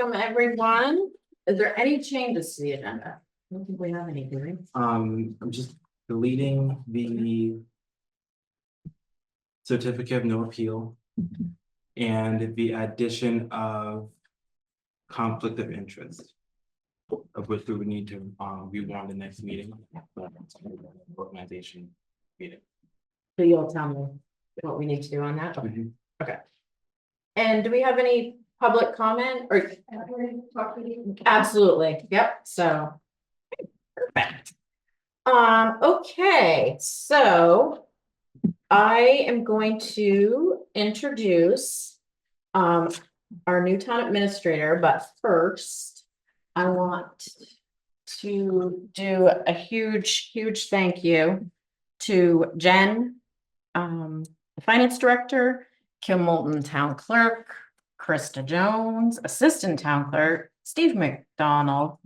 welcome everyone. Is there any changes to the agenda? I don't think we have any, do we? I'm just deleting the certificate of no appeal and the addition of conflict of interest, of which we would need to rewarn the next meeting, organization meeting. So you'll tell me what we need to do on that? Mhm. Okay. And do we have any public comment or? Absolutely, yep, so. Perfect. Okay, so I am going to introduce our new town administrator, but first I want to do a huge thank you to Jen, the finance director, Kim Moulton, town clerk, Krista Jones, assistant town clerk, Steve McDonald,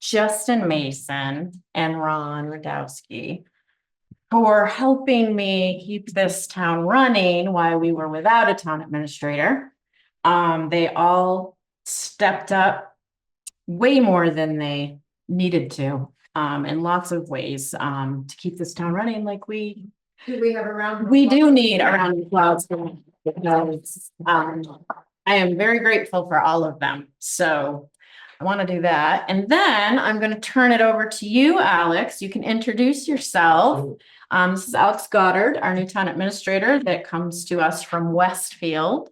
Justin Mason, and Ron Radowski for helping me keep this town running while we were without a town administrator. They all stepped up way more than they needed to, in lots of ways, to keep this town running like we. Do we have a round? We do need a round of applause for them, because I am very grateful for all of them. So I want to do that. And then I'm going to turn it over to you, Alex. You can introduce yourself. This is Alex Goddard, our new town administrator that comes to us from Westfield.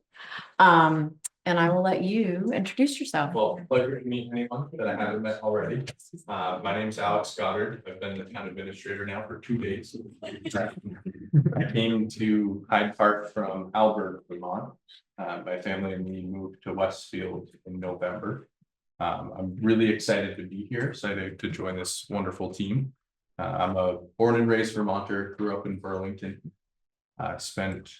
And I will let you introduce yourself. Well, pleasure to meet anyone that I haven't met already. My name is Alex Goddard. I've been the town administrator now for 2 days. I came to Hyde Park from Albert, Vermont. My family and me moved to Westfield in November. I'm really excited to be here, excited to join this wonderful team. I'm a born and raised Vermonter, grew up in Burlington. I spent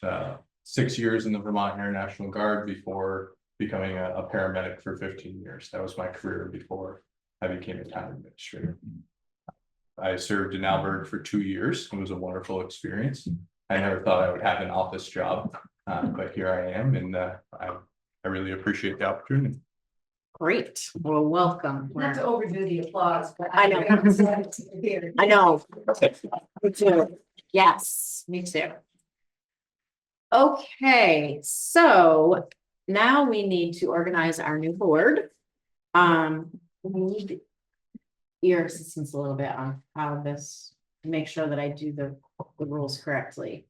6 years in the Vermont Air National Guard before becoming a paramedic for 15 years. That was my career before I became a town administrator. I served in Albert for 2 years. It was a wonderful experience. I never thought I would have an office job, but here I am, and I really appreciate the opportunity. Great. Well, welcome. Not to overdo the applause, but I know. I'm excited to be here. I know. Me too. Yes, me too. Okay, so now we need to organize our new board. We need your assistance a little bit on how this, make sure that I do the rules correctly.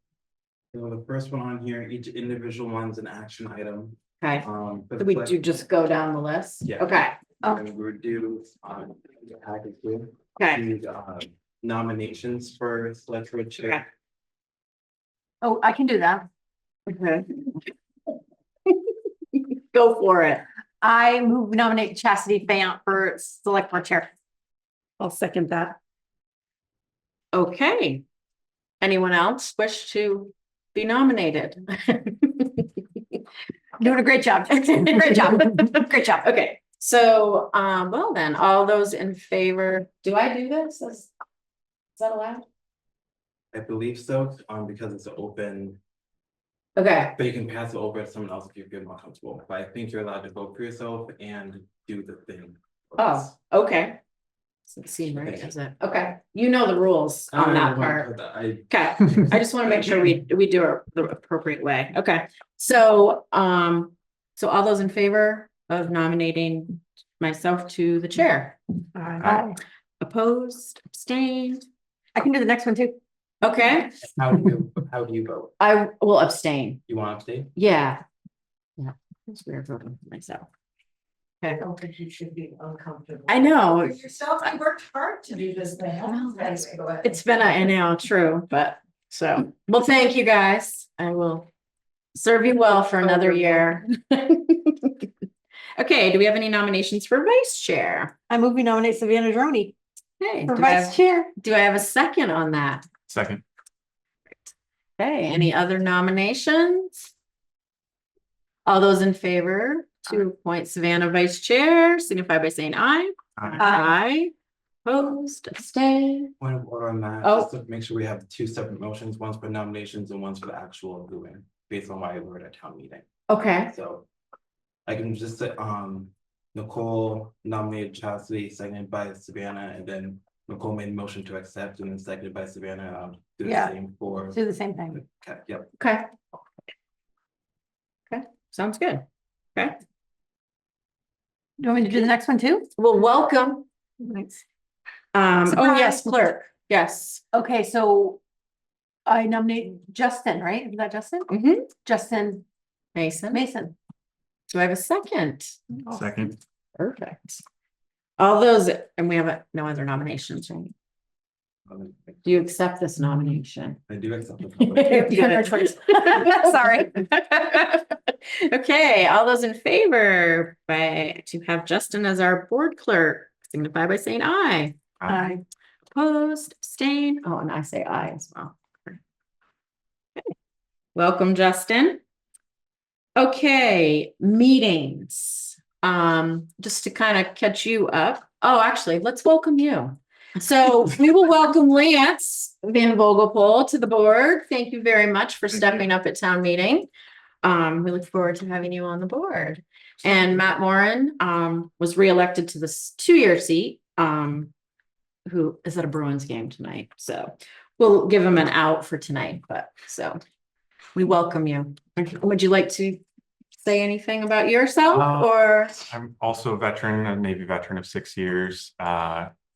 So the first one on here, each individual one's an action item. Okay, For do the we select- do just go down the list? Yeah. Okay, And we would do the package here. okay. Do, nominations for select board chair. Okay. Oh, I can do that. Okay. Go for it. I nominate Chastity Fayant for select board chair. I'll second that. Okay. Anyone else wish to be nominated? Doing a great job. Great job. Great job. Okay, so, well then, all those in favor, do I do this? Is that allowed? I believe so, because it's open, Okay, but you can pass it over to someone else if you feel more comfortable. But I think you're allowed to vote for yourself and do the thing. oh, okay. Doesn't seem right, is it? Okay, you know the rules on that part. I Okay, I just want to make sure we do it the appropriate way. Okay, so, so all those in favor of nominating myself to the chair? Aye. Opposed, abstained? I can do the next one too. Okay, how do you vote? I will abstain. You want to stay? Yeah. Yeah, it's weird voting for myself. I don't think you should be uncomfortable. I know, Yourself, I worked hard to do this thing. Well, Go ahead. it's been, I know, true, but so, well, thank you guys. I will serve you well for another year. Okay, do we have any nominations for vice chair? I move we nominate Savannah Droney Okay, for do I vice have, chair. do I have a second on that? Second. Okay, any other nominations? All those in favor to appoint Savannah vice chair, signify by saying aye. Aye. Opposed, abstained. Point of order on that, Oh. just to make sure we have 2 separate motions, one's for nominations and one's for the actual doing, based on why we were at a town meeting. Okay, So I can just say, Nicole nominated Chastity, seconded by Savannah, and then Nicole made a motion to accept and then seconded by Savannah. Do the Yeah. same for. Do the same thing. Okay, yep. Okay. Okay, sounds good. Okay, Do you want me to do the next one too? well, welcome. Thanks. Oh, yes, clerk, yes. Okay, so I nominate Justin, right? Is that Justin? Mhm. Justin Mason, Mason. do I have a second? Second. Perfect. All those, and we have no other nominations, right? Do you accept this nomination? I do accept it. You have no choice. Sorry. Okay, all those in favor to have Justin as our board clerk, signify by saying aye. Aye. Opposed, abstain, oh, and I say aye as well. Okay. Welcome, Justin. Okay, meetings. Just to kind of catch you up. Oh, actually, let's welcome you. So we will welcome Lance Van Vogelpohl to the board. Thank you very much for stepping up at town meeting. We look forward to having you on the board. And Matt Moran, was reelected to this 2-year seat, who is at a Bruins game tonight. So we'll give him an out for tonight, but so we welcome you. Would you like to say anything about yourself or? I'm also a veteran, a Navy veteran of 6 years,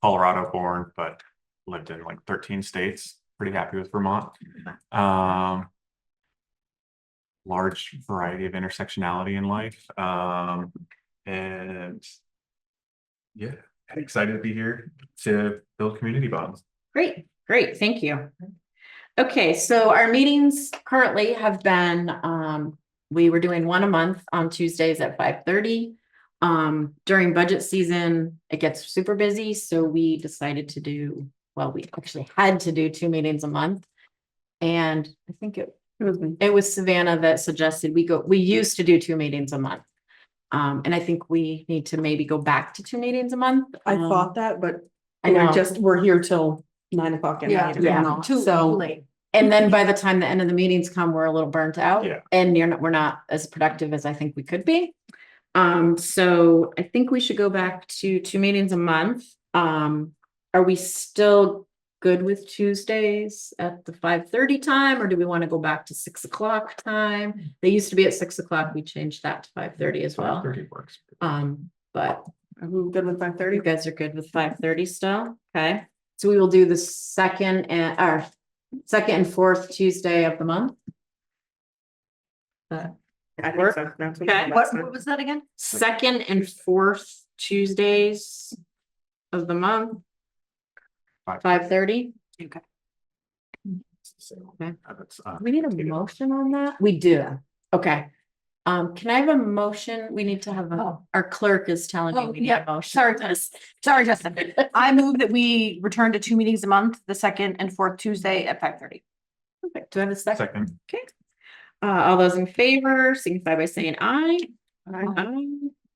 Colorado born, but lived in like 13 states. Pretty happy with Vermont. Large variety of intersectionality in life. And yeah, excited to be here to build community bonds. Great, great, thank you. Okay, so our meetings currently have been, we were doing one a month on Tuesdays at 5:30. During budget season, it gets super busy, so we decided to do, well, we actually had to do 2 meetings a month. And I think it was Savannah that suggested we used to do 2 meetings a month. And I think we need to maybe go back to 2 meetings a month. I thought that, but I know. we're here till 9 o'clock at Yeah, night. yeah. Too So- late. And then by the time the end of the meetings come, we're a little burnt out. Yeah. And we're not as productive as I think we could be. So I think we should go back to 2 meetings a month. Are we still good with Tuesdays at the 5:30 time, or do we want to go back to 6 o'clock time? They used to be at 6 o'clock. We changed that to 5:30 as well. 5:30 works. But Are we good with 5:30? you guys are good with 5:30 still? Okay, so we will do the second and fourth Tuesday of the month. I think Work? so. That's Okay. What was that again? Second and fourth Tuesdays of the month, 5:30. Okay. We need a motion on that? We do. Okay. Can I have a motion? We need to have our clerk is telling me Oh, we need yeah. a motion. Sorry, Justin. I move that we return to 2 meetings a month, the second and fourth Tuesday at 5:30. Perfect. Do I have a second? Second. All those in favor, signify by saying aye. Aye.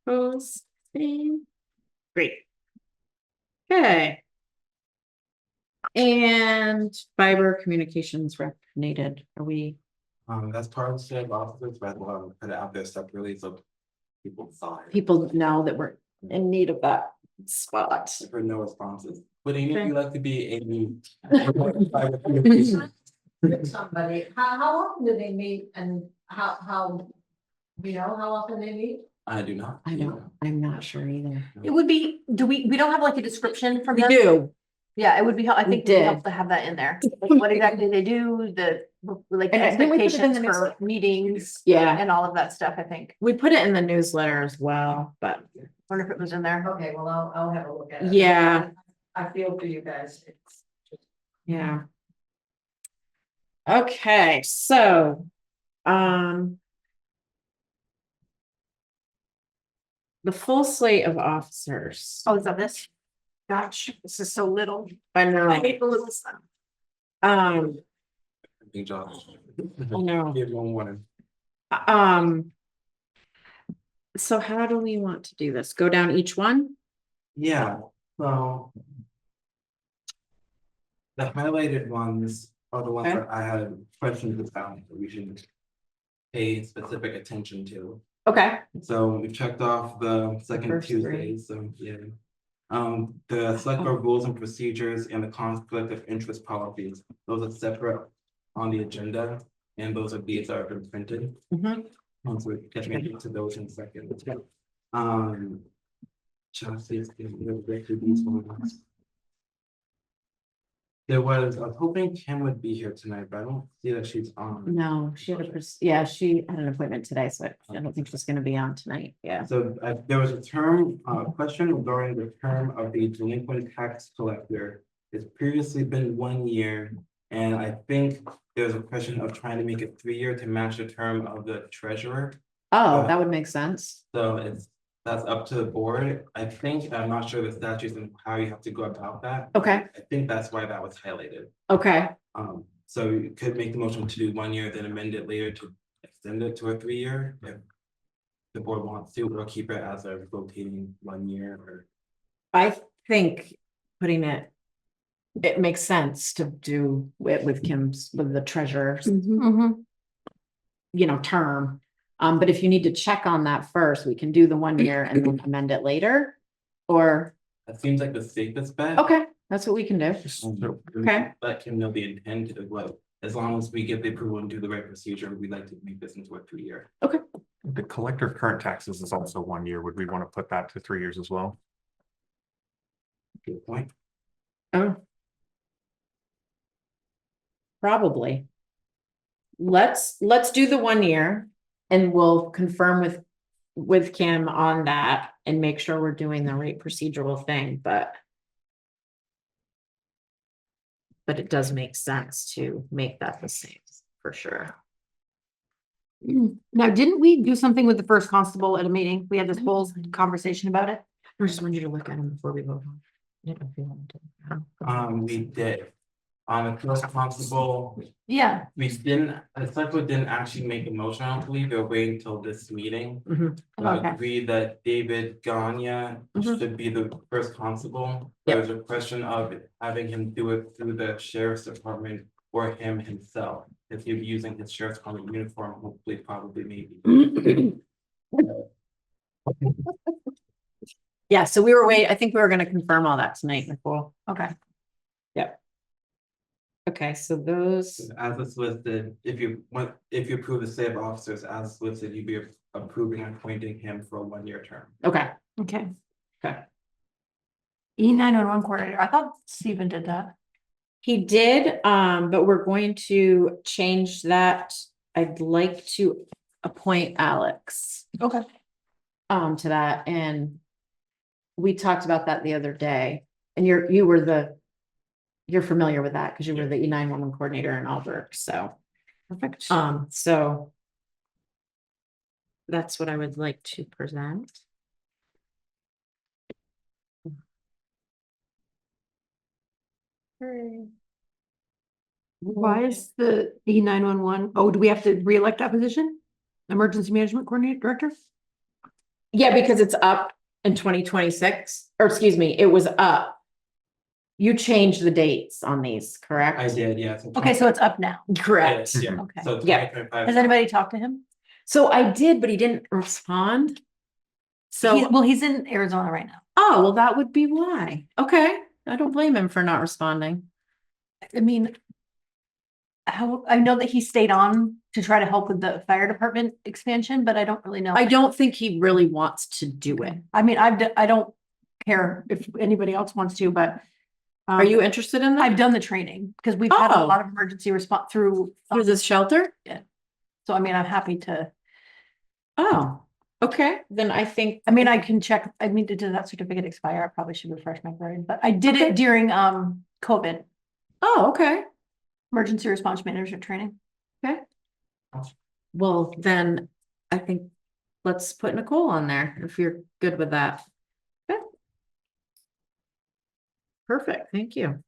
Opposed, abstained. Great. Okay. And fiber communications rep needed. Are we? That's part of the state offices, but we'll put it out there separately so people saw it. People know that we're in need of that spot. For no responses. Would any of Okay. you like to be a new? Somebody, how often do they meet and how, you know, how often they meet? I do not. I'm not sure either. It would be, we don't have like a description from We them? do. Yeah, it would be, I We think did. it'd help to have that in there. Like, what exactly they do, like And I think we put it in expectations the for meetings Yeah, and all of that stuff, I think. we put it in the newsletter as well, but Wonder if it was in there. Okay, well, I'll have a look at it. yeah, I feel for you guys. It's just- yeah. Okay, so, the full slate of officers. Oh, is that this? Gosh, this is so little. I know, I hate the little stuff. I think Josh. I know. Give one warning. So how do we want to do this? Go down each one? Yeah, so. The highlighted ones are the ones Okay. that I had questions about, that we should pay specific attention to. Okay, So we've checked off the second First three. Tuesday, so yeah. The select board rules and procedures and the conflict of interest policies, those are separate on the agenda. And those are these that have been printed. Mhm. Once we get to those in a second. Chelsea's gonna go through these ones. I was hoping Kim would be here tonight, but I don't see that she's on. no, she had yeah, she had an appointment today, so I don't think she's gonna be on tonight, yeah. So there was a term, question regarding the term of the delinquent tax collector. It's previously been 1 year, and I think there's a question of trying to make it 3 year to match the term of the treasurer. Oh, that would make sense. So that's up to the board. I think, I'm not sure the statutes and how you have to go about that. Okay, I think that's why that was highlighted. okay, So you could make the motion to do 1 year, then amend it later to extend it to a 3 year. If the board wants to, or keep it as a rotating 1 year or. I think putting it makes sense to do it with Kim's, with the treasurer's, Mhm. term. But if you need to check on that first, we can do the 1 year and then amend it later. Or, That seems like the safest bet. okay, that's what we can do. Okay. Let Kim know the intent of what, as long as we get the approval and do the right procedure, we'd like to make this into a 3 year. The collector of current taxes is also 1 year. Would we want to put that to 3 years as well? Good point. Oh. Probably. Let's do the 1 year and we'll confirm with Kim on that and make sure we're doing the right procedural thing, but it does make sense to make that the same, for sure. Now, didn't we do something with the first constable at a meeting? We had this whole conversation about it. I just wanted you to look at them before we vote on. I didn't know if you wanted to. We did. On the first constable, Yeah. we didn't, the select board didn't actually make a motion, I don't believe, they're waiting until this meeting. Mhm. I Okay. agree that David Gagne Mhm. should be the first constable. Yep. There's a question of having him do it through the sheriff's department or him himself. If he'd be using his sheriff's department uniform, hopefully, probably, maybe. Yeah, so I think we were gonna confirm all that tonight, Nicole. Okay. Okay, so those, As it's listed, if you approve the slate of officers as listed, you'd be approving and appointing him for a 1 year term. okay, Okay. Okay. E911 coordinator. I thought Stephen did that. he did, but we're going to change that. I'd like to appoint Alex. Okay. To that, and we talked about that the other day, and you're familiar with that because you were the E911 coordinator in Albert, so. Perfect. So. That's what I would like to present. Why is the E911? Oh, do we have to re-elect that position? Emergency Management Coordinator Director? Yeah, because it's up in 2026, or excuse me, it was up. You changed the dates on these, correct? I did, yeah. Okay, so it's up now. Correct. Yes, yeah. Okay. So Yeah. 2025. Has anybody talked to him? So I did, but he didn't respond. So, Well, he's in Arizona right now. oh, well, that would be why. Okay, I don't blame him for not responding. I mean, I know that he stayed on to try to help with the fire department expansion, but I don't really know. I don't think he really wants to do it. I mean, I don't care if anybody else wants to, but. Are you interested in that? I've done the training because we've had a Oh. lot of emergency response through. Through this shelter? So I mean, I'm happy to, Oh, okay, then I think. I mean, I can check, I mean, did that certificate expire? I probably should refresh my brain, but I did it during COVID, Oh, okay, emergency response manager training. well, then I think let's put Nicole on there if you're good with that. Okay. Perfect, thank you.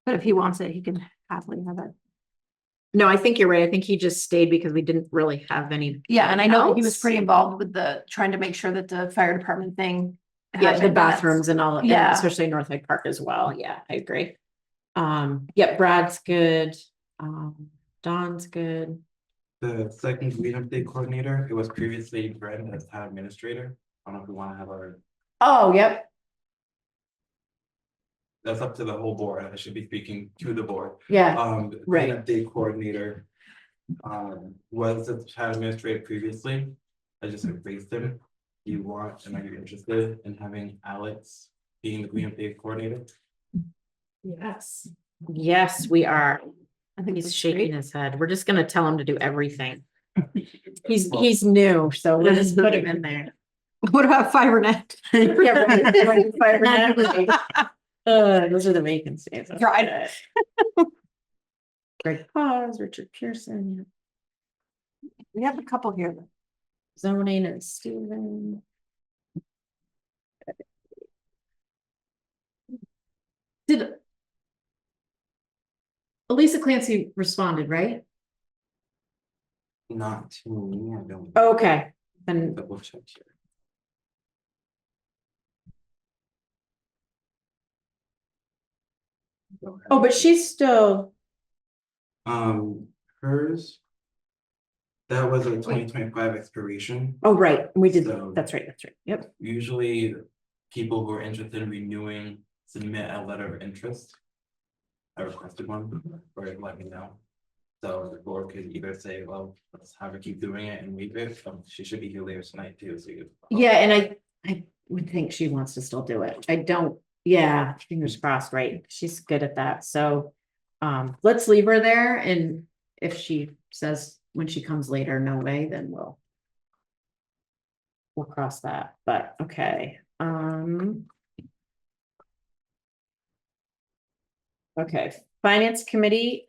But if he wants it, he can happily have it. No, I think you're right. I think he just stayed because we didn't really have any. Yeah, and I know that he was else. pretty involved with trying to make sure that the fire department thing. Yeah, had the been- bathrooms and all, and Yeah. especially North Hyde Park as well. Yeah, I agree. Yeah, Brad's good. Don's good. The second green update coordinator, it was previously Brent as town administrator. I don't know if we want to have our, Oh, yep, that's up to the whole board. I should be speaking to the board. yeah, The green right. update coordinator. Was the town administrator previously. I just replaced him. Do you want, and are you interested in having Alex being the green update coordinator? Yes. Yes, we are. I think He's that's shaking great. his head. We're just gonna tell him to do everything. He's new, so we'll just put him in there. What about FiberNet? Yeah, right. Fibernet. Those are the vacancies. Right. Greg Paz, Richard Pearson, We have a couple here. zoning and Steven. Did Elisa Clancy responded, right? Not to me, I don't. Okay, then, Double check here. oh, but she's still, Hers. That was a 2025 expiration. oh, right, we did, So- that's right, yep. Usually, people who are interested in renewing submit a letter of interest. I requested one, or let me know. So the board could either say, well, let's have her keep doing it and leave it. She should be here later tonight too, so you. Yeah, and I would think she wants to still do it. I don't, yeah, fingers crossed, right? She's good at that, so. Let's leave her there, and if she says when she comes later, no way, then we'll. We'll cross that, but okay, okay, Finance Committee,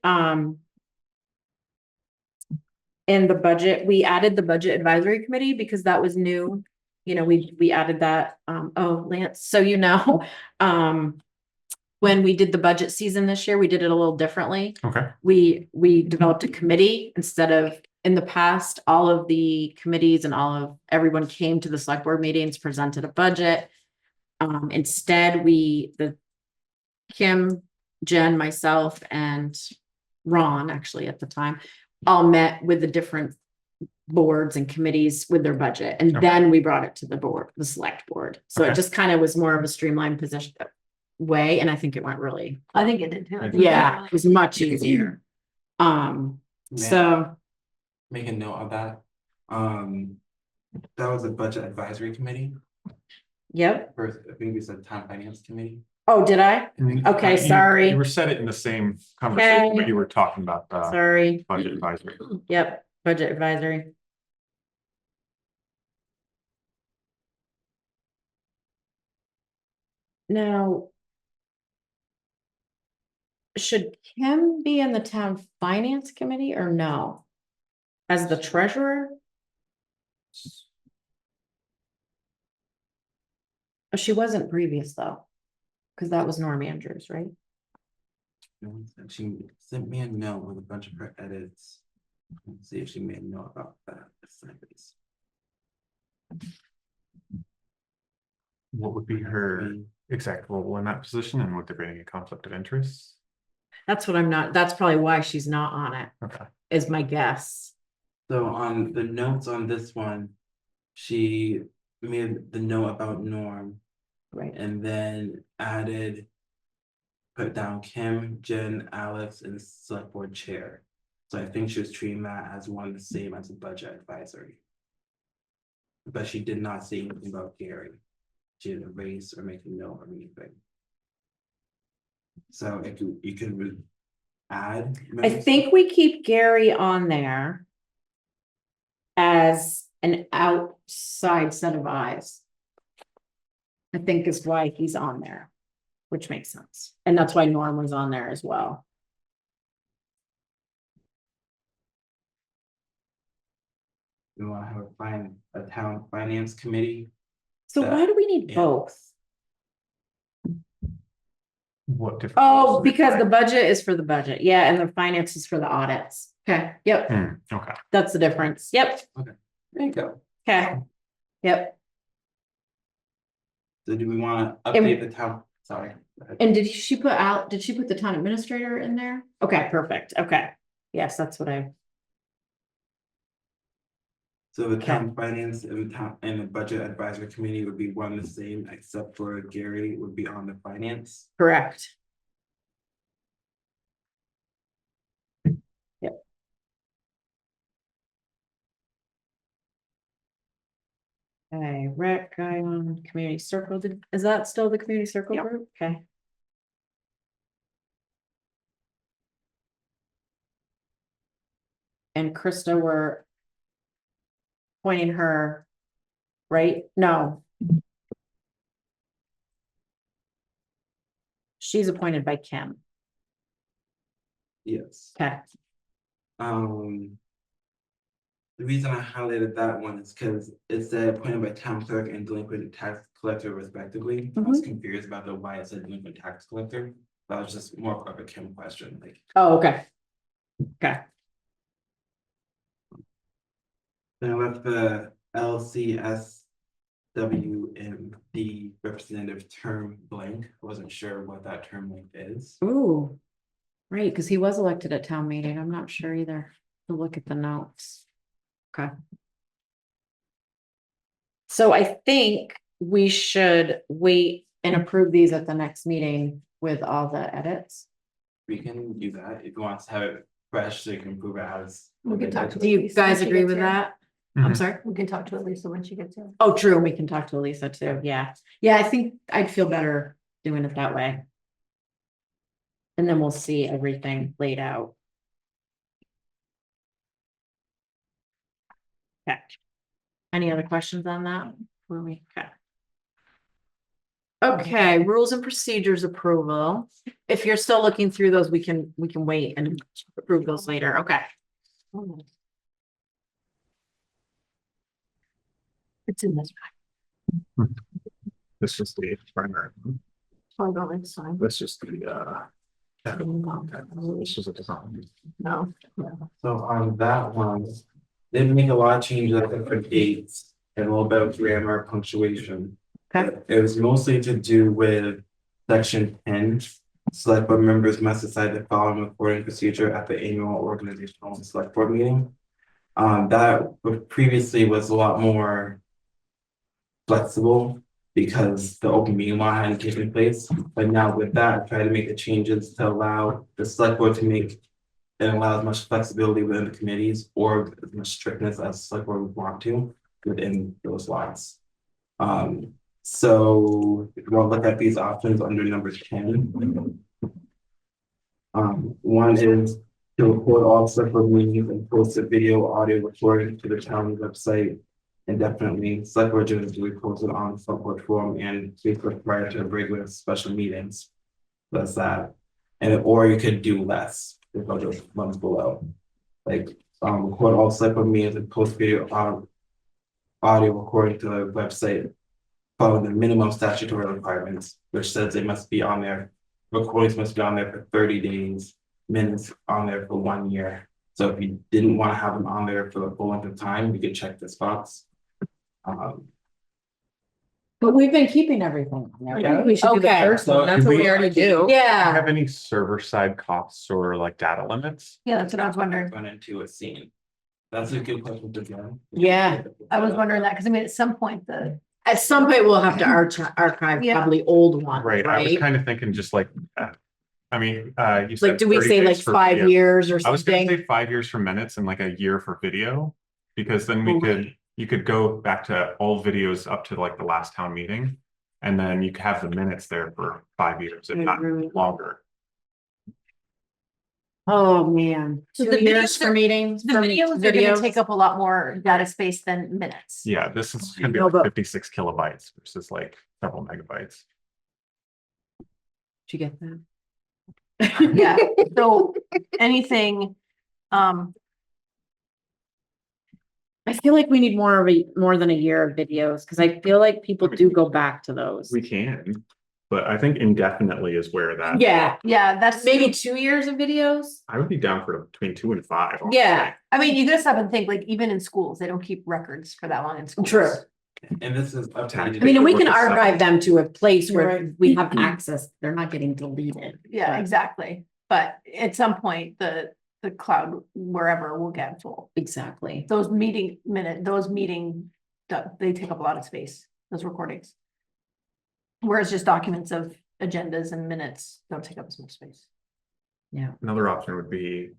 in the budget, we added the Budget Advisory Committee because that was new. You know, we added that, oh, Lance, so you know, when we did the budget season this year, we did it a little differently. Okay. We developed a committee instead of, in the past, all of the committees and everyone came to the select board meetings, presented a budget. Instead, Kim, Jen, myself, and Ron, actually at the time, all met with the different boards and committees with their budget, and Okay. then we brought it to the board, the select board. So it Okay. just kind of was more of a streamlined position way, and I think it went really, I think it did too. I think yeah, it was much easier. So, Make a note of that. That was a budget advisory committee, yep. first, I think we said town finance committee. Oh, did I? Okay, You- sorry. You were said it in the same conversation, Okay. but you were talking about Sorry. budget advisory. Yep, budget advisory. Now, should Kim be in the town finance committee or no? As the treasurer? Oh, she wasn't previous though. Cause that was Norm Andrews, right? She sent me a note with a bunch of her edits. Let's see if she made a note about that. What would be her exact role in that position, and would there be any conflict of interest? That's what I'm not, that's probably why she's not on it, Okay. is my guess. So on the notes on this one, she made the note about Norm Right. and then put down Kim, Jen, Alex, and select board chair. So I think she was treating that as one the same as a budget advisory. But she did not say anything about Gary. She didn't erase or make a note or anything. So if you could add. I think we keep Gary on there as an outside set of eyes. I think is why he's on there, which makes sense. And that's why Norm was on there as well. We want to have a town finance committee. So why do we need Yeah. both? What different? Oh, roles? because the budget is for the budget. Yeah, and the finance is for the audits. Okay, yep, Okay. that's the difference. Yep, There you go. okay. Yep. So do we want to And- update the town? Sorry. go ahead. And did she put the town administrator in there? Okay, perfect. Okay. Yes, that's what I. So the town finance and the budget advisory committee would be one and the same, except for Gary would be on the finance. Correct. Okay, rec guy on community circle, is that still the community circle Yep. group? Okay. And Krista, we're pointing her, right? No. She's appointed by Kim. Yes. Okay. The reason I highlighted that one is because it said appointed by town clerk and delinquent tax collector respectively. I was confused about the why it said delinquent tax collector. That was just more of a Kim question, like. Oh, okay. Okay. Then I left the LCSWMD representative term blank. I wasn't sure what that term length is. Ooh. Right, because he was elected at town meeting. I'm not sure either. To look at the notes. Okay. So I think we should wait and approve these at the next meeting with all the edits. We can do that if you want to have it fresh, so you can prove it as. We can talk to Do you Lisa guys when she agree gets with here. that? I'm Mhm. sorry. We can talk to Elisa when she gets here. Oh, true. We can talk to Elisa too. Yeah. Yeah, I think I'd feel better doing it that way. And then we'll see everything laid out. Okay. Any other questions on that? Before we, okay. Okay, rules and procedures approval. If you're still looking through those, we can wait and approve those later. Okay. It's in this. This is the primary. Hold on, it's fine. This is the this is a different. No. So on that one, they make a lot of changes, I think, for dates and a little bit of grammar, punctuation. Okay. It was mostly to do with section 10. Select board members must decide the following reporting procedure at the annual organizational select board meeting. That previously was a lot more flexible because the open meeting law hadn't taken place. But now with that, I try to make the changes to allow the select board to make and allow as much flexibility within the committees or as much strictness as the select board would want to within those lines. So if you want to look at these options under number 10. One is to record all select board meetings and post a video audio recording to the town website. Indefinitely, select board agendas will be posted on the select board forum and Facebook prior to regular special meetings. That's that. And or you could do less, if I'll just ones below. Like record all select board meetings and post video audio recording to the website. Following the minimum statutory requirements, which says they must be on there. Recordings must be on there for 30 days, minutes on there for 1 year. So if you didn't want to have them on there for the full length of time, you could check this box. But we've been keeping everything on there. I think we should do the Okay. first one. That's do what we we- already do. Yeah. Have any server side costs or like data limits? Yeah, that's what I was wondering. Run into a scene. That's a good question to Jen. Yeah. I was wondering that, because I mean, at some point, At some point, we'll have to archive Yeah. probably old ones, Right, I was right? kind of thinking just like, I mean, you said. Like, do we 30 say like days for 5 video. years or I was gonna something? say 5 years for minutes and like a year for video. Because then we could, you could go back to old videos up to like the last town meeting. And then you could have the minutes there for 5 years, if not longer. Oh, man. So 2 the years videos for are- meetings. the for videos are gonna take up a lot more data space than minutes. Yeah, this is gonna be No, like but- 56 kilobytes versus like several megabytes. Did you get that? Yeah, so anything, I feel like we need more than a year of videos, because I feel like people do go back to those. We can, but I think indefinitely is where that. Yeah, yeah, that's maybe 2 years of videos. I would be down for between 2 and 5. honestly. Yeah. I mean, you gotta stop and think, like, even in schools, they don't keep records for that long in schools. True. And this is up to. I I mean, and we can Look at stuff. archive them to a place You're where right. we have access. They're not getting deleted. Yeah, But- exactly. But at some point, the the cloud wherever will get full. Exactly. Those meeting, they take up a lot of space, those recordings. Whereas just documents of agendas and minutes don't take up as much space. Another option would be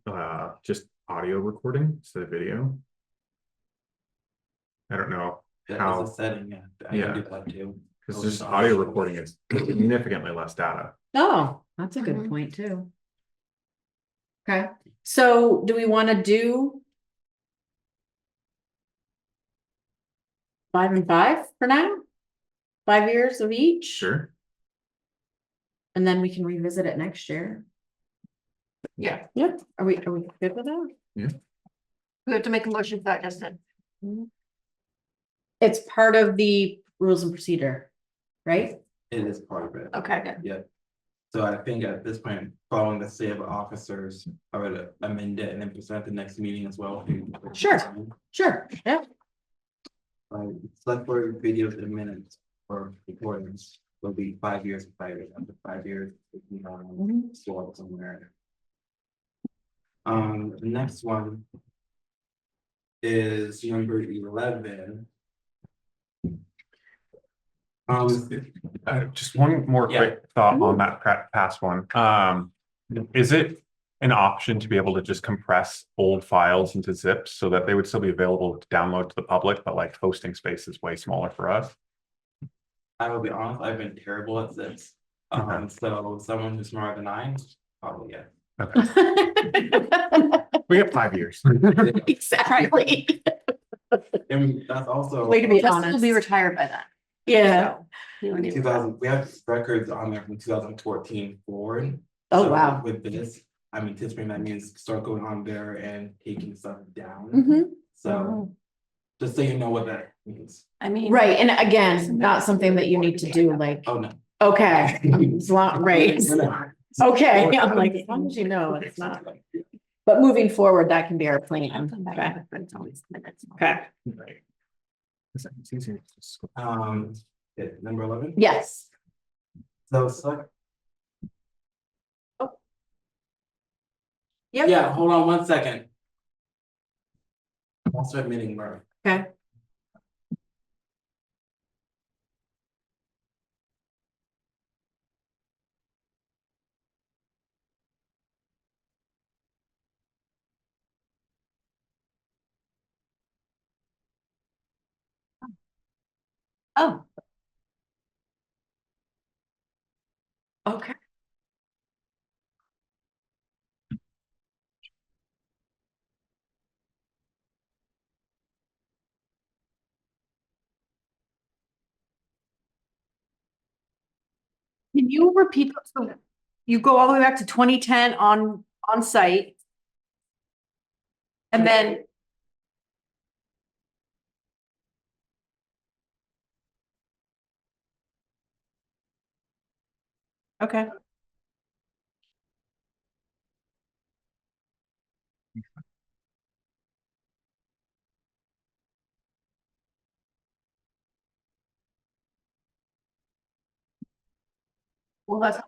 just audio recording instead of video. I don't know That how, is a setting, yeah. I can do that too. because just audio recording is significantly less data. Oh, that's a good Mhm. point too. Okay, so do we want to do 5 and 5 for now? 5 years of each? Sure. And then we can revisit it next year. Yeah. Yeah, are we good with that? We have to make a motion for that, Justin. It's part of the rules and procedure, right? It is part of it. Okay. Yeah. So I think at this point, following the state of officers, I would amend it and then present the next meeting as well. Sure. Sure, yeah. Select board videos and minutes or recordings will be 5 years and 5 years. After 5 years, we can store it somewhere. The next one is number 11. Just one more Yeah. quick thought on that past one. Is it an option to be able to just compress old files into zips so that they would still be available to download to the public, but like hosting space is way smaller for us? I will be honest, I've been terrible at this. So someone who's smarter than I, probably yeah. We have 5 years. Exactly. And that's also. Way to be Justin will honest. be retired by then. Yeah. So, you don't need- 2000, we have records on there from 2014 forward. Oh, So wow. With this, I'm anticipating that means start going on there and taking stuff down. Mhm. So just so you know what that means. I mean. Right, and again, not something that you need to do like, Oh, no. okay, it's not right. We're not. Okay, I'm like, as long as you know, it's not. But moving forward, that can be our plan. Okay. It's always minutes. Okay, Right. It's easier to just- Number 11. yes. So select. Yep. Yeah, hold on 1 second. I'll start meeting Murray. Okay. Oh. Okay. Can you repeat, so you go all the way back to 2010 on site? And then. Okay. Well, that's.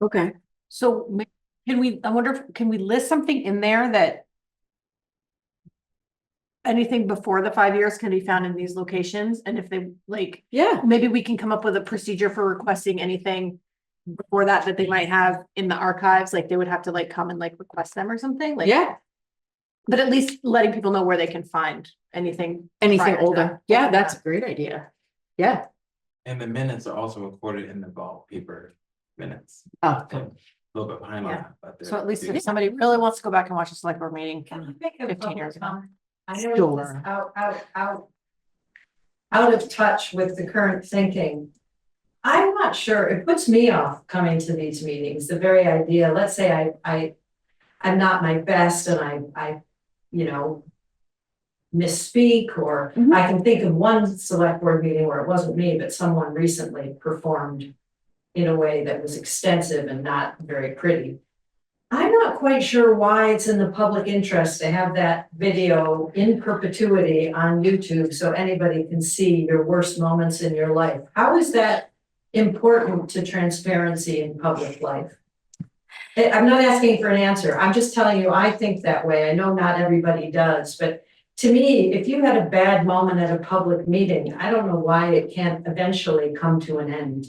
Okay. So can we, I wonder, can we list something in there that anything before the 5 years can be found in these locations? And if they like, Yeah, maybe we can come up with a procedure for requesting anything before that they might have in the archives, like they would have to like come and like request them or something, like. yeah, But at least letting people know where they can find anything. anything prior to older. that. Yeah, that's a great idea. Yeah. And the minutes are also recorded in the vault paper minutes. Oh, So, a little bit behind on Yeah. that. But So at least they're- if somebody really wants to go back and watch a select board meeting. Can I make a 15 years public ago. comment? I know Sure. it's out of touch with the current thinking. I'm not sure, it puts me off coming to these meetings, the very idea, let's say I'm not my best and I, you know, misspeak, or Mhm. I can think of one select board meeting where it wasn't me, but someone recently performed in a way that was extensive and not very pretty. I'm not quite sure why it's in the public interest to have that video in perpetuity on YouTube so anybody can see your worst moments in your life. How is that important to transparency in public life? I'm not asking for an answer. I'm just telling you, I think that way. I know not everybody does, but to me, if you had a bad moment at a public meeting, I don't know why it can't eventually come to an end.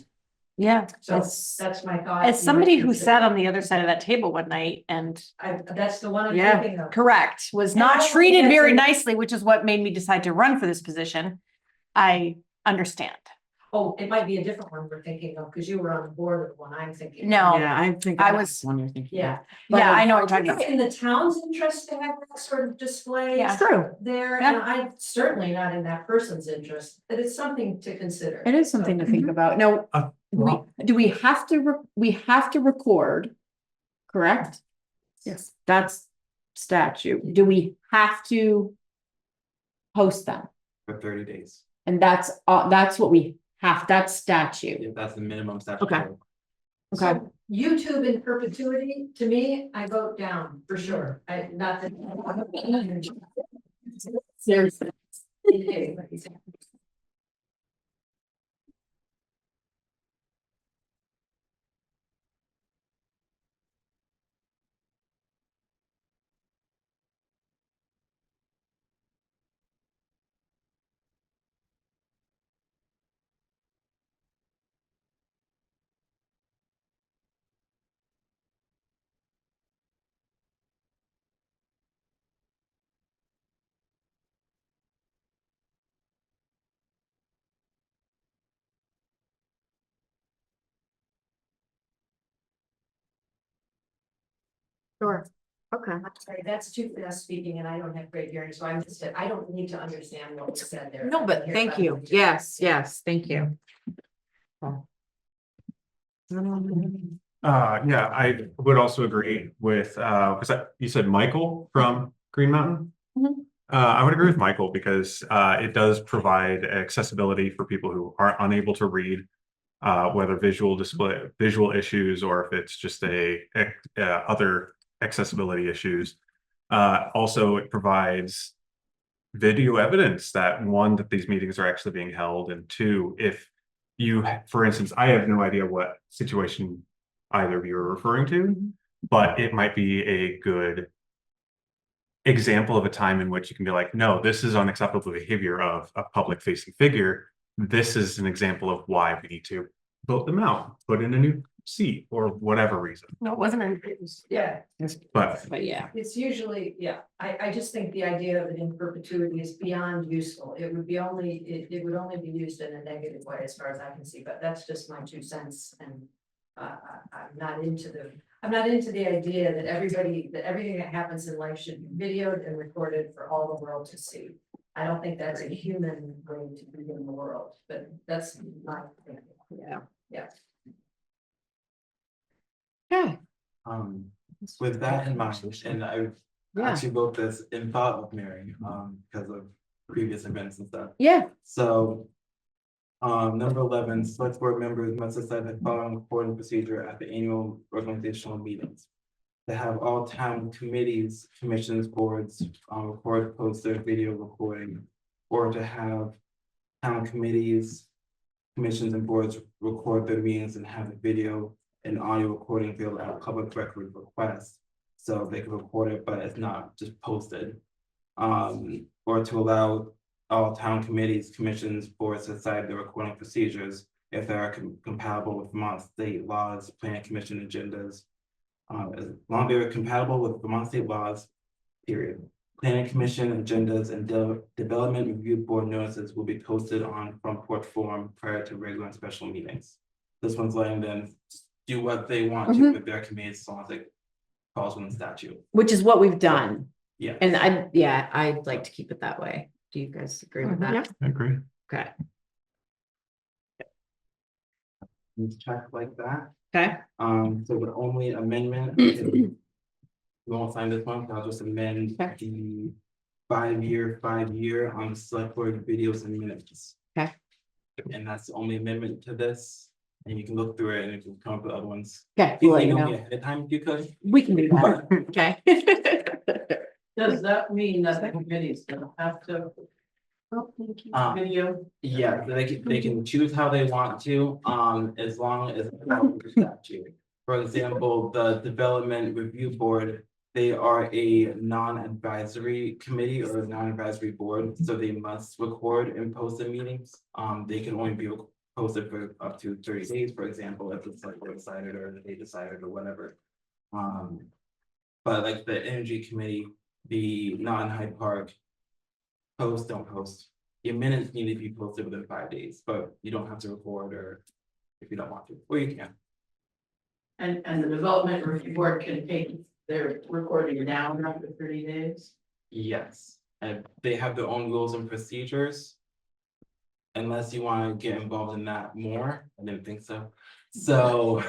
Yeah. So that's my thought. As somebody who sat on the other side of that table one night and That's the one I'm yeah, thinking of. correct, was And I not don't think treated that's very a- nicely, which is what made me decide to run for this position. I understand. Oh, it might be a different one we're thinking of, because you were on the board of one I'm thinking. No. Yeah, I think I that's was- the one you're thinking. Yeah. Yeah, I know what you're talking It's about. in the town's interest to have that sort of display. Yeah. True. There, Yeah. and I'm certainly not in that person's interest, but it's something to consider. It is something to think about. Now, do we have to, we have to record? Correct? Yes. That's statute. Do we have to post them? For 30 days. And that's what we have, that's statute. If that's the minimum Okay. statute. Okay. So YouTube in perpetuity, to me, I vote down for sure. I, not that. Seriously. Sure. Okay. I'm sorry, that's too fast speaking and I don't have great hearing, so I'm just, I don't need to understand what was said there. No, but thank you. Yes, yes, thank you. Yeah, I would also agree with, because you said Michael from Green Mountain? Mhm. I would agree with Michael because it does provide accessibility for people who are unable to read, whether visual issues or if it's just other accessibility issues. Also, it provides video evidence that one, that these meetings are actually being held, and two, if you, for instance, I have no idea what situation either of you are referring to, but it might be a good example of a time in which you can be like, no, this is unacceptable behavior of a public facing figure. This is an example of why we need to vote them out, put in a new seat or whatever reason. No, it wasn't. Yeah, But But yeah. it's usually, yeah, I just think the idea of it in perpetuity is beyond useful. It would be only, it would only be used in a negative way as far as I can see, but that's just my 2 cents and. I'm not into the idea that everything that happens in life should be videoed and recorded for all the world to see. I don't think that's a human way to be in the world, but that's my opinion. Yeah. Yeah. Okay. With that in mind, and I Yeah. actually wrote this in thought of Mary, because of previous events and stuff. Yeah. So, number 11, select board members must decide the following reporting procedure at the annual organizational meetings. To have all town committees, commissions, boards, record, post their video recording, or to have town committees, commissions and boards record their meetings and have the video and audio recording available at public record request. So they can record it, but it's not just posted. Or to allow all town committees, commissions, boards to decide the recording procedures if they are compatible with Vermont state laws, planning commission agendas. As long as they're compatible with Vermont state laws, period. Planning commission agendas and development review board notices will be posted on front porch forum prior to regular and special meetings. This one's letting them do what they want to with their committees as long as it falls within statute. Which is what we've done. Yeah. And I'd like to keep it that way. Do you guys agree with that? I agree. Okay. Check like that. Okay. So the only amendment. We won't sign this one, I'll just amend Okay. the 5-year on select board videos and minutes. Okay. And that's the only amendment to this, And you can look through it and if you come up with other ones. Okay, Please we'll let you email me know. ahead of time if you could. We can do that, okay? Does that mean that the committees don't have to video? Yeah, they can choose how they want to, as long as it's following the statute. For example, the Development Review Board, they are a non-advisory committee or a non-advisory board, so they must record and post the meetings. They can only be posted for up to 30 days, for example, if it's like they decided or they decided or whatever. But like the Energy Committee, the non-Hyde Park don't post. Your minutes need to be posted within 5 days, but you don't have to record or if you don't want to, or you can. And the development review board can take their recording down after 30 days? Yes, and they have their own rules and procedures. Unless you want to get involved in that more, I didn't think so. So,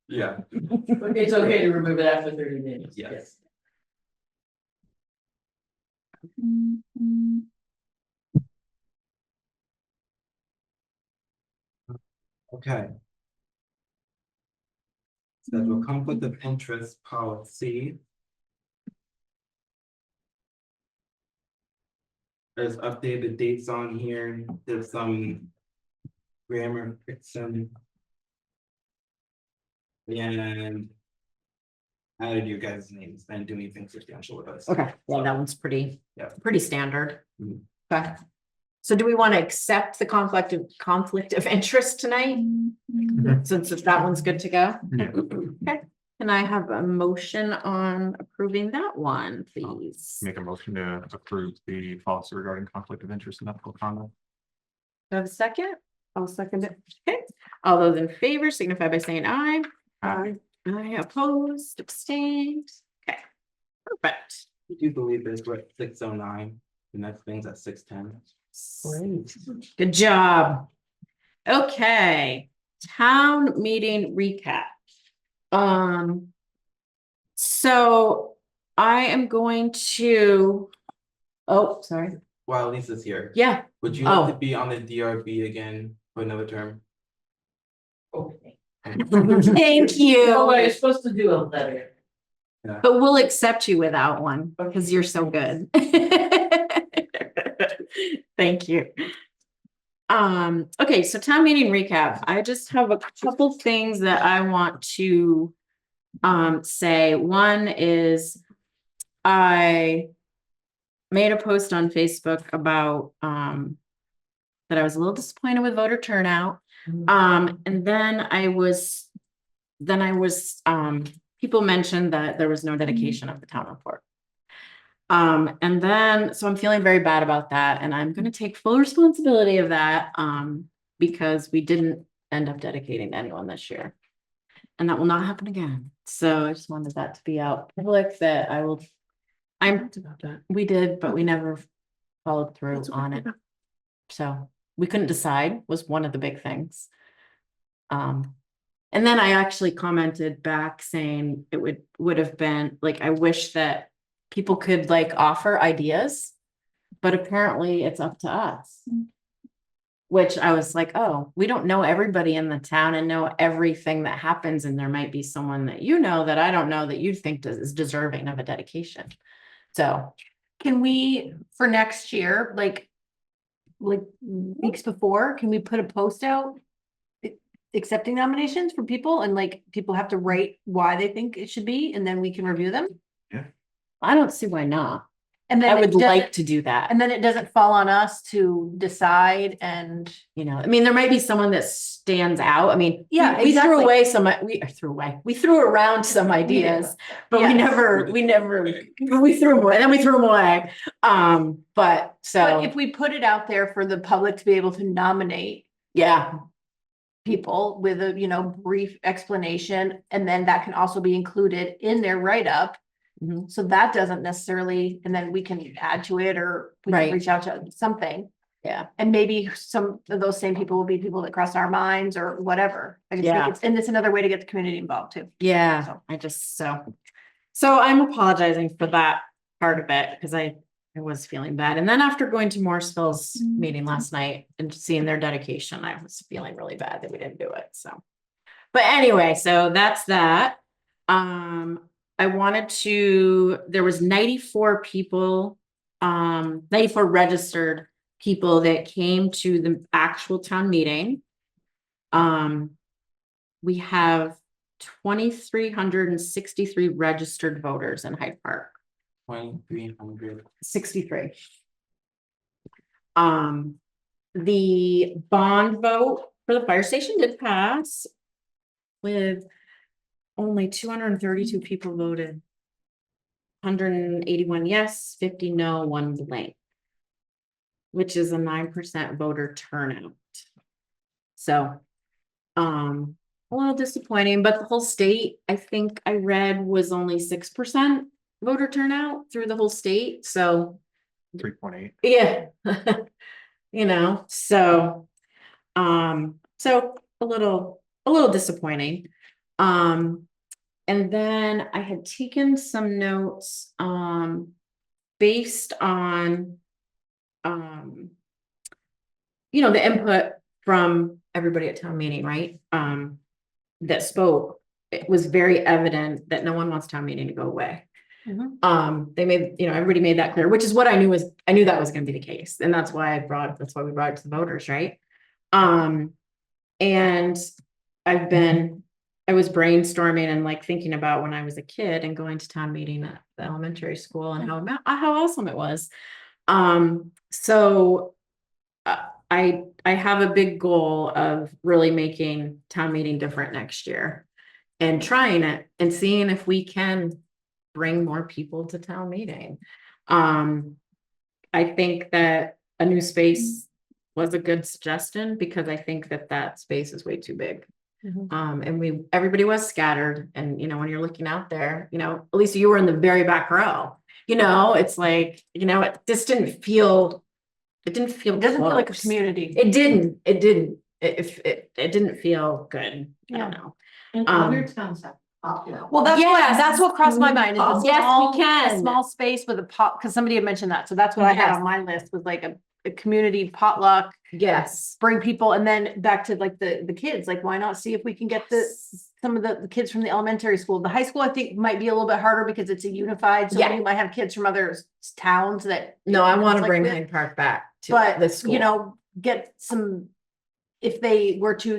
yeah, It's okay to remove it after 30 days? yes. Okay. Schedule conflict of interest policy. There's updated dates on here, there's some grammar fixing. And added your guys' names and do anything substantial with us. Okay, well, that one's pretty, Yeah. pretty standard. Mhm. Okay. So do we want to accept the conflict of interest tonight? Since that one's good to go? Yeah. Okay, can I have a motion on approving that one, please? Make a motion to approve the policy regarding conflict of interest and ethical conduct. Do I have a second? I'll second it. Okay, all those in favor signify by saying aye. Aye. I opposed, abstained. Okay, perfect. I do believe it's what 6:09, the next thing's at 6:10. Great. Good job. Okay, town meeting recap. So I am going to, oh, sorry, While Lisa's here. yeah, Would you like to Oh. be on the DRB again for another term? Okay. thank Oh, you. you're supposed to do a letter. But we'll accept you without one because you're so good. Thank you. Okay, so town meeting recap. I just have a couple things that I want to say. One is I made a post on Facebook about that I was a little disappointed with voter turnout. And then people mentioned that there was no dedication of the town report. And then, so I'm feeling very bad about that, and I'm gonna take full responsibility of that, because we didn't end up dedicating to anyone this year. And that will not happen again. So I just wanted that to be out public that we did, but we never followed through on it. So we couldn't decide was one of the big things. And then I actually commented back saying it would have been like, I wish that people could like offer ideas, but apparently it's up to us. Which I was like, oh, we don't know everybody in the town and know everything that happens. And there might be someone that you know that I don't know that you think is deserving of a dedication. So Can we, for next year, like weeks before, can we put a post out? Accepting nominations for people and like people have to write why they think it should be and then we can review them. I don't see why not. And then I it would doesn't- like to do that. And then it doesn't fall on us to decide and. You know, I mean, there might be someone that stands out. I mean, Yeah, we threw exactly. away we threw around some ideas, but we Yes. never, we threw them away, and then we threw them away. But But so, if we put it out there for the public to be able to nominate yeah, people with a, brief explanation, and then that can also be included in their write-up. Mhm. So that doesn't necessarily, and then we can add to it or we Right. can reach out to something. yeah, And maybe some of those same people will be people that cross our minds or whatever. I just Yeah. think and it's another way to get the community involved too. yeah, So. so I'm apologizing for that part of it, because I I was feeling bad. And then after going to Morrisville's meeting last night and seeing their dedication, I was feeling really bad that we didn't do it, so. But anyway, so that's that. I wanted to, there was 94 people, 94 registered people that came to the actual town meeting. We have 2,363 registered voters in Hyde Park. 2,300. 63. The bond vote for the fire station did pass with only 232 people voted. 181 yes, 50 no, 1 blank. Which is a 9% voter turnout. So, a little disappointing, but the whole state, I think I read, was only 6% voter turnout through the whole state, so. 3.8. Yeah. You know, so, so a little disappointing. And then I had taken some notes, based on, you know, the input from everybody at town meeting, right? That spoke. It was very evident that no one wants town meeting to go away. They made, you know, everybody made that clear, which is what I knew that was gonna be the case. And that's why we brought it to the voters, right? And I was brainstorming and like thinking about when I was a kid and going to town meeting at the elementary school and how awesome it was. So I have a big goal of really making town meeting different next year and trying it and seeing if we can bring more people to town meeting. I think that a new space was a good suggestion because I think that space is way too big. And everybody was scattered, and you know, when you're looking out there, you know, at least you were in the very back row, you know, it's like, you know, it just didn't feel, it doesn't feel like a close. community. It didn't, it didn't feel good. I don't know. And other towns have popular. Well, Yes. that's what crossed my mind. Is a Yes, small, we can. a small space with a pot, because somebody had mentioned that. So that's what I had Yes. on my list, was like a community potluck, Yes. bring people, and then back to like the kids, like why not see if we can get some of the kids from the elementary school. The high school, I think, might be a little bit harder because it's a unified, so Yeah. you might have kids from other towns that. No, I want to conflict bring with. Hyde Park back to But, the school. you know, get some, if they were to,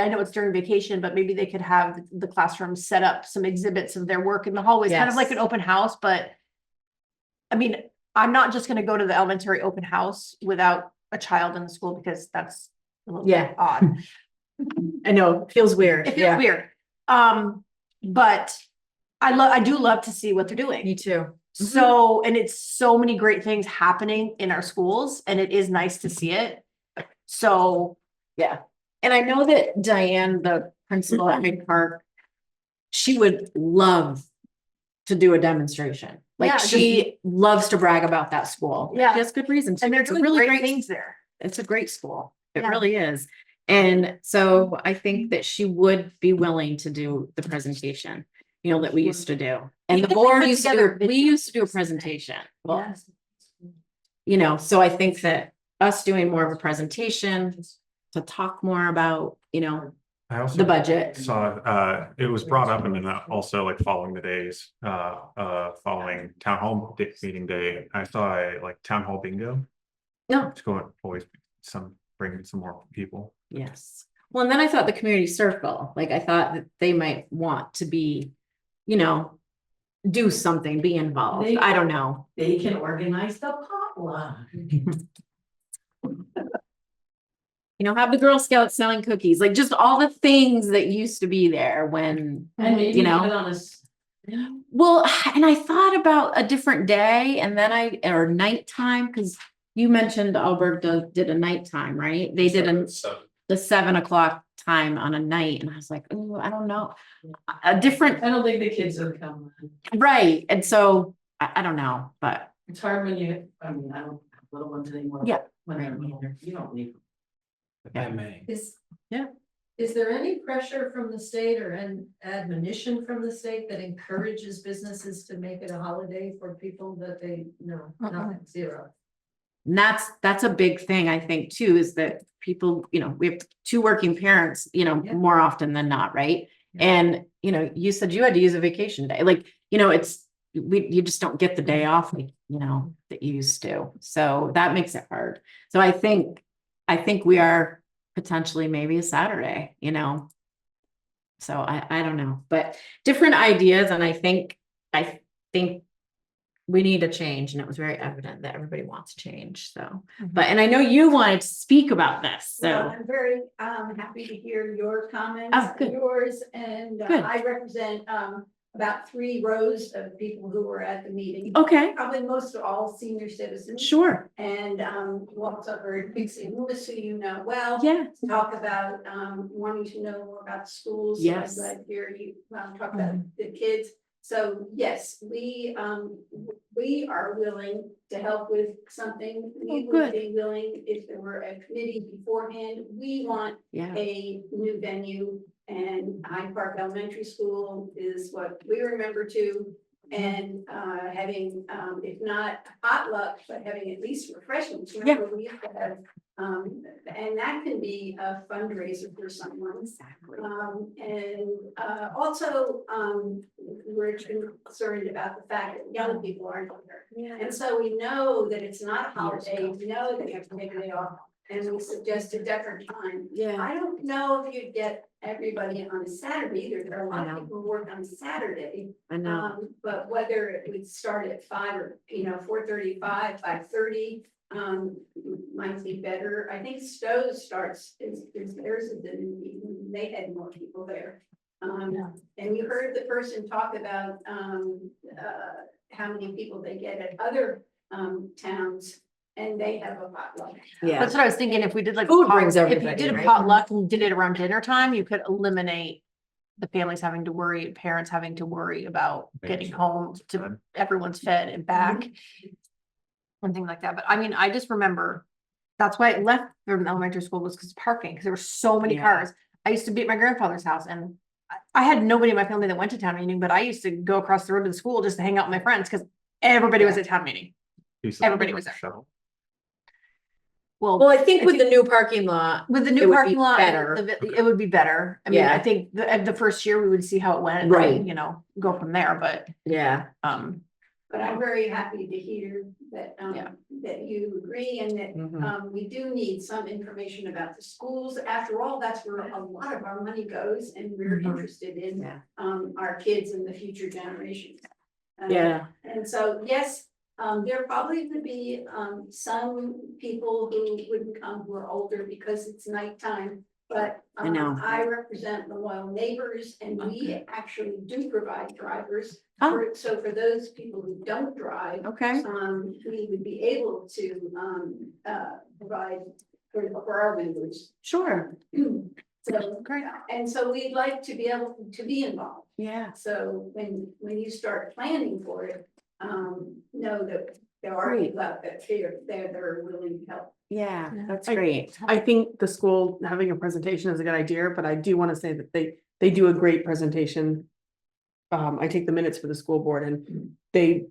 I know it's during vacation, but maybe they could have the classrooms set up some exhibits of their work in the hallways, kind of like Yes. an open house, but I mean, I'm not just gonna go to the elementary open house without a child in the school, because that's a little Yeah. bit odd. I know, it feels weird. It feels Yeah, weird. But I do love to see what they're doing. me too. So, and it's so many great things happening in our schools, and it is nice to see it. So, Yeah. And I know that Diane, the principal at Hyde Park, she would love to do a demonstration. Like Yeah, she loves to brag about that school. Yeah. She has good reason to. and they're It's a doing really great things there. It's a great school. It Yeah. really is. And so I think that she would be willing to do the presentation, you know, that we used to do. And Even the if they board put used to together do, we videos. used to do a presentation. Well, Yes. you know, so I think that us doing more of a presentation to talk more about, you know, I also the budget. saw, it was brought up and then also like following the days, following town hall meeting day, I saw a like town hall bingo. No, It's going always bringing some more people. yes. Well, and then I thought the community circle, like I thought that they might want to be, you know, do something, be involved. I don't know. They can organize the potluck. You know, have the Girl Scouts selling cookies, like just all the things that used to be there when, And maybe you know. put on Well, and I thought about a different day and then or nighttime, because you mentioned Alberg did a nighttime, right? They did the 7 o'clock time on a night, and I was like, oh, I don't know. A different, I don't think the kids would come. right, and so, I don't know, but, It's hard when you, I mean, I don't have little ones anymore. Yeah. When they're older, you don't need. If I may. Is. Yeah. Is there any pressure from the state or an admonition from the state that encourages businesses to make it a holiday for people that they, no, nothing, zero? And that's a big thing, I think, too, is that people, we have two working parents, Yeah. more often than not, right? Yeah. And, you said you had to use a vacation day, you just don't get the day off, that you used to. So that makes it hard. So I think we are potentially maybe a Saturday, So I don't know, but different ideas, and I think we need a change, and it was very evident that everybody wants change, so. And I know you wanted to speak about this, Well, so. I'm very happy to hear your comments, Oh, good. yours, and Good. I represent about 3 rows of people who were at the meeting. Okay, Probably most of all senior citizens. sure, And you also heard Pixie Lewis, who you know well. yeah, Talk about wanting to know more about the schools. So Yes. I'm glad to hear you talk about the kids. So yes, we are willing to help with something. We would good. be willing if there were a committee beforehand. We want yeah, a new venue, and Hyde Park Elementary School is what we remember too. And having, if not potluck, but having at least refreshments. Remember, we used to have, and that can be a fundraiser for someone. exactly. Also, we're concerned about the fact that young people aren't here. And so we know that it's not a holiday, we know that you have to take a day off, and we suggest a different time. Yeah, I don't know if you'd get everybody on a Saturday either. There are a lot I know. of people who work on Saturday. I know, But whether it would start at 5 or, 4:35, 5:30, might be better. I think Stowe's starts, is theirs is in the evening. They had more people there. And you heard the person talk about, how many people they get at other, towns, and they have a potluck. yeah, That's what I was thinking, if we did like. Food pot- brings If you everybody, did a right? potluck and did it around dinner time, you could eliminate the families having to worry, parents having to worry about getting home to everyone's fed and back. And things like that, but I mean, I just remember, that's why I left from elementary school was because parking, because there were so many Yeah. cars. I used to be at my grandfather's house, and I had nobody in my family that went to town meeting, but I used to go across the road to the school just to hang out with my friends, because everybody was at town meeting. Piece of Everybody was there. shuttle. well, I think with the new parking lot, With the It new would be parking lot, better. it would be better. I mean, I Yeah. think the first year we would see how it went, and Right. then, go from there, but, yeah, But I'm very happy to hear that, Yeah. that you agree and that, Mhm. we do need some information about the schools. After all, that's where a lot of our money goes, and we're Mhm. interested in, Yeah. our kids and the future generations. yeah, And so, yes, there probably would be, some people who wouldn't come who are older because it's nighttime. But I know. I represent the loyal neighbors, and we actually do provide drivers. Oh. So for those people who don't drive, okay, we would be able to provide for our members. sure, So, Great. and so we'd like to be able to be involved. yeah, So when you start planning for it, know that there are Great. people out there that are willing to help. yeah, Yeah. that's I- great. I think the school having a presentation is a good idea, but I do want to say that they do a great presentation. I take the minutes for the school board, and they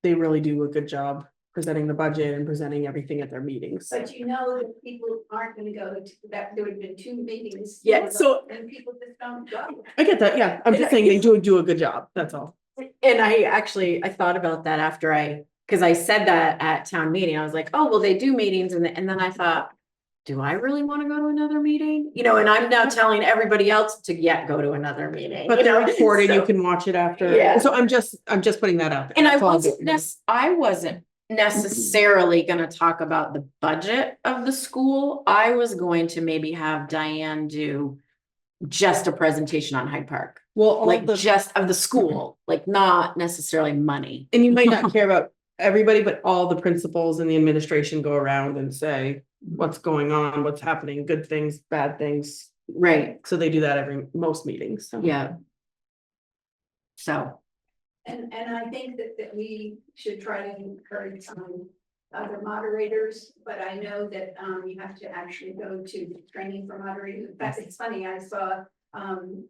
really do a good job presenting the budget and presenting everything at their meetings. But you know that people aren't gonna go to that, there would have been 2 meetings. Yeah, so- And people just don't go. I get that, yeah, I'm just saying they do a good job, that's all. And I thought about that after because I said that at town meeting, I was like, oh, well, they do meetings, and then I thought, do I really want to go to another meeting? And I'm now telling everybody else to go to another meeting. But they're recorded, you so- can watch it after. Yeah. So I'm just putting that out there. And That's all I'm doing. I wasn't necessarily gonna talk about the budget of the school. I was going to maybe have Diane do just a presentation on Hyde Park, Well, all like the, just of the school, like not necessarily money. and you might not care about everybody, but all the principals and the administration go around and say what's going on, what's happening, good things, bad things. Right, So they do that most meetings, so. yeah. So, And I think that we should try to encourage some other moderators, but I know that, you have to actually go to training for moderators. In fact, it's funny, I saw,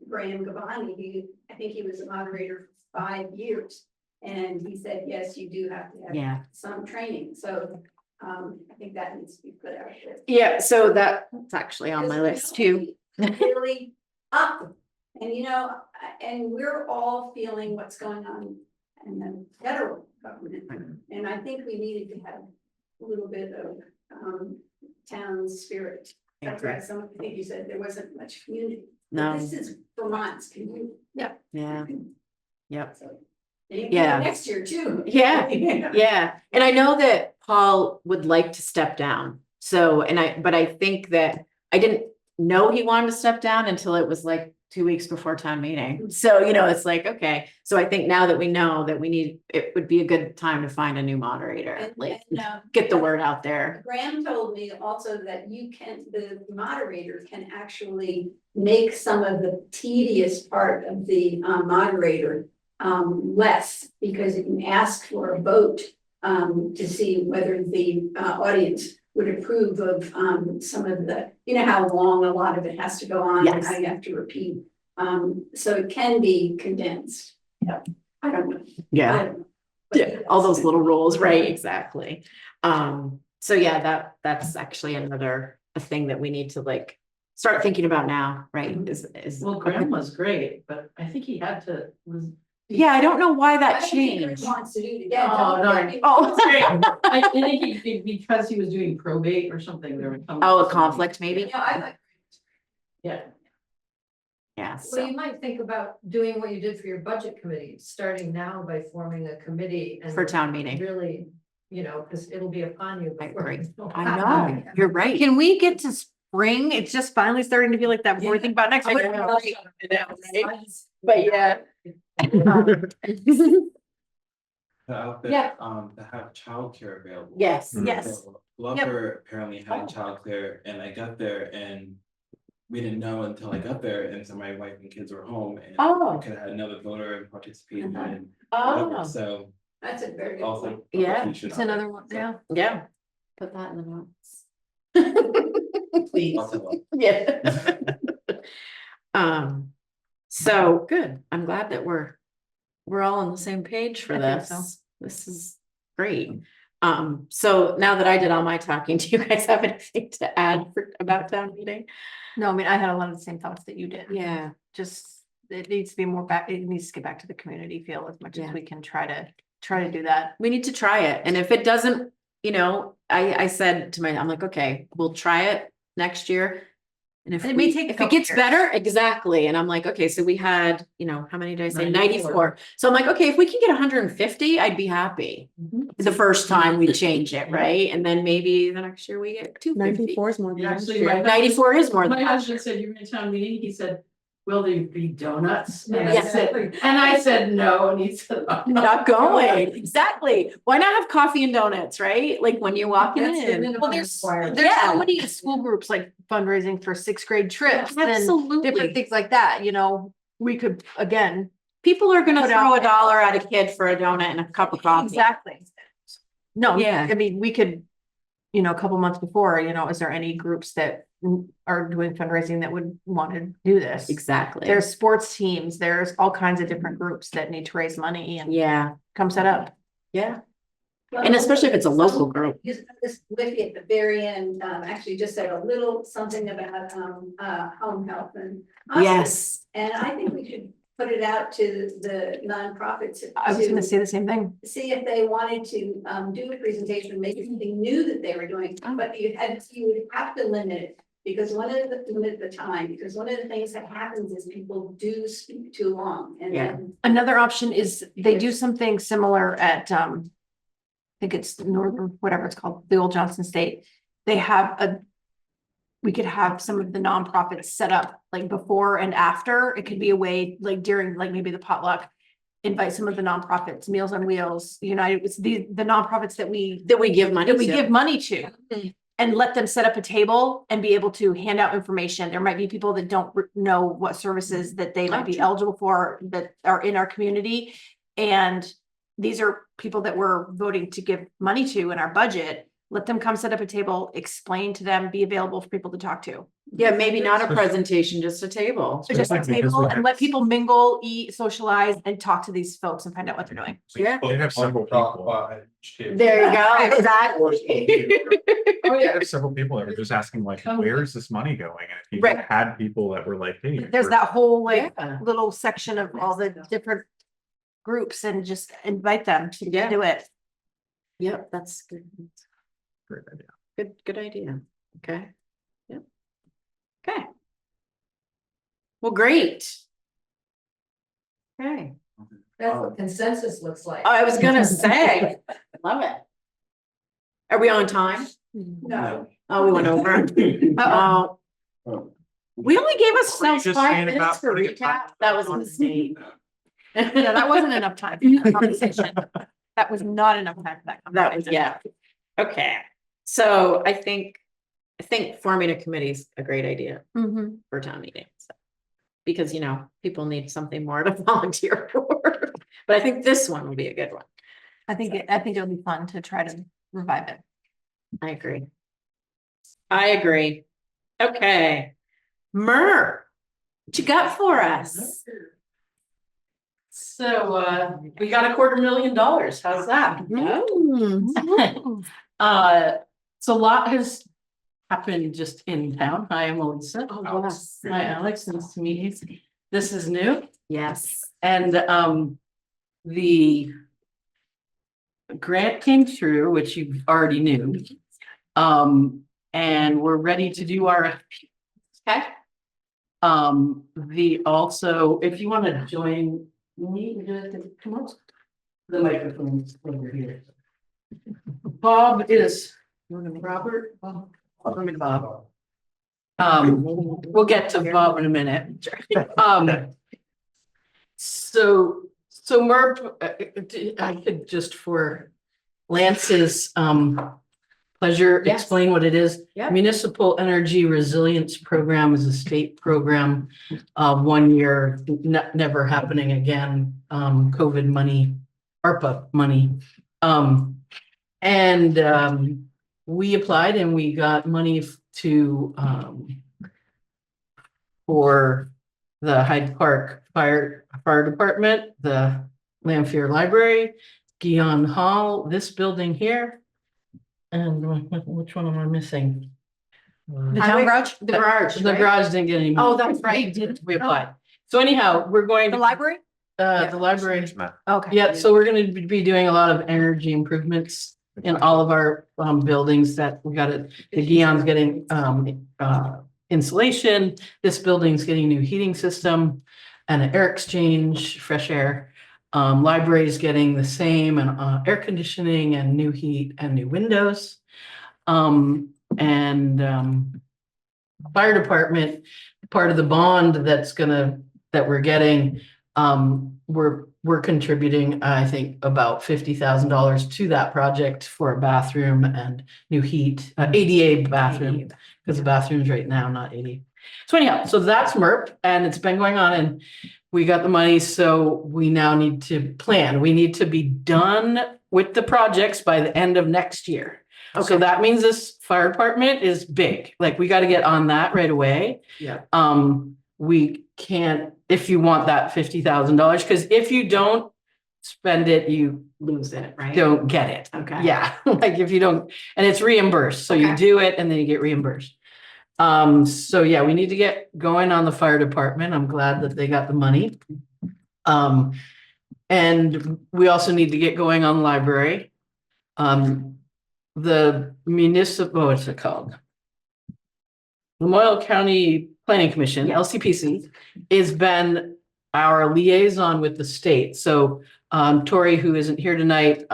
Graham Gavani, I think he was a moderator for 5 years. And he said, yes, you do have to have Yeah. some training, so, I think that needs to be put out there. Yeah, so that's actually on my Because list too. Really up, and and we're all feeling what's going on in the federal government. And I think we needed to have a little bit of, town spirit. That's right, I think you said there wasn't much community. No. This is Vermont's community. Yeah. Yep. So, and you can do Yeah. it next year too. Yeah. Yeah, and I know that Paul would like to step down. So, but I think that I didn't know he wanted to step down until it was like 2 weeks before town meeting. So, it's like, okay. So I think now that we know that it would be a good time to find a new moderator, And, like and, get the word out there. Graham told me also that the moderator can actually make some of the tedious part of the moderator less, because it can ask for a vote to see whether the audience would approve of some of the, how long a lot of it has to go on, and how you have to repeat. So it can be condensed. Yeah, I don't know. Yeah. I don't know. Yeah, all those little rules, right, exactly. So yeah, that's actually a thing that we need to like start thinking about now, right? Is Well, Graham was great, but I think he had to, yeah, I don't know why I that don't think he changed. wants to do it again. Oh, no. Oh, I think he, because he was doing probate or something, there was. oh, a conflict maybe? Yeah, I like. Yeah. Yeah, Well, so, you might think about doing what you did for your budget committee, starting now by forming a committee and. for town meeting. Really, because it'll be upon you. I before agree. you know. I know, you're right. Can we get to spring? It's just finally starting to feel like that before we think about next I year. know. But yeah. Out there, Yeah. to have childcare available. Yes, Mm. yes. So Glover apparently had childcare, and I got there and we didn't know until I got there, and so my wife and kids were home, and Oh. I could have had another voter and participated in whatever, Oh, so That's a very good also. point. Yeah, appreciation It's of it. another one, yeah. yeah. Put that in the notes. Please. I'll tell them. Yeah. So good. I'm glad that we're all on the same page for I think this. so. This is great. So now that I did all my talking, do you guys have anything to add about town meeting? No, I mean, I had a lot of the same thoughts that you did. Yeah. Just, it needs to be more back, it needs to get back to the community feel as much Yeah. as we can try to do that. We need to try it. And if it doesn't, I said to I'm like, okay, we'll try it next year. And if And it may we, take a if it couple gets years. better, exactly. And I'm like, okay, so we had, how many did I say? 94. 94. So I'm like, okay, if we can get 150, I'd be happy. The first time we change it, right? And then maybe the next year we get 250. 94 is more than last Actually, year. my 94 is more than My last husband said, you're in town meeting, he said, will there be donuts? And I Yes. said, no, and he said. "Oh, Not going, exactly. Why not have coffee and donuts, right? Like when you walk That's the in. minimum Well, there's requirement. so many school groups like fundraising for 6th grade trips and different Absolutely. things like that, we could, again. People are gonna Put throw out- $1 at a kid for a donut and a cup of coffee. Exactly. No, Yeah. I mean, we could, a couple months before, is there any groups that are doing fundraising that would want to do this? Exactly. There's sports teams, there's all kinds of different groups that need to raise money and Yeah, come set up. yeah. And especially if it's a local group. Just this Whitney at the very end, actually just said a little something about, home health and. hospice. Yes. And I think we should put it out to the nonprofits. I was gonna to say the same thing. see if they wanted to, do a presentation, maybe something new that they were doing, Oh. but you would have to limit it. Because limit the time, because one of the things that happens is people do speak too long, and Yeah. then. Another option is they do something similar at, I think it's Northern, whatever it's called, the old Johnson State. They have we could have some of the nonprofits set up like before and after. It could be a way like during like maybe the potluck. Invite some of the nonprofits, Meals on Wheels, United, it's the nonprofits that we give money to. give money to. And let them set up a table and be able to hand out information. There might be people that don't know what services that they might be eligible for that are in our community. And these are people that we're voting to give money to in our budget. Let them come set up a table, explain to them, be available for people to talk to. Yeah, maybe not a presentation, just a table. So just a Especially because table we and let people mingle, eat, socialize, and talk to these folks and find out what they're doing. Yeah. They have several people. There you go, exactly. Oh, yeah. There's several people that were just asking like, where is this money going? And if you Right. had people that were like, hey. There's we're- that whole like Yeah. little section of all the different groups and just invite them to Yeah. do it. Yep, that's good. Great idea. Good idea. Okay. Yep. Okay. Well, great. Okay. That's what consensus looks like. Oh, I was gonna say, love it. Are we on time? No. Oh, we went over. Uh-oh. We only gave What were you ourselves just 5 saying minutes about for putting it recap. back That was on? insane. Yeah, that wasn't enough time for that conversation. That was not enough time for that. That was, conversation. yeah. Okay, so I think forming a committee is a great idea Mhm. for town meeting. So. Because, you know, people need something more to volunteer for. But I think this one will be a good one. I think it'll be fun to try to revive it. I agree. I agree. Okay. Mer, what you got for us? So, we got $250,000. How's that? Mm. So a lot has happened just in town. Hi, I'm Melissa. Oh, yes. Hi, Alex, nice to meet you. This is new. Yes. And the grant came through, which you already knew. And we're ready to do our Okay. the also, if you want to join me, would you like to come up? The microphone's over here. Bob is, Robert, let me Bob. We'll get to Bob in a minute. So MERP, I could just for Lance's pleasure, Yes. explain what it is. Yeah. Municipal Energy Resilience Program is a state program, 1 year, never happening again, COVID money, ARPA money. We applied and we got money to, for the Hyde Park Fire Department, the Lamphir Library, Guion Hall, this building here. And which one am I missing? The town garage, The garage. The right? garage didn't get any money. Oh, that's right. We applied. So anyhow, we're going the to, library? the library. Okay. Yeah, so we're gonna be doing a lot of energy improvements in all of our buildings that we got it. The Guion's getting insulation. This building's getting a new heating system and an air exchange, fresh air. Library's getting the same and air conditioning and new heat and new windows. Fire department, part of the bond that we're getting, we're contributing, I think, about $50,000 to that project for a bathroom and new heat, ADA bathroom, because the bathroom's right now not ADA. So anyhow, so that's MERP and it's been going on and we got the money, so we now need to plan. We need to be done with the projects by the end of next year. So that means this fire department is big, like we gotta get on that right away. Yeah. We can't, if you want that $50,000, because if you don't spend it, you Lose it, right? don't get it. Okay. Yeah, like if you don't, and it's reimbursed, so you Okay. do it and then you get reimbursed. So yeah, we need to get going on the fire department. I'm glad that they got the money. And we also need to get going on the library. The municipal, what's it called? Lamoille County Planning Commission, LCPC, has been our liaison with the state. So Tori, who isn't here tonight,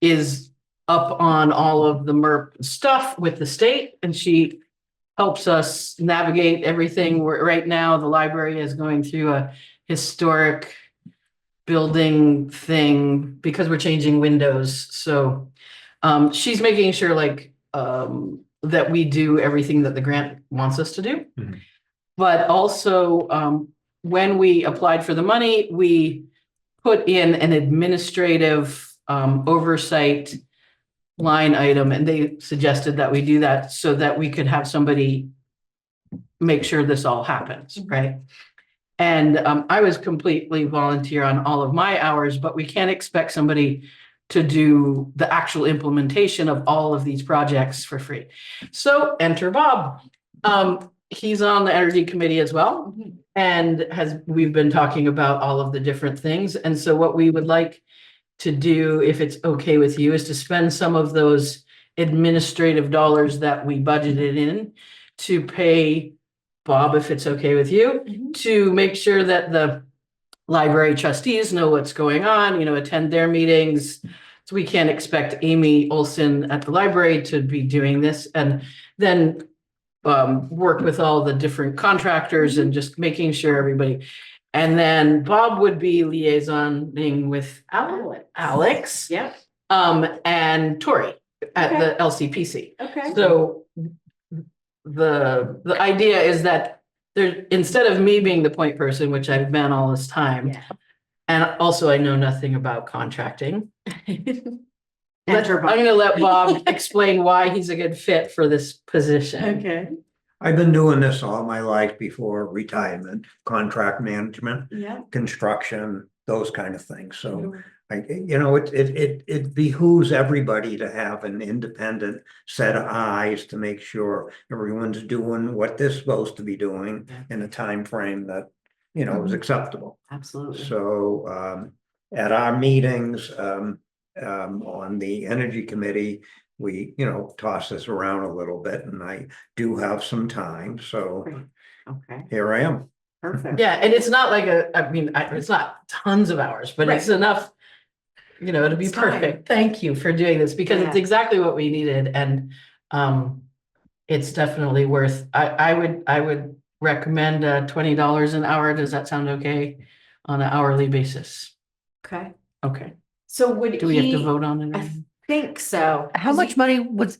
is up on all of the MERP stuff with the state, and she helps us navigate everything. Right now, the library is going through a historic building thing because we're changing windows. So she's making sure that we do everything that the grant wants us to do. Mhm. But also, when we applied for the money, we put in an administrative oversight line item, and they suggested that we do that so that we could have somebody make sure this all happens, right? And I was completely volunteer on all of my hours, but we can't expect somebody to do the actual implementation of all of these projects for free. So enter Bob. He's on the energy committee as well, and we've been talking about all of the different things. And so what we would like to do, if it's okay with you, is to spend some of those administrative dollars that we budgeted in to pay Bob, if it's okay with you, to make sure that the library trustees know what's going on, attend their meetings. So we can't expect Amy Olson at the library to be doing this, and then work with all the different contractors and just making sure everybody. And then Bob would be liaisoning with Alex. Yeah. And Tori at the LCPC. Okay. So the idea is that there, instead of me being the point person, which I've been all this time, Yeah. and also I know nothing about contracting. I'm Enter Bob. gonna let Bob explain why he's a good fit for this position. Okay. I've been doing this all my life before retirement, contract management, Yeah. construction, those kind of things. So it behooves everybody to have an independent set of eyes to make sure everyone's doing what they're supposed to be doing in a time frame that, is acceptable. Absolutely. So at our meetings on the energy committee, we, toss this around a little bit, and I do have some time, so Okay. here I am. Perfect. Yeah, and it's not like it's not tons of hours, but it's enough, to be It's time. perfect. Thank you for doing this, because it's Yeah. exactly what we needed, and it's definitely worth, I would recommend $20 an hour. Does that sound okay on an hourly basis? Okay. Okay, So would do we have to he- vote on it? I think so. How much money was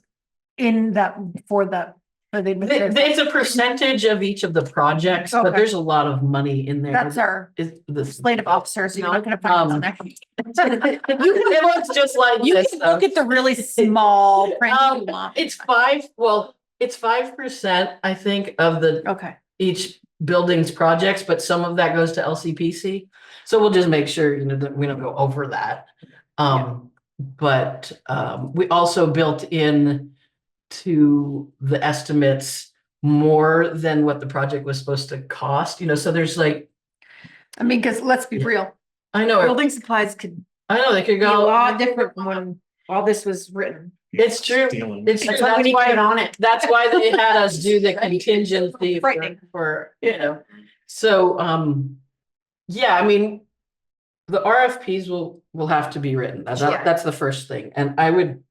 in that for the administrative? It's a percentage of each of the projects, but Okay. there's a lot of money in there. That's our Is the slate of officers, so you're not gonna find it on there. It looks just like You this can stuff. look at the really small print if you want. It's 5%, I think, of the Okay, each building's projects, but some of that goes to LCPC. So we'll just make sure, that we don't go over that. But we also built in to the estimates more than what the project was supposed to cost, so there's like, I mean, cause let's be Yeah. real, I know, building supplies could they could be a go. lot different when all this was written. It's true. Stealing. It's That's why we need to get on it. That's why they had us do the contingency Frightening. for. So, yeah, I mean, the RFPs will have to be written. Yeah. That's the first thing. And I would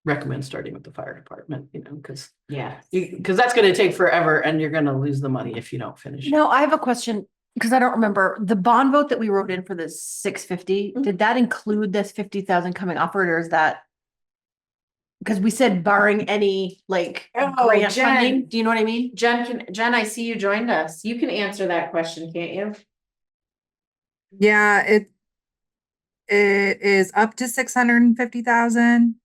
recommend starting with the fire department, because Yeah. that's gonna take forever, and you're gonna lose the money if you don't finish. No, I have a question, because I don't remember, the bond vote that we wrote in for the 650, did that include this 50,000 coming off it, or is that? Because we said barring any like Oh, grant Jen. funding, do you know what I mean? Jen, I see you joined us. You can answer that question, can't you? Yeah, it is up to 650,000.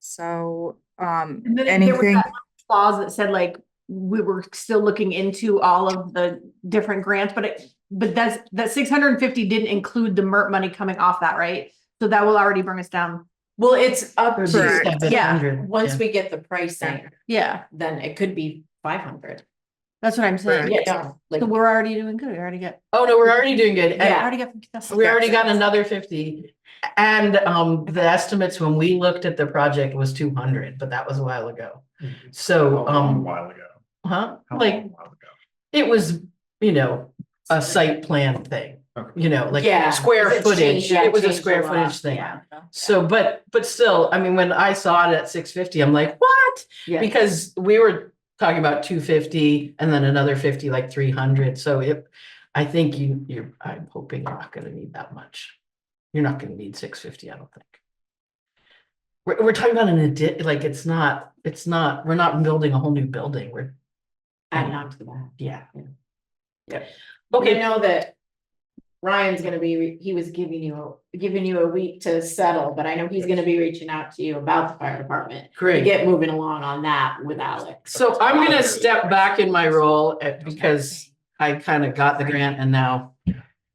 So, And then there was anything, that clause that said like, we were still looking into all of the different grants, but that 650 didn't include the MERT money coming off that, right? So that will already bring us down. Well, it's up Or to, Correct. 700, once yeah. we get the pricing, Yeah, then it could be 500. that's what I'm saying. Yeah, like, So we're already doing good. We already get, Oh, no, we're already doing good. And we Yeah. already got 50,000. we already got another 50. And the estimates when we looked at the project was 200, but that was a while ago. So, How long a while ago? huh? How Like, long a while ago? it was, a site plan thing, Okay. like yeah. square it's footage. changed, yeah, It was a changed square lot, footage thing. Yeah. So, but still, I mean, when I saw it at 650, I'm like, what? Yeah. Because we were talking about 250 and then another 50, like 300. So I think I'm hoping you're not gonna need that much. You're not gonna need 650, I don't think. We're talking about like, it's not, we're not building a whole new building. We're, Adding on to that. yeah. Yeah. Okay. I know that Ryan's gonna be, he was giving you a week to settle, but I know he's gonna be reaching out to you about the fire department. To Great. get moving along on that with Alex. So I'm gonna step back in my role because I kind of got the grant and now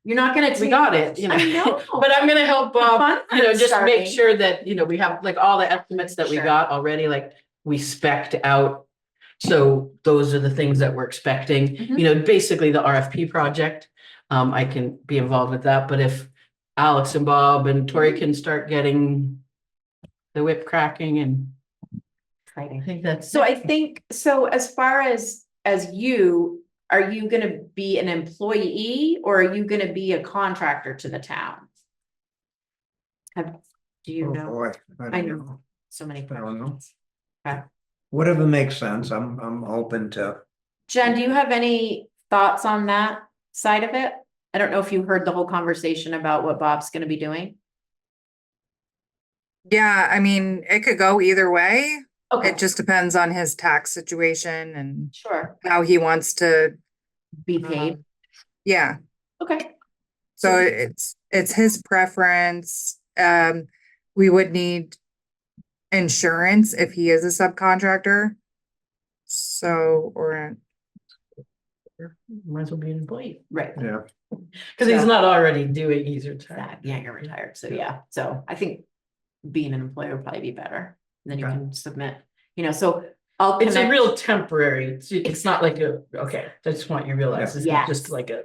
You're not gonna. we got it, you know. I know. But I'm gonna help Bob, Fun you know, just starting. make sure that, you know, we have like all the estimates that we Sure. got already, like we spec'd out. So those are the things that we're expecting, Mhm. you know, basically the RFP project. I can be involved with that, but if Alex and Bob and Tori can start getting the whip cracking and I Exciting. think that's. So I think, so as far as you, are you gonna be an employee or are you gonna be a contractor to the town? Do you Oh, know? boy, I don't know, so many I don't know. questions. Okay. Whatever makes sense, I'm open to. Jen, do you have any thoughts on that side of it? I don't know if you heard the whole conversation about what Bob's gonna be doing. Yeah, I mean, it could go either way. Okay, It just depends on his tax situation and sure, how he wants to, be paid, yeah. okay, So it's his preference. We would need insurance if he is a subcontractor. So, or Might as well be an employee, right. Yeah. because he's not already doing, he's retired. Yeah, you're retired, so yeah, so I think being an employee would probably be better, then you Okay. can submit, you know, so I'll It's a connect. real temporary, it's not like a, okay, I just want you to realize it's not just Yes. like a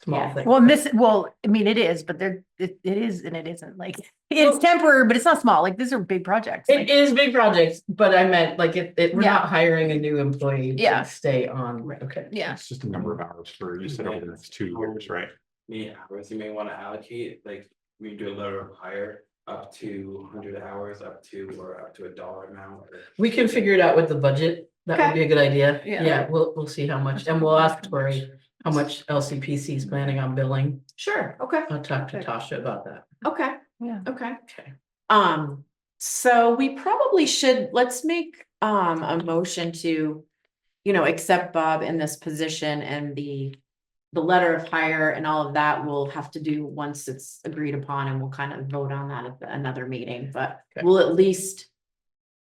small Yeah. thing. Well, I mean, it is, but it is and it isn't, like, it's temporary, but it's not small, like, these are big projects. It is big projects, but I meant like we're Yeah. not hiring a new employee Yeah. to stay on, okay. Yeah. It's just a number of hours for, you said over the next 2 years, right? Many hours you may want to allocate, like we do a letter of hire up to 100 hours, up to a dollar amount. We can figure it out with the budget, that would be a good idea, Yeah. yeah, we'll see how much, and we'll ask Tori how much LCPC is planning on billing. Sure, okay, I'll talk to Tasha about that. okay, Yeah. okay. Okay. So we probably should, let's make a motion to, you know, accept Bob in this position, and the letter of hire and all of that we'll have to do once it's agreed upon, and we'll kind of vote on that at another meeting, but Okay. we'll at least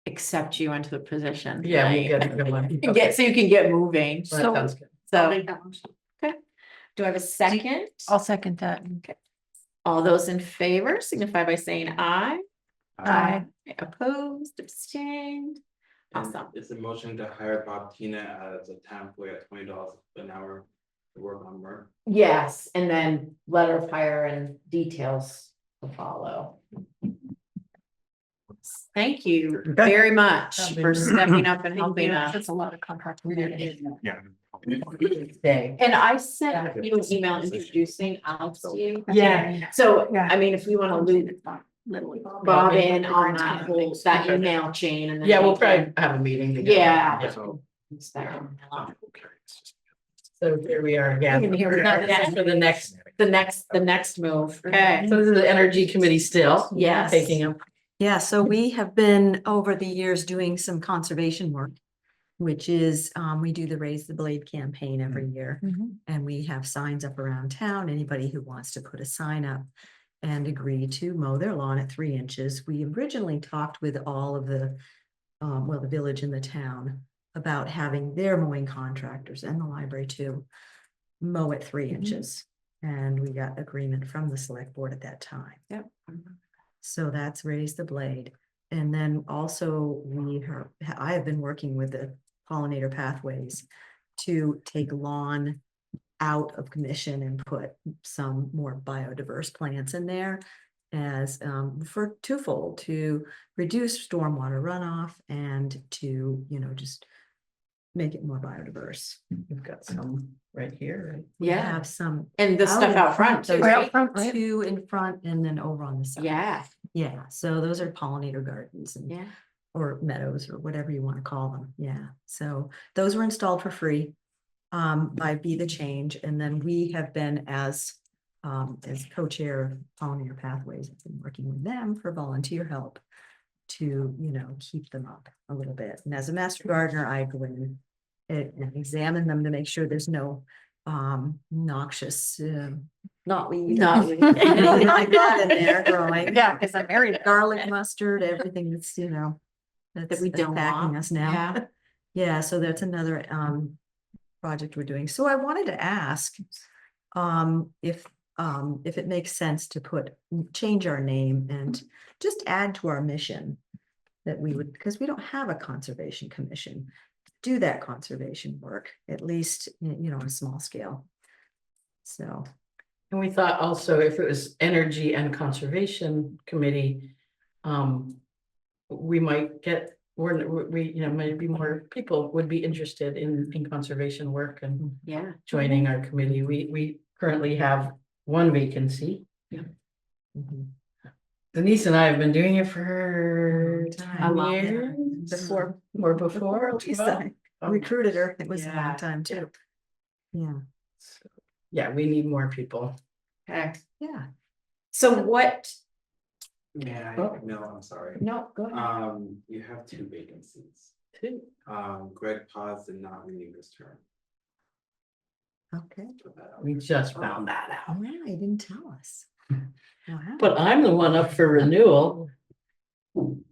accept you into the position. Yeah, we'll tonight. get it going. And get, so you can get moving, That sounds good. so. Okay, do I have a second? I'll second that. All those in favor signify by saying aye. Aye. Opposed, abstained. Awesome. It's a motion to hire Bob Tina as a town employee at $20 an hour to work on work. Yes, and then letter of hire and details to follow. Thank you very much for stepping up and helping us. That's a lot of contract. Yeah. Day. And I sent you an email introducing Alex to you. Yeah. So, Yeah. I mean, if we want to loop Bob in on that whole, that email chain and then. Yeah, we'll we can- probably have a meeting together. Yeah. So So here we are again. Here we are again. For the next, the next move, okay, so this is the energy committee still. Yes. Taking them. Yeah, so we have been over the years doing some conservation work, which is, we do the Raise the Blade campaign every year. And we have signs up around town. Anybody who wants to put a sign up and agree to mow their lawn at 3 inches. We originally talked with all of the, the village and the town about having their mowing contractors and the library to mow at 3 inches. And we got agreement from the select board at that time. Yep. So that's Raise the Blade. And then also I have been working with the pollinator pathways to take lawn out of commission and put some more biodiverse plants in there as for twofold, to reduce stormwater runoff and to, just make it more biodiverse. We've got some right here, right? We Yeah. have some and the stuff in out front too, those Right out right? front, right? 2 in front and then over on the side. Yeah, Yeah, so those are pollinator gardens and yeah, or meadows or whatever you want to call them. Yeah, so those were installed for free by Be the Change, and then we have been as co-chair of Pollinator Pathways, I've been working with them for volunteer help to keep them up a little bit. And as a master gardener, I go in and examine them to make sure there's no noxious, knotweed. Knotweed. Anything like that in there growing. Yeah, because I'm married. Garlic, mustard, everything that's, that's we don't attacking want. us now. Yeah. Yeah, so that's another project we're doing. So I wanted to ask if it makes sense to change our name and just add to our mission that we would, because we don't have a conservation commission, do that conservation work, at least, on a small scale. So, And we thought also if it was Energy and Conservation Committee, we might get, maybe more people would be interested in conservation work and Yeah. joining our committee. We currently have one vacancy. mhm. Denise and I have been doing it for A long 10 years. Before- Or before. Lisa Oh, recruited her, it was a Yeah. long time too. Yeah, Yeah, we need more people. Okay. yeah. So what? Yeah, Oh. no, I'm sorry. No, go ahead. You have 2 vacancies. Too. Greg Paz did not renew his term. Okay. Put that out We there. just found that Oh, out. yeah, he didn't tell us. Wow. But I'm the one up for renewal.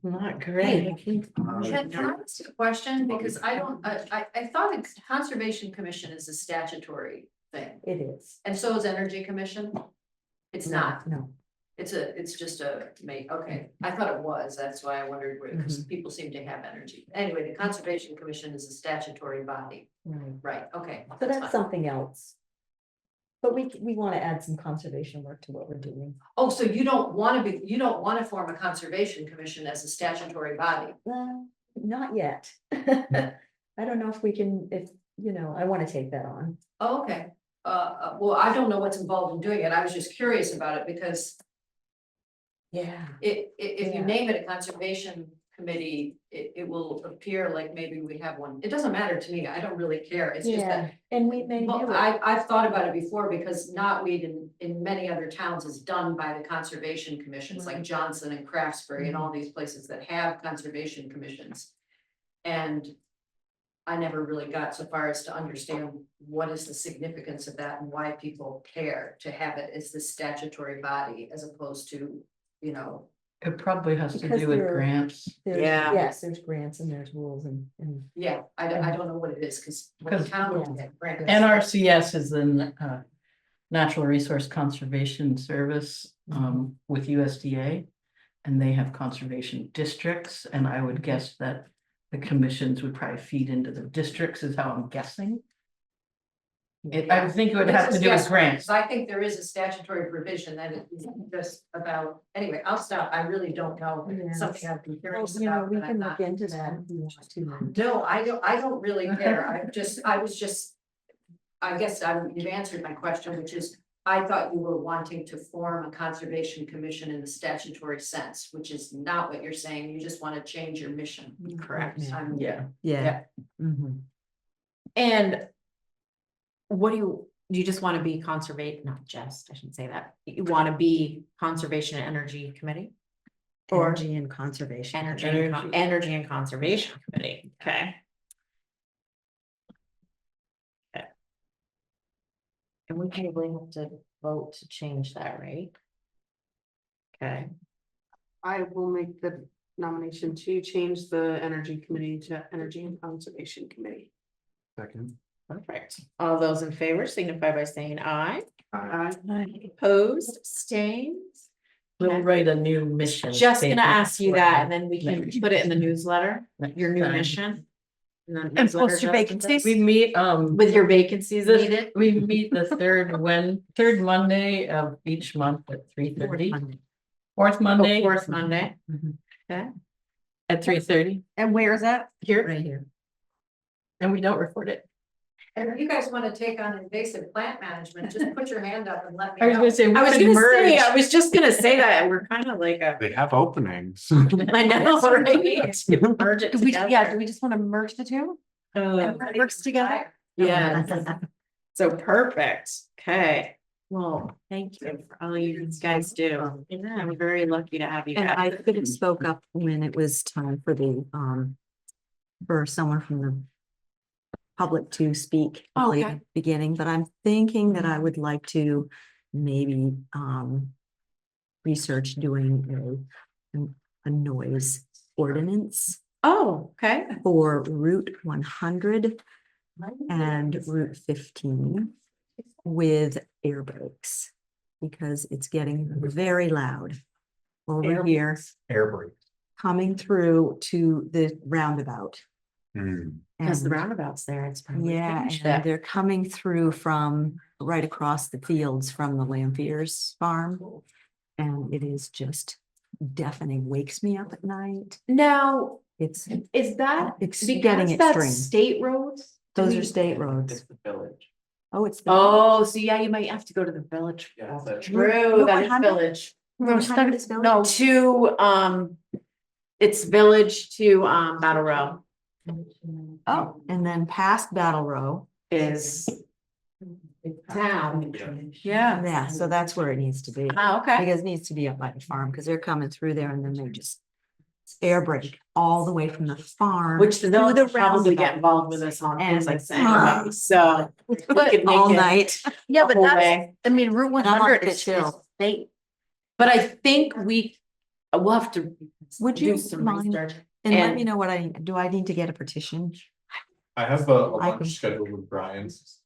Not Hey, great. Can I ask a question? Because I don't, I thought it's Conservation Commission is a statutory thing, It is. and so is Energy Commission? It's not, No. it's just okay, I thought it was, that's why I wondered, because people seem to have energy. Anyway, the Conservation Commission is a statutory body, Right. right, okay. So that's fine. something else. But we want to add some conservation work to what we're doing. Oh, so you don't want to form a Conservation Commission as a statutory body? Well, not yet. I don't know if we can, I want to take that on. Oh, okay, well, I don't know what's involved in doing it, I was just curious about it, because Yeah. if you Yeah. name it a conservation committee, it will appear like maybe we have one. It doesn't matter to me. I don't really care. It's just that. And we may Well, do it. I've thought about it before because knotweed in many other towns is done by the conservation commissions, like Johnson and Craftsbury and all these places that have conservation commissions. And I never really got so far as to understand what is the significance of that and why people care to have it as the statutory body as opposed to, It probably has to Because do with there are- grants. Yeah. Yes, there's grants and there's rules and. yeah, I don't know what it is, because. Because- NRCS is the Natural Resource Conservation Service with USDA. And they have conservation districts, and I would guess that the commissions would probably feed into the districts is how I'm guessing. I think it would have to do with grants. I think there is a statutory provision that it is just about, anyway, I'll stop, I really don't know, Yeah. something I've been Well, curious about. we but I'm can not- look into that if you want to. No, I don't really care, I was just, I guess you've answered my question, which is, I thought you were wanting to form a conservation commission in the statutory sense, which is not what you're saying, you just want to change your mission. Correct. I'm- Yeah. Yeah. Mhm. And what do you just want to be not just, I shouldn't say that. You want to be Conservation and Energy Committee? Or Energy and conservation. Energy and Conservation Committee, okay. Okay. And we probably have to vote to change that, right? Okay, I will make the nomination to change the energy committee to energy and conservation committee. Second. perfect. All those in favor signify by saying aye. Aye. Opposed, abstains. We'll write a new mission. Just gonna statement ask you for that, them. and then we can put it in the newsletter, your new Fine. mission. And then And newsletter post your justices. vacancies. We meet, With your vacancies the- needed. we meet the third Monday of each month at 3:30. Fourth Monday. Fourth Monday. At 3:30 And where is that? here, Right here. and we don't record it. And if you guys want to take on invasive plant management, just put your hand up and let me I was know. gonna say, we I was could gonna say, merge. I was just gonna say that, we're kind of like a, They have openings. I know, right? Merge it Do we, together. yeah, do we just want to merge the two? And it works together? Yeah. So perfect, okay, well, thank you for all you guys do. Yeah, I'm very lucky to have you And I guys. could have spoke up when it was time for for someone from the public to speak Oh, at the okay. beginning, but I'm thinking that I would like to maybe research doing a noise ordinance Oh, okay. for Route 100 and Route 15 with air brakes, because it's getting very loud over here Air brake. coming through to the roundabout. Because the And roundabout's there, it's probably. yeah, changed and that. they're coming through from right across the fields from the Lampiers farm. And it is just deafening, wakes me up at night. Now, It's, is that, it's because getting that's extreme. state roads? Do Those we- are state roads. It's the village. Oh, it's. Oh, so yeah, you might have to go to the village. Yeah, that's- True, Route that is 100? village. Route 100 is village? No, to, it's village to, Battle Row Oh, and then past Battle Row. is town. Yeah. Yeah, so that's where it needs to be. Oh, okay. Because it needs to be up by the farm, because they're coming through there and then they just air brake all the way from the farm. Which the to village will probably roundabout. get involved with us on, And as I say, anyway, so. we could make All it night. Yeah, but The whole that's, way. I mean, Route one And I'm on hundred Pitch is Hill. state. But I think we'll have to Would do you some mind? research. And let me And- know what do I need to get a petition? I have a I lunch can- scheduled with Brian was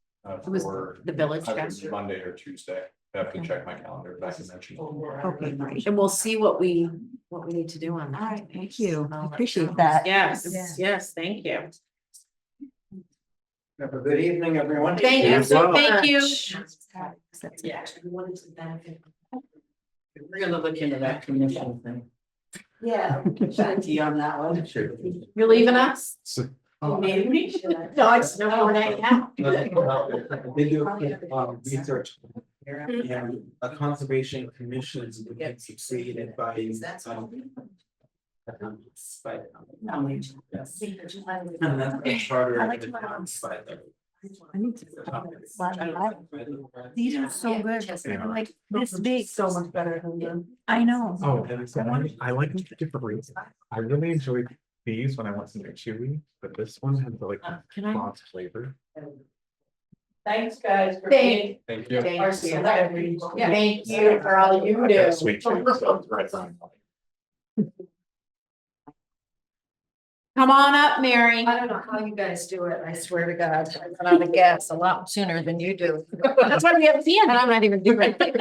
for the village either gesture. Monday or Tuesday. I have to check my calendar, but I can mention. Okay, great. And we'll see what we need to do on that. All right, thank you. I appreciate that. Yes, yes, thank you. Have a good evening, everyone. Thank you, so thank you. Yeah. We're gonna look into that commission thing. Yeah. On that one. Sure. You're leaving us? Maybe. No, it's no more night now. They do research. And a conservation commission gets succeeded by. By. Yes. And that's the charter. I like of the to- towns by the- I need to. These are so good, Yeah. like this big. So much better than the. I know. Oh, I like them for different reasons. I really enjoy these when I want something chewy, but this one has like Can I? lots of flavor. Thanks, guys. for Thank- being Thank you. our celebrities. Yeah. Thank you for all you do. Sweet treat, so it's right on. Come on up, Mary. I don't know how you guys do it. I swear to God, I run out of gas a lot sooner than you do. That's why we have the end. And I'm not even doing it.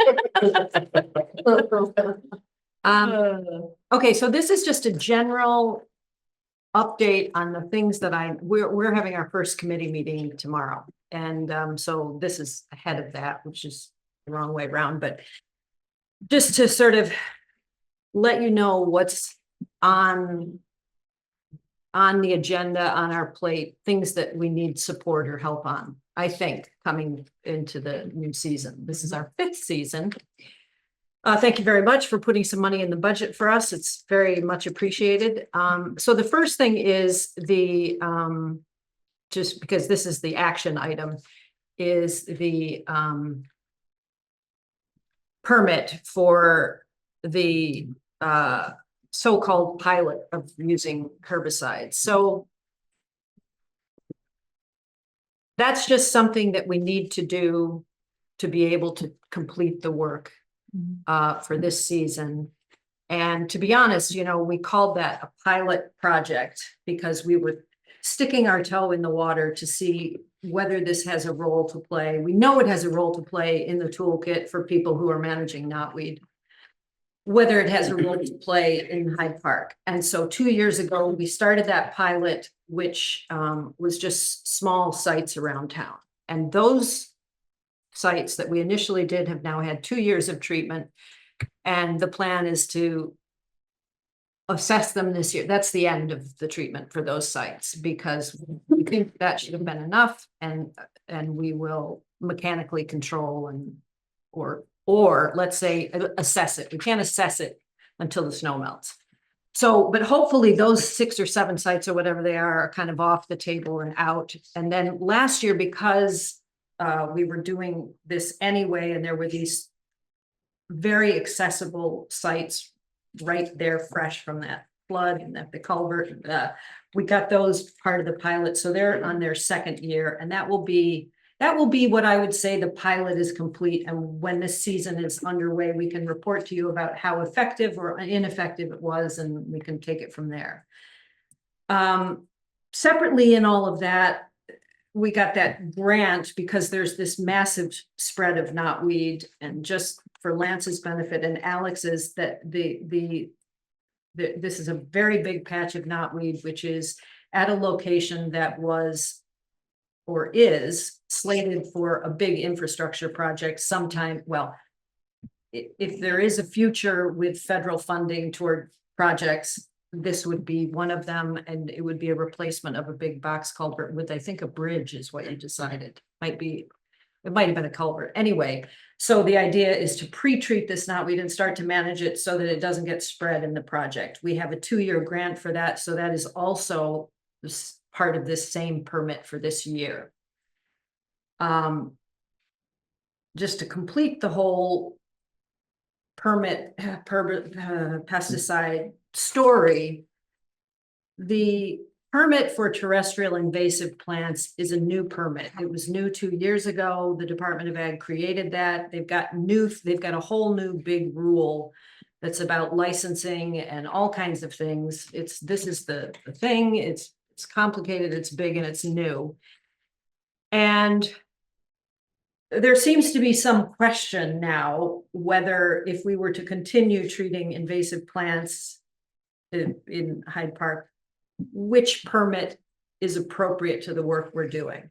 Okay, so this is just a general update on the things that we're having our first committee meeting tomorrow. And so this is ahead of that, which is the wrong way around, but just to sort of let you know what's on the agenda, on our plate, things that we need support or help on, I think, coming into the new season. This is our 5th season. Thank you very much for putting some money in the budget for us. It's very much appreciated. So the first thing is just because this is the action item, is the permit for the so-called pilot of using herbicides. So that's just something that we need to do to be able to complete the work for this season. And to be honest, we called that a pilot project because we were sticking our toe in the water to see whether this has a role to play. We know it has a role to play in the toolkit for people who are managing knotweed, whether it has a role to play in Hyde Park. And so 2 years ago, we started that pilot, which was just small sites around town. And those sites that we initially did have now had 2 years of treatment. And the plan is to assess them this year. That's the end of the treatment for those sites, because we think that should have been enough, and we will mechanically control or let's say assess it. We can't assess it until the snow melts. So, but hopefully those 6 or 7 sites or whatever they are kind of off the table and out. And then last year, because we were doing this anyway, and there were these very accessible sites right there, fresh from that flood and at the culvert, we got those part of the pilot, so they're on their second year, and that will be what I would say the pilot is complete, and when this season is underway, we can report to you about how effective or ineffective it was, and we can take it from there. Separately in all of that, we got that grant because there's this massive spread of knotweed, and just for Lance's benefit and Alex's, that this is a very big patch of knotweed, which is at a location that was or is slated for a big infrastructure project sometime. Well, if there is a future with federal funding toward projects, this would be one of them, and it would be a replacement of a big box culvert with, I think, a bridge is what you decided. It might have been a culvert. Anyway, so the idea is to pre-treat this knotweed and start to manage it so that it doesn't get spread in the project. We have a 2-year grant for that, so that is also part of this same permit for this year. Just to complete the whole pesticide story, the permit for terrestrial invasive plants is a new permit. It was new 2 years ago. The Department of Ag created that. They've got a whole new big rule that's about licensing and all kinds of things. This is the thing. It's complicated, it's big, and it's new. And there seems to be some question now whether if we were to continue treating invasive plants in Hyde Park, which permit is appropriate to the work we're doing.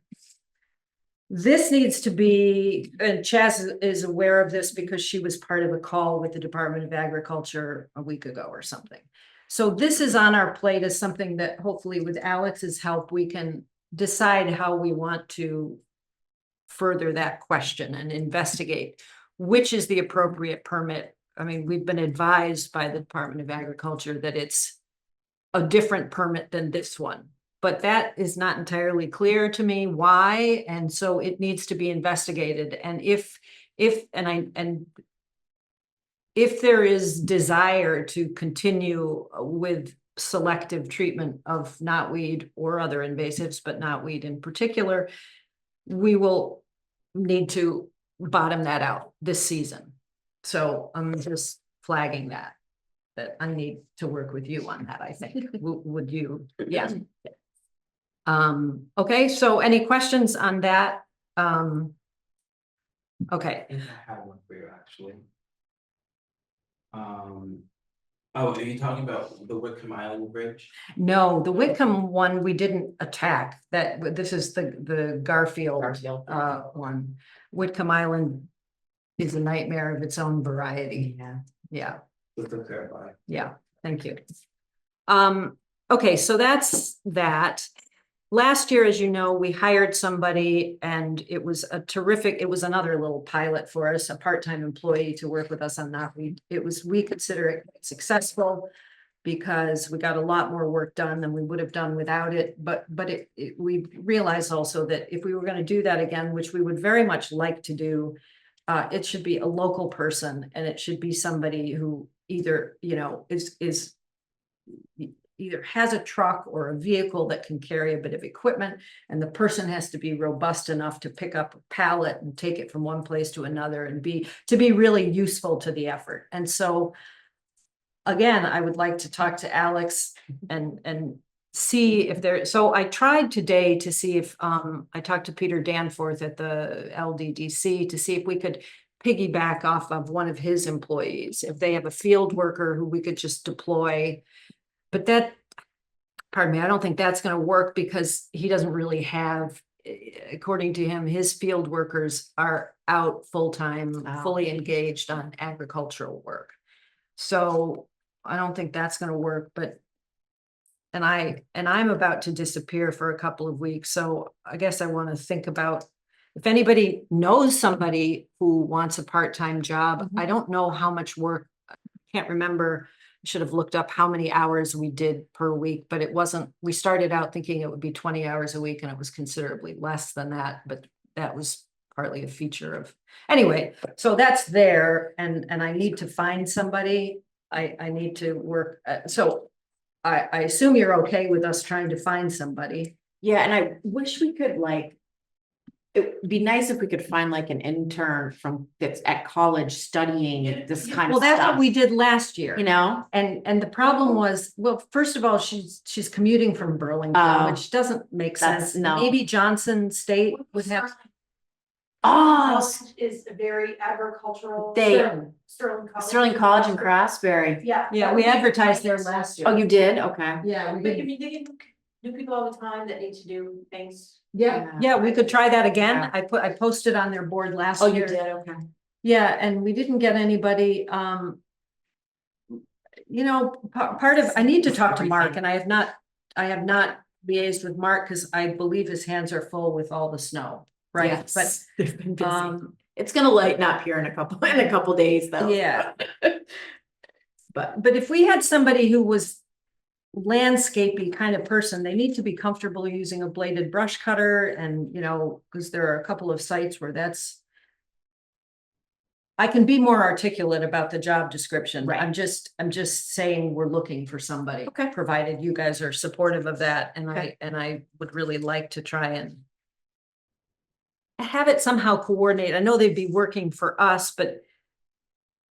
This needs to be, and Chaz is aware of this because she was part of a call with the Department of Agriculture a week ago or something. So this is on our plate as something that hopefully with Alex's help, we can decide how we want to further that question and investigate which is the appropriate permit. I mean, we've been advised by the Department of Agriculture that it's a different permit than this one, but that is not entirely clear to me why, and so it needs to be investigated. And if there is desire to continue with selective treatment of knotweed or other invasives, but knotweed in particular, we will need to bottom that out this season. So I'm just flagging that I need to work with you on that, I think. Would you? Yeah. Okay, so any questions on that? Okay. I think I have one for you, actually. Oh, are you talking about the Wickham Island Bridge? No, the Whitcomb one, we didn't attack. This is the Garfield one. Whitcomb Island is a nightmare of its own variety. Yeah. Just to clarify. Yeah, thank you. Okay, so that's that. Last year, as you know, we hired somebody and it was another little pilot for us, a part-time employee to work with us on that. We consider it successful because we got a lot more work done than we would have done without it. But we realized also that if we were going to do that again, which we would very much like to do, it should be a local person, and it should be somebody who either, either has a truck or a vehicle that can carry a bit of equipment, and the person has to be robust enough to pick up a pallet and take it from one place to another and to be really useful to the effort. And so again, I would like to talk to Alex and see if so I tried today to see if I talked to Peter Danforth at the LDDC to see if we could piggyback off of one of his employees, if they have a field worker who we could just deploy. But pardon me, I don't think that's going to work because he doesn't really have, according to him, his field workers are out full-time, fully engaged on agricultural work. So I don't think that's going to work, and I'm about to disappear for a couple of weeks. So I guess I want to think about if anybody knows somebody who wants a part-time job. I don't know how much work, I can't remember. Should have looked up how many hours we did per week, but it wasn't, we started out thinking it would be 20 hours a week and it was considerably less than that, but that was partly a feature of, anyway, so that's there. And I need to find somebody. I need to work. So I assume you're okay with us trying to find somebody. Yeah, and I wish we could like. It would be nice if we could find like an intern that's at college studying this kind Well, of that's what stuff, we did last year. you know? And the problem was, well, first of all, she's commuting from Burlington, Oh, which doesn't make that's- sense. no. Maybe Johnson State would have. Oh, Is a very agricultural. They- Sterling College. and Craftsbury. Yeah. Yeah, we advertised there last year. Oh, you did? Okay. Yeah, we But I did. mean, they get new people all the time that need to do things. Yeah, we could try that again. Yeah. I posted on their board last Oh, year. you did? Okay. Yeah, and we didn't get anybody, you know, part of, I need to talk to Mark, and I have not liaised with Mark, because I believe his hands are full with all the snow, right? Yes, But, they've been busy. it's It's gonna lighten up here in a couple days though. yeah, But but if we had somebody who was landscapey kind of person, they need to be comfortable using a bladed brush cutter, and, you know, because there are a couple of sites where that's. I can be more articulate about the job description. Right. I'm just saying we're looking for somebody. Okay. Provided you guys are supportive of that, and Okay. I would really like to try and have it somehow coordinate. I know they'd be working for us, but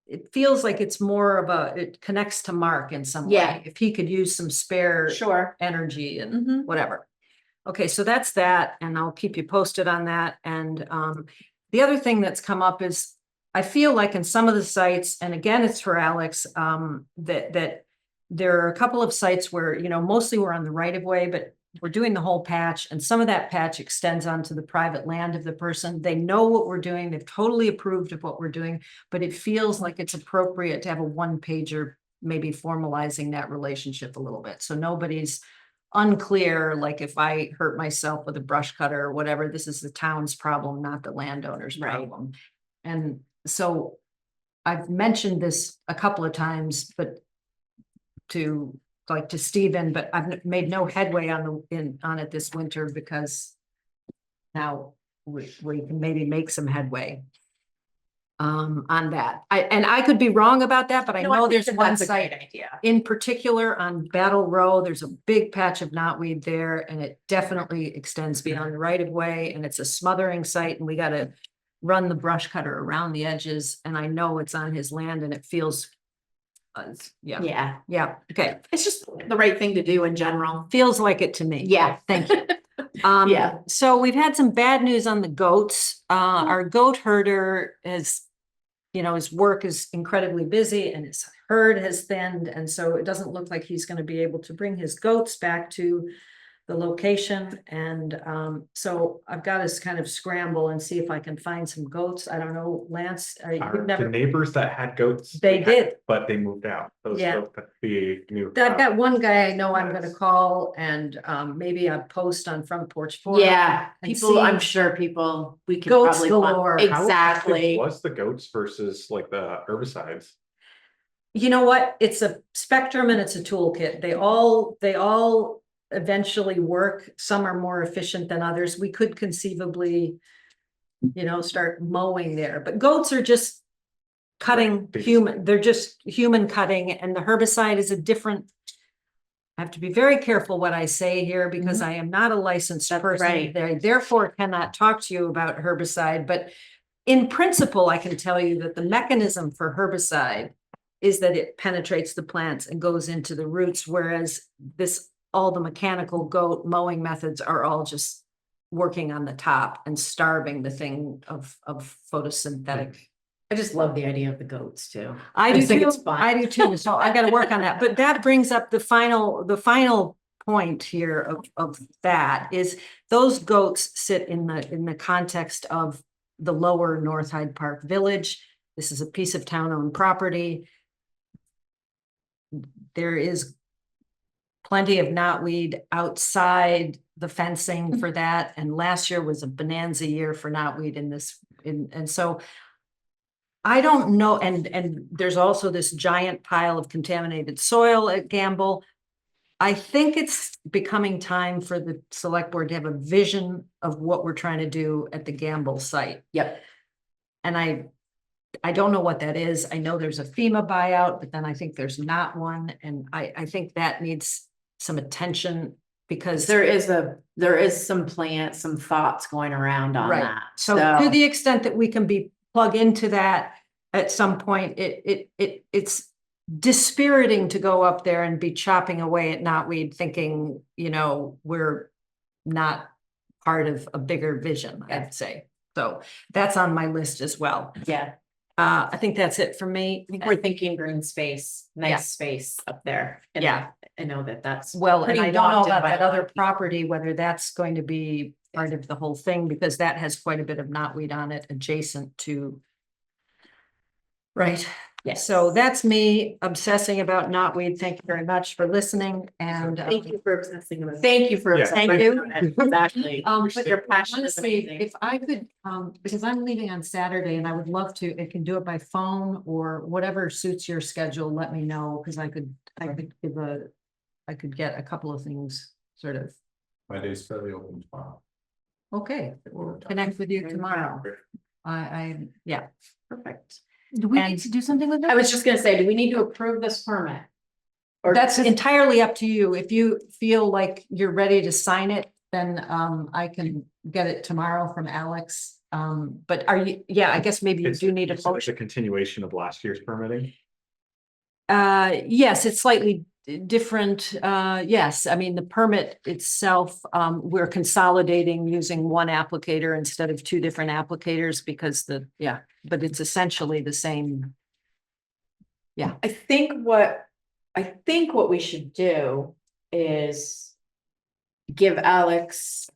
it feels like it's more of it connects to Mark in some Yeah. way. If he could use some spare sure. energy and Mhm. whatever. Okay, so that's that, and I'll keep you posted on that. And the other thing that's come up is, I feel like in some of the sites, and again, it's for Alex, that there are a couple of sites where, you know, mostly we're on the right of way, but we're doing the whole patch, and some of that patch extends onto the private land of the person. They know what we're doing, they've totally approved of what we're doing, but it feels like it's appropriate to have a one-pager, maybe formalizing that relationship a little bit. So nobody's unclear, like if I hurt myself with a brush cutter or whatever, this is the town's problem, not the landowner's Right. problem. And so I've mentioned this a couple of times, but to Stephen, but I've made no headway on it this winter, because now we can maybe make some headway on that. I could be wrong about that, but I know there's one That's a site great idea. in particular on Battle Row. There's a big patch of knotweed there, and it definitely extends beyond the right of way, and it's a smothering site, and we gotta run the brush cutter around the edges, and I know it's on his land, and it feels Yeah, okay, it's just the right thing to do in general. feels like it to me. Yeah. Thank you. Yeah. So we've had some bad news on the goats. Our goat herder has, you know, his work is incredibly busy, and his herd has thinned, and so it doesn't look like he's gonna be able to bring his goats back to the location. And so I've got to kind of scramble and see if I can find some goats. I don't know, Lance, you've The never, neighbors that had goats. They did. But they moved out. Those Yeah. goats that the new. I've got one guy I know I'm gonna Nice. call, and maybe I post on Front Porch Forum. Yeah, and people, I'm see- sure people, we can Goats probably. galore. How effective Exactly. Was the goats versus like the herbicides? You know what? It's a spectrum and it's a toolkit. They all eventually work. Some are more efficient than others. We could conceivably, you know, start mowing there, but goats are just cutting Right. human, they're just human cutting, and the herbicide is a different. I have to be very careful what I say here, because I am not a licensed person. right. They therefore cannot talk to you about herbicide, but in principle, I can tell you that the mechanism for herbicide is that it penetrates the plants and goes into the roots, whereas all the mechanical goat mowing methods are all just working on the top and starving the thing of photosynthetic. I just love the idea of the goats too. I I do think too. it's fun. I do too. So I gotta work on that. But that brings up the final point here of that is those goats sit in the context of the lower North Hyde Park Village. This is a piece of town-owned property. There is plenty of knotweed outside the fencing for that, and last year was a bonanza year for knotweed and so I don't know, and there's also this giant pile of contaminated soil at Gamble. I think it's becoming time for the select board to have a vision of what we're trying to do at the Gamble site. Yep. And I don't know what that is. I know there's a FEMA buyout, but then I think there's not one, and I think that needs some attention because There is some some thoughts going around on right. that. So to the extent that we can plug into that at some point, it's dispiriting to go up there and be chopping away at knotweed, thinking, we're not part of a bigger vision, I'd say. So that's on my list as well. Yeah, I think that's it for me. I think we're thinking green space, nice Yeah. space up there. And Yeah. I know that's. Well, and pretty I don't know wanted about by that a lot other of people. property, whether that's going to be part of the whole thing, because that has quite a bit of knotweed on it adjacent to. Right. Yes. So that's me obsessing about knotweed. Thank you very much for listening and. Thank you for obsessing about. Thank you for. Yeah, obsessing thank you. about it. Exactly. But Your passion is honestly, amazing. if I could, because I'm leaving on Saturday and I would love to, it can do it by phone or whatever suits your schedule, let me know, because I could get a couple of things sort of, My day's fairly open tomorrow. okay, we'll connect with you tomorrow. Yeah, Perfect. Do we And- need to do something with I that? was just gonna say, do we need to approve this permit? Or that's entirely up to you. If you feel like you're ready to sign it, then I can get it tomorrow from Alex. But I guess maybe you do need a It's a motion. continuation of last year's permitting. Yes, it's slightly different. Yes, I mean, the permit itself, we're consolidating using one applicator instead of two different applicators because but it's essentially the same. I think what we should do is give Alex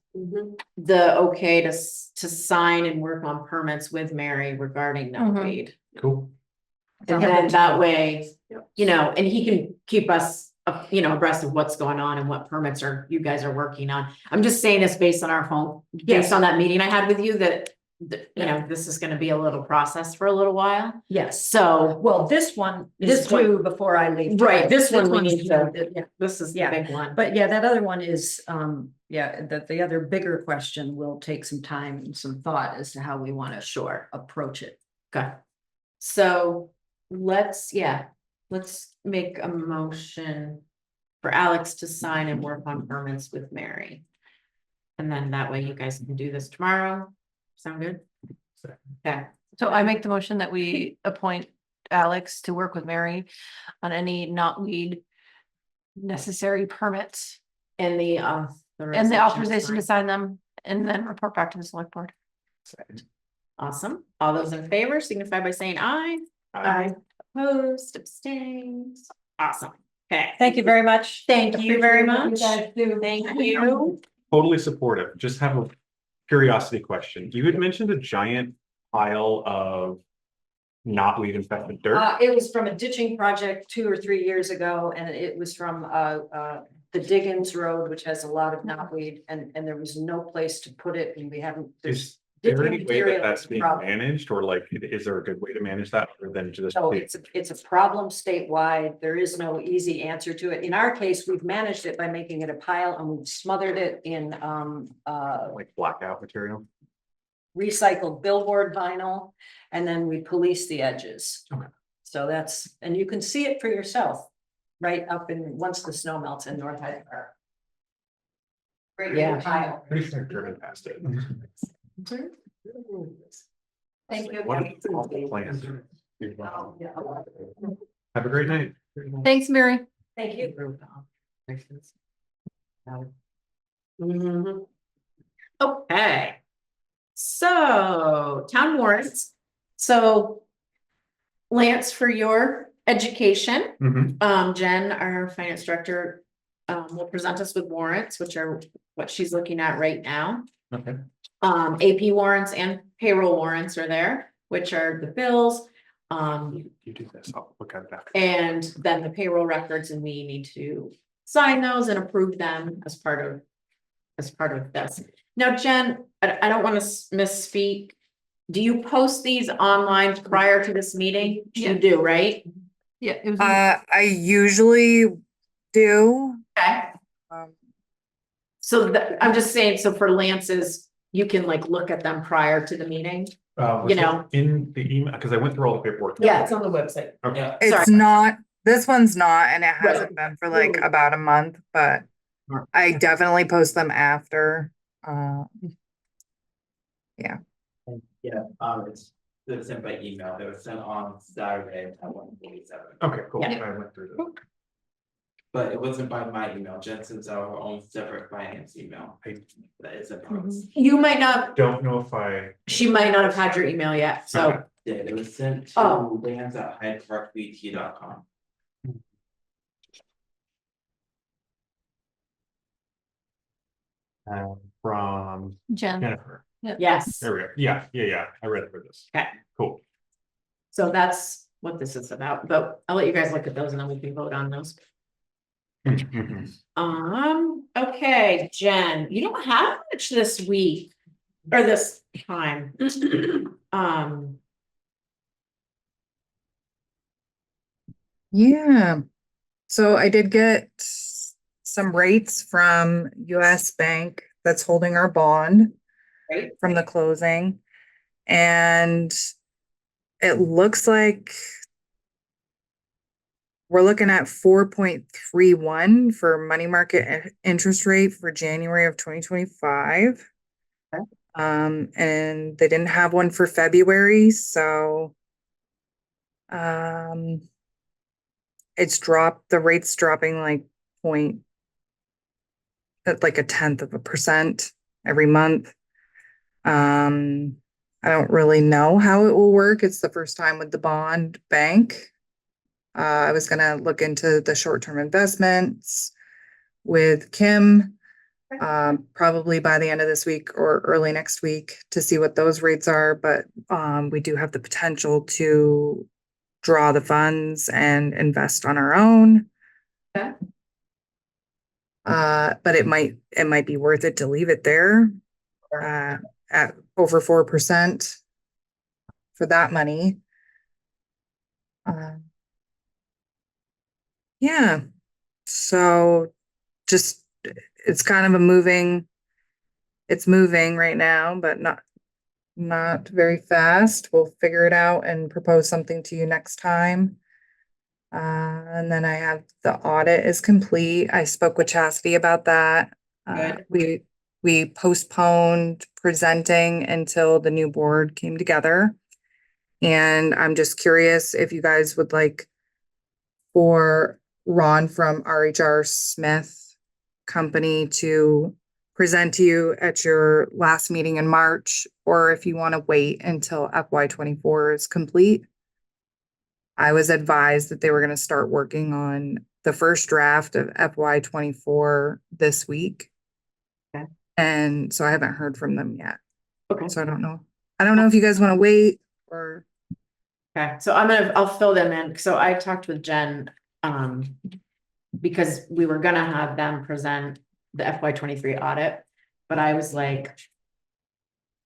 the okay to sign and work on permits with Mary regarding knotweed. Cool. And then that way, and he can keep us, abreast of what's going on and what permits you guys are working on. I'm just saying this based on based on that meeting I had with you that, this is gonna be a little process for a little while. Yes, So, well, this one is due before I leave. right, this one we one's need to, due, yeah. this is the Yeah, big one. But yeah, that other one is, that the other bigger question will take some time and some thought as to how we want to approach it. Okay. So let's make a motion for Alex to sign and work on permits with Mary. And then that way you guys can do this tomorrow. Sound good? Okay. So I make the motion that we appoint Alex to work with Mary on any knotweed necessary permits And the and the authorization to sign them and then report back to the select board. Awesome. All those in favor signify by saying aye. Aye. Opposed, abstained. Awesome. Okay. Thank you very much. Thank you very much. guys do. Thank you. Totally supportive. Just have a curiosity question. You had mentioned a giant pile of knotweed infested dirt. It was from a ditching project 2 or 3 years ago, and it was from the Diggins Road, which has a lot of knotweed, and there was no place to put it, and we haven't. Is there digging any way material that that's is a being problem. managed, or like, is there a good way to manage that other than just? So it's a problem statewide. There is no easy answer to it. In our case, we've managed it by making it a pile and we've smothered it in Like blackout material? recycled billboard vinyl, and then we police the edges. Okay. So and you can see it for yourself, right up once the snow melts in North Hyde Park. Great Yeah. little pile. Pretty sure I've driven past it. Thank you. What are all the plans? Have a great night. Thanks, Mary. Thank you. Okay. So town warrants. So Lance, for your education, Mhm. Jen, our finance director, will present us with warrants, which are what she's looking at right now. Okay. AP warrants and payroll warrants are there, which are the bills. You do this, I'll look at it after. And then the payroll records, and we need to sign those and approve them as part of this. Now, Jen, I don't want to misspeak. Do you post these online prior to this meeting? Yeah. You do, right? Yeah, it was. I usually do. Okay. Um, So I'm just saying, so for Lance's, you can like look at them prior to the meeting? Was You it know. in the email, because I went through all the paperwork. Yeah. It's on the website. Okay. Sorry. It's not, this one's not, and it Right. hasn't been for like about a month, but I definitely post them after. Yeah, they're sent by email. They were sent on Saturday at 1:47. Okay, cool. Yeah. I went through this. But it wasn't by my email. Jen sends out her own separate finance email. That is a promise. You might not, Don't know if she might not have had your email yet, so. Yeah, it was sent Oh. to Lance@hydeparkvt.com. from Jen. Jennifer. Yes, There we go. Yeah. I read through this. okay, Cool. so that's what this is about, but I'll let you guys look at those and then we can vote on those. Okay, Jen, you don't have much this week or this time. Yeah. So I did get some rates from US Bank that's holding our bond Right. from the closing. And it looks like we're looking at 4.31 for money market interest rate for January of 2025. Okay. And they didn't have one for February, so it's dropped, the rate's dropping like at like 0.1% every month. I don't really know how it will work. It's the first time with the bond bank. I was gonna look into the short-term investments with Kim, probably by the end of this week or early next week to see what those rates are, but we do have the potential to draw the funds and invest on our own. Okay. But it might be worth it to leave it there at over 4% for that money. Yeah, so just it's kind of it's moving right now, but not very fast. We'll figure it out and propose something to you next time. And then I have the audit is complete. I spoke with Chastity about that. Good. We postponed presenting until the new board came together. And I'm just curious if you guys would like for Ron from RHR Smith Company to present to you at your last meeting in March, or if you want to wait until FY24 is complete. I was advised that they were going to start working on the first draft of FY24 this week. Okay. And so I haven't heard from them yet. Okay. So I don't know. I don't know if you guys want to wait or. Okay, so I'll fill them in. So I talked with Jen, because we were gonna have them present the FY23 audit, but I was like,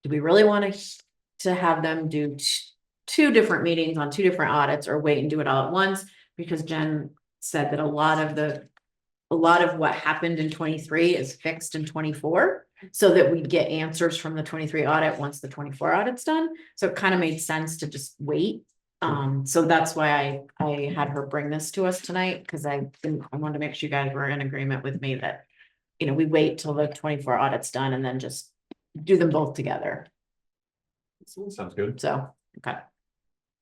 do we really want to have them do two different meetings on two different audits or wait and do it all at once? Because Jen said that a lot of what happened in 23 is fixed in 24, so that we get answers from the 23 audit once the 24 audit's done. So it kind of made sense to just wait. So that's why I had her bring this to us tonight, because I wanted to make sure you guys were in agreement with me that, you know, we wait till the 24 audit's done and then just do them both together. Sounds good. So, okay.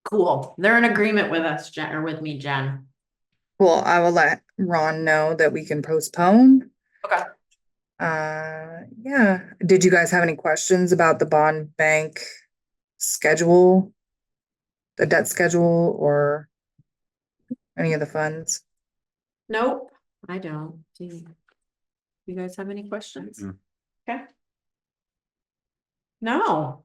Cool. They're in agreement with us, Jen, or with me, Jen. Well, I will let Ron know that we can postpone. Okay. Yeah. Did you guys have any questions about the bond bank schedule? The debt schedule or any of the funds? Nope, I don't. Do you guys have any questions? Mm. Okay. No.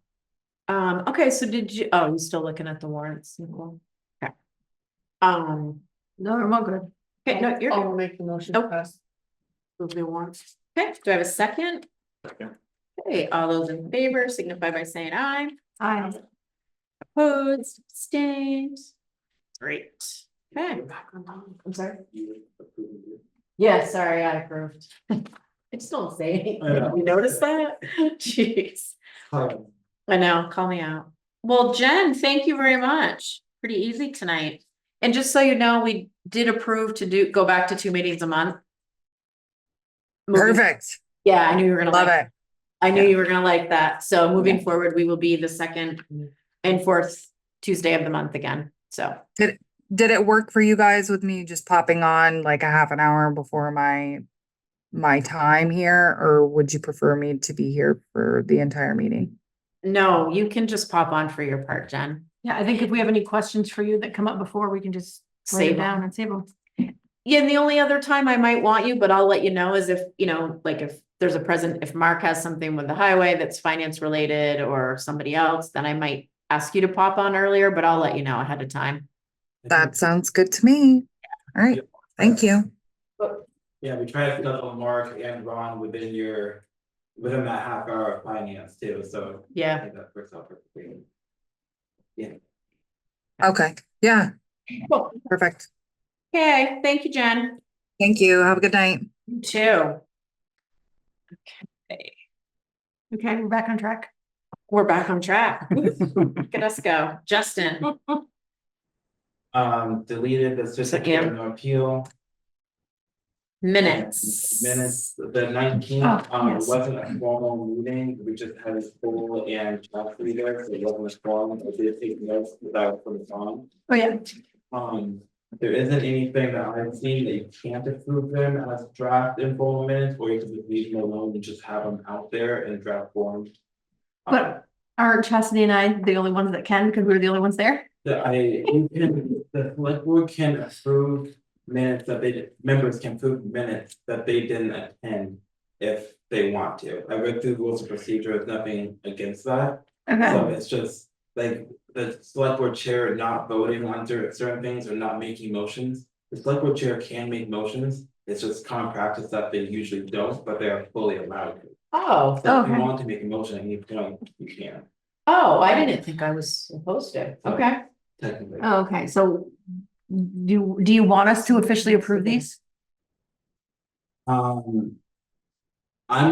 Okay, so oh, you're still looking at the warrants, Nicole? Okay. No, I'm all good. Okay, no, you're I'll good. make the motion Nope. pass. Move the warrants. Okay, do I have a second? Second. Okay, all those in favor signify by saying aye. Hi. Opposed, abstained. Great. Okay, I'm sorry. Yeah, sorry, I approved. I just don't say anything. You notice that? Jeez. I know, call me out. Well, Jen, thank you very much. Pretty easy tonight. And just so you know, we did approve to go back to 2 meetings a month. Perfect. Yeah, I knew you were gonna Love like, it. I knew Yeah. you were gonna like that. So moving forward, we will be the second and fourth Tuesday of the month again. So. Did it work for you guys with me just popping on like a half an hour before my time here, or would you prefer me to be here for the entire meeting? No, you can just pop on for your part, Jen. Yeah, I think if we have any questions for you that come up before, we can just write Save it 'em. down and save them. Yeah, and the only other time I might want you, but I'll let you know is if, like if there's if Mark has something with the highway that's finance related or somebody else, then I might ask you to pop on earlier, but I'll let you know ahead of time. That sounds good to me. All right, thank you. Yeah, we try to schedule Mark and Ron within that half hour of finance too, so. I Yeah. think that works out perfectly. Okay, yeah, Cool. perfect. Okay, thank you, Jen. Thank you. Have a good night. You too. Okay, Okay, we're back on track. we're back on track. Look at us go. Justin. Deleted the certificate of no appeal. Minutes. Minutes, the 19th, Oh, yes. wasn't a formal meeting, we just had a school and chat there, so it wasn't a forum, I did take notes without putting it on. Oh, yeah. There isn't anything that I've seen that you can't approve them as draft informal minutes, or you can just leave them alone and just have them out there in draft form. But are Chastity and I the only ones that can, because we're the only ones there? The select board can approve minutes members can approve minutes that they didn't attend if they want to. I read through the rules of procedure, there's nothing against that. So Okay, it's just like the select board chair not voting on certain things or not making motions. The select board chair can make motions, it's just common practice that they usually don't, but they are fully allowed to. Oh, So if you Okay. want to make a motion at any point, you can, oh, I didn't think I was supposed to. Okay. technically. oh, okay, so do you want us to officially approve these? I'm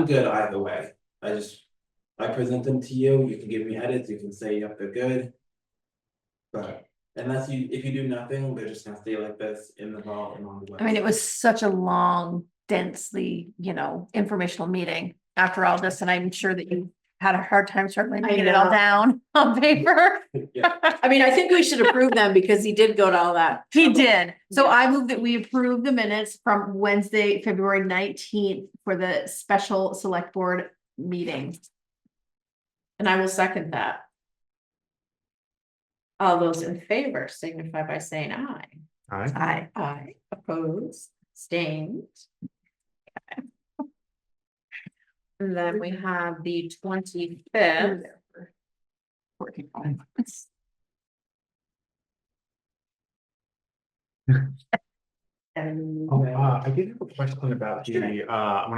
good either way, I present them to you, you can give me edits, you can say, yep, they're good. But if you do nothing, they're just gonna stay like this in the vault and on the website. I mean, it was such a long, densely, informational meeting after all this, and I'm sure that you had a hard time certainly bringing it all know. down on paper. Yeah. I mean, I think we should approve them because he did go to all that. He trouble. did. So Yeah. I move that we approve the minutes from Wednesday, February 19th for the special select board meeting. And I will second that. All those in favor signify by saying aye. Aye. Aye, opposed, abstained. Okay. And then we have the 25th. And I did have a question about when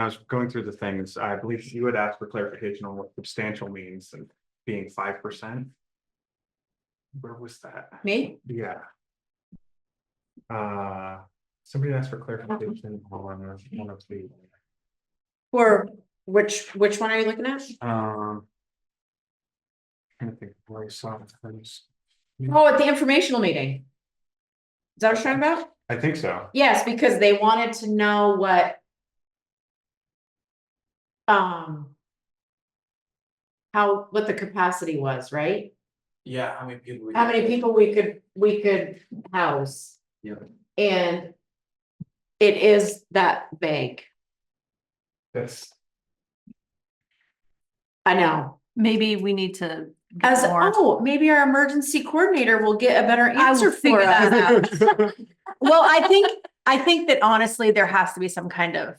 I was going through the things, I believe you had asked for clarification on what substantial means and being 5%. Where was that? me, Yeah. Somebody asked for clarification on one of the, for which one are you looking at? trying to think where I saw things. Oh, at the informational meeting. Is that what you're talking about? I think so. Yes, because they wanted to know what. What the capacity was, right? Yeah, how many people? How many people we could house. Yeah. And it is that vague. That's, I know. Maybe we need to. get more. Maybe our emergency coordinator will get a better I will answer for figure us. that out. Well, I think that honestly, there has to be some kind of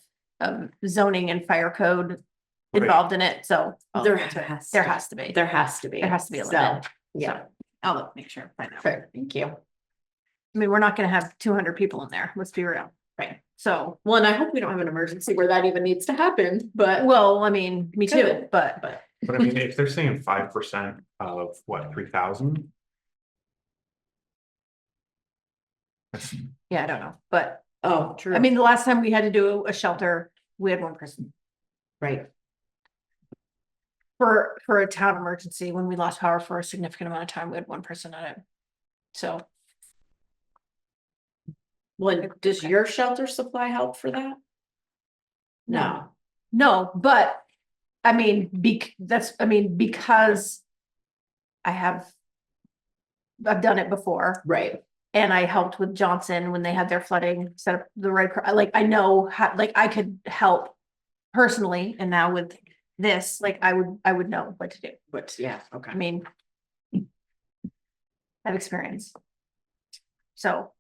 zoning and fire code Right. involved in it, so. There There has has to be. There has to be. There has to be a So, limit. yeah, I'll look, make sure, find out. perfect, thank you. I mean, we're not gonna have 200 people in there, let's be real. Right. So, Well, and I hope we don't have an emergency where that even needs to happen, but. well, I mean, me too, Good. but. But but I mean, if they're saying 5% of what, 3,000? Yeah, I don't know, but oh, true. I mean, the last time we had to do a shelter, we had one person. Right. for a town emergency, when we lost power for a significant amount of time, we had one person on it. So, Well, does your shelter supply help for that? No. no, but, I mean, because I've done it before. Right. And I helped with Johnson when they had their flooding, set up the right, like, I know how, like, I could help personally, and now with this, like, I would know what to do. But yeah, okay. I mean, I have experience. So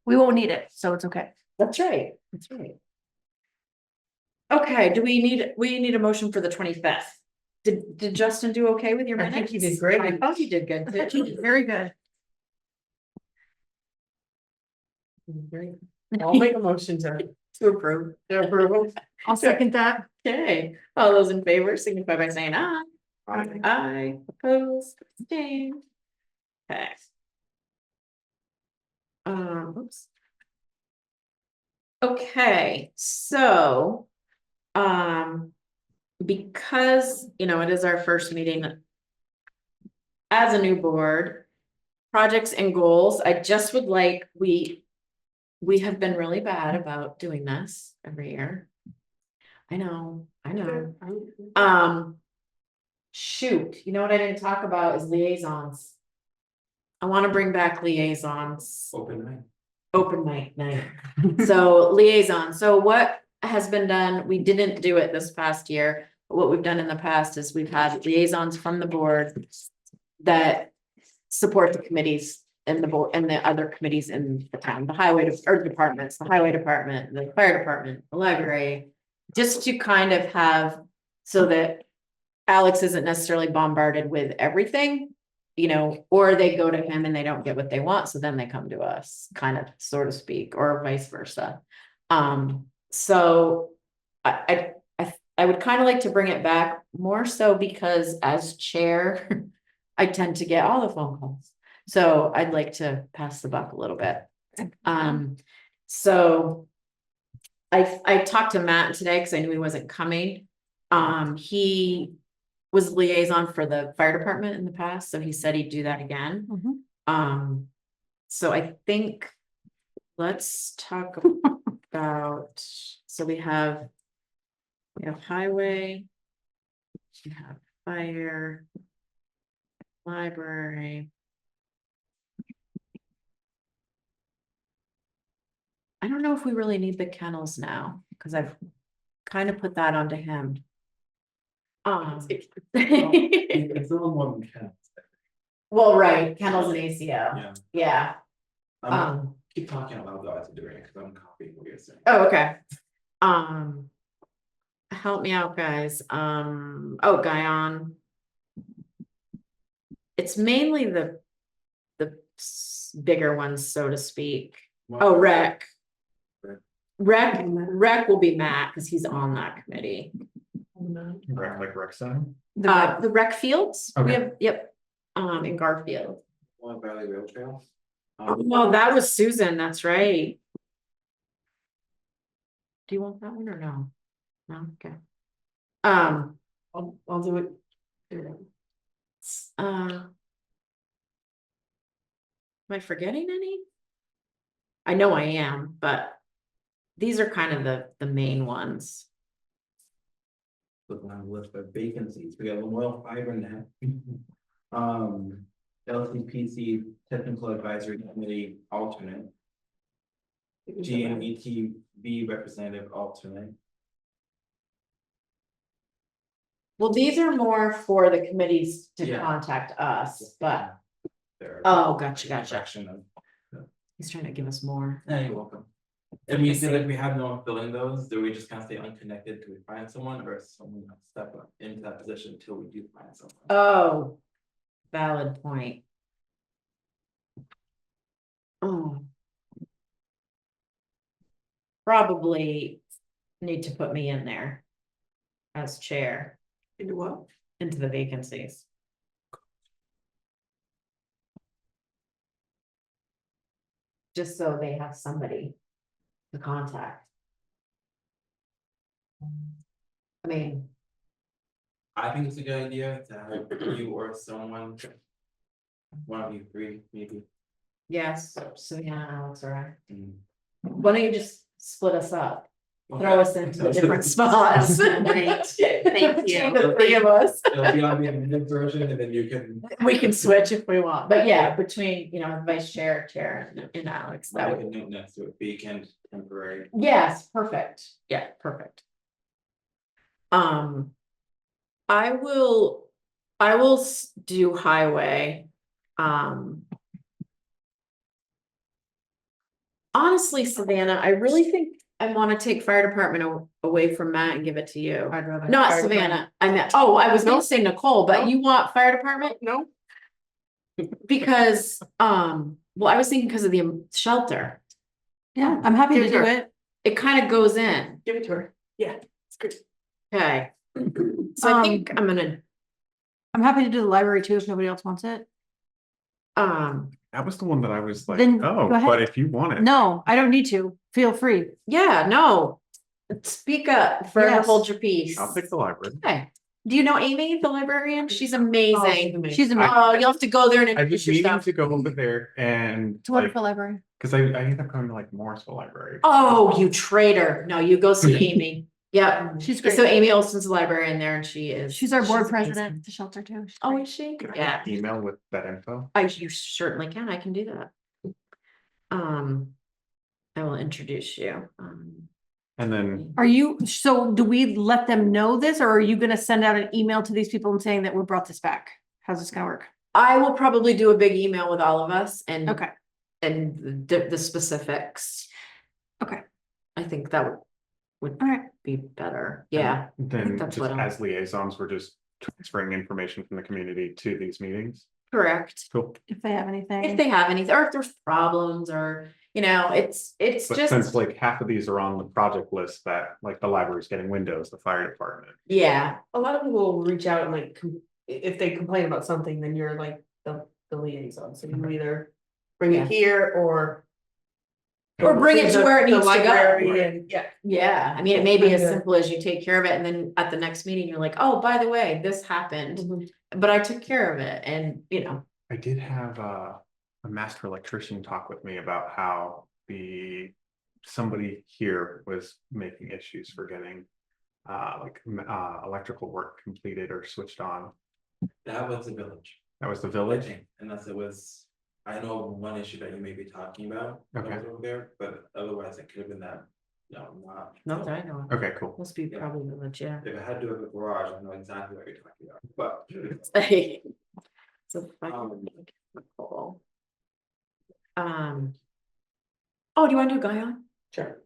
we won't need it, so it's okay. That's right, that's right. Okay, do we need a motion for the 25th? Did Justin do okay with your I minutes? think he did great. I thought he did good too. Very good. Great. I'll make a motion to approve. I'll second that. Okay, all those in favor signify by saying aye. Aye. Aye, opposed, abstained. Okay. Oops. Okay, so, because, it is our first meeting as a new board, projects and goals, I just would like, we have been really bad about doing this every year. I know. Shoot, you know what I didn't talk about is liaisons. I want to bring back liaisons. Open mic night. So liaison. So what has been done, we didn't do it this past year, but what we've done in the past is we've had liaisons from the board that support the committees and the board and the other committees in the town, the highway departments, the highway department, the fire department, the library, just to kind of have so that Alex isn't necessarily bombarded with everything, or they go to him and they don't get what they want, so then they come to us, kind of, so to speak, or vice versa. So I would kind of like to bring it back more so because as chair, I tend to get all the phone calls. So I'd like to pass the buck a little bit. So I talked to Matt today because I knew he wasn't coming. He was liaison for the fire department in the past, so he said he'd do that again. So I think let's talk about, so we have highway, we have fire, library. I don't know if we really need the kennels now, because I've kind of put that onto him. It's a little more than that. Well, right, kennels and ACO, yeah. Keep talking out loud though as you're doing it, because I'm copying what you're saying. Oh, okay. Help me out, guys. Guyon. It's mainly the bigger ones, so to speak. Oh, rec will be Matt, because he's on that committee. Like rec center? The rec fields, we Okay. have, yep, in Garfield. Long Valley Rail Trail. No, that was Susan, that's right. Do you want that one or no? No, okay. I'll do it. Am I forgetting any? I know I am, but these are kind of the main ones. Looking on the list of vacancies, we got Memorial Fiber Net. LCPC Technical Advisory Committee alternate. GMATV representative alternate. Well, these are more for the committees to Yeah. contact us, but, There. oh, gotcha. Section of. He's trying to give us more. Yeah, you're welcome. And we feel like we have no one filling those, do we just kind of stay unconnected till we find someone, or is someone else step up into that position until we do find someone? Oh, valid point. Oh. Probably need to put me in there as chair Into what? into the vacancies. Just so they have somebody to contact. I mean, I think it's a good idea to have you or someone. One of you three, maybe. Yes, so yeah, Alex, all right. Mm. Why don't you just split us up? Throw Okay. us into different spots. Great. Thank you. The three of us. It'll be on the amended version and then you can. We can switch if we want, but yeah, between, vice chair, and Alex, that That would. would note next to it, vacant, temporary. Yes, perfect. Yeah, perfect. I will do highway. Honestly, Savannah, I really think I want to take fire department away from Matt and give it to you. I'd rather. Not fire Savannah, I meant, I was gonna say Nicole, but Nope. you want fire department? No, Because, well, I was thinking because of the shelter, Yeah, I'm happy to Give it do to her. it. it kind of goes in, give it to her. Yeah, it's good. okay? So I think I'm gonna, I'm happy to do the library too, if nobody else wants it. That was the one that I was like, Then oh, go ahead. but if you want it. No, I don't need to. Feel free. yeah, no. Speak up, forever Yes. hold your peace. I'll pick the library. Okay, do you know Amy, the librarian? She's amazing. She's amazing. Oh, you'll have to go there and I've introduce been meaning yourself. to go over there and It's a wonderful library. because I end up going to like Morrisville Library. Oh, you traitor. No, you go see Amy. Yep. She's great. So Amy Olson's the librarian there and she is. She's our board amazing. president at the shelter too. She's Oh, great. is she? Can I Yeah, get an email with that info? you certainly can. I can do that. I will introduce you. And then Are you, so do we let them know this, or are you gonna send out an email to these people and saying that we brought this back? How's this gonna work? I will probably do a big email with all of us and. Okay, And the specifics. Okay. I think that would all right. be better. Yeah, then that's just what I'm- as liaisons, we're just transferring information from the community to these meetings. correct. Cool. If they have anything. If they have anything, or if there's problems or, it's But just, since like half of these are on the project list that like the library's getting windows, the fire department. yeah, A lot of people will reach out and like, if they complain about something, then you're like the liaison, so you either bring Yeah. it here or. Or bring it to where it the needs to go. library and, yeah. yeah. I mean, it may be as Kinda- simple as you take care of it and then at the next meeting, you're like, oh, by the way, this happened, Mhm. but I took care of it and, I did have a master electrician talk with me about how somebody here was making issues for getting electrical work completed or switched on. That was the village. That was the village. Unless it was, I know one issue that you may be talking about. that Okay. was over there, but otherwise it could have been that, no, not. not that I know of. Okay, cool. Must be probably village, yeah. If I had to do it with garage, I know exactly what you're talking about, but. So if I can Um, make a call. Oh, do you want to do Guyon? Sure.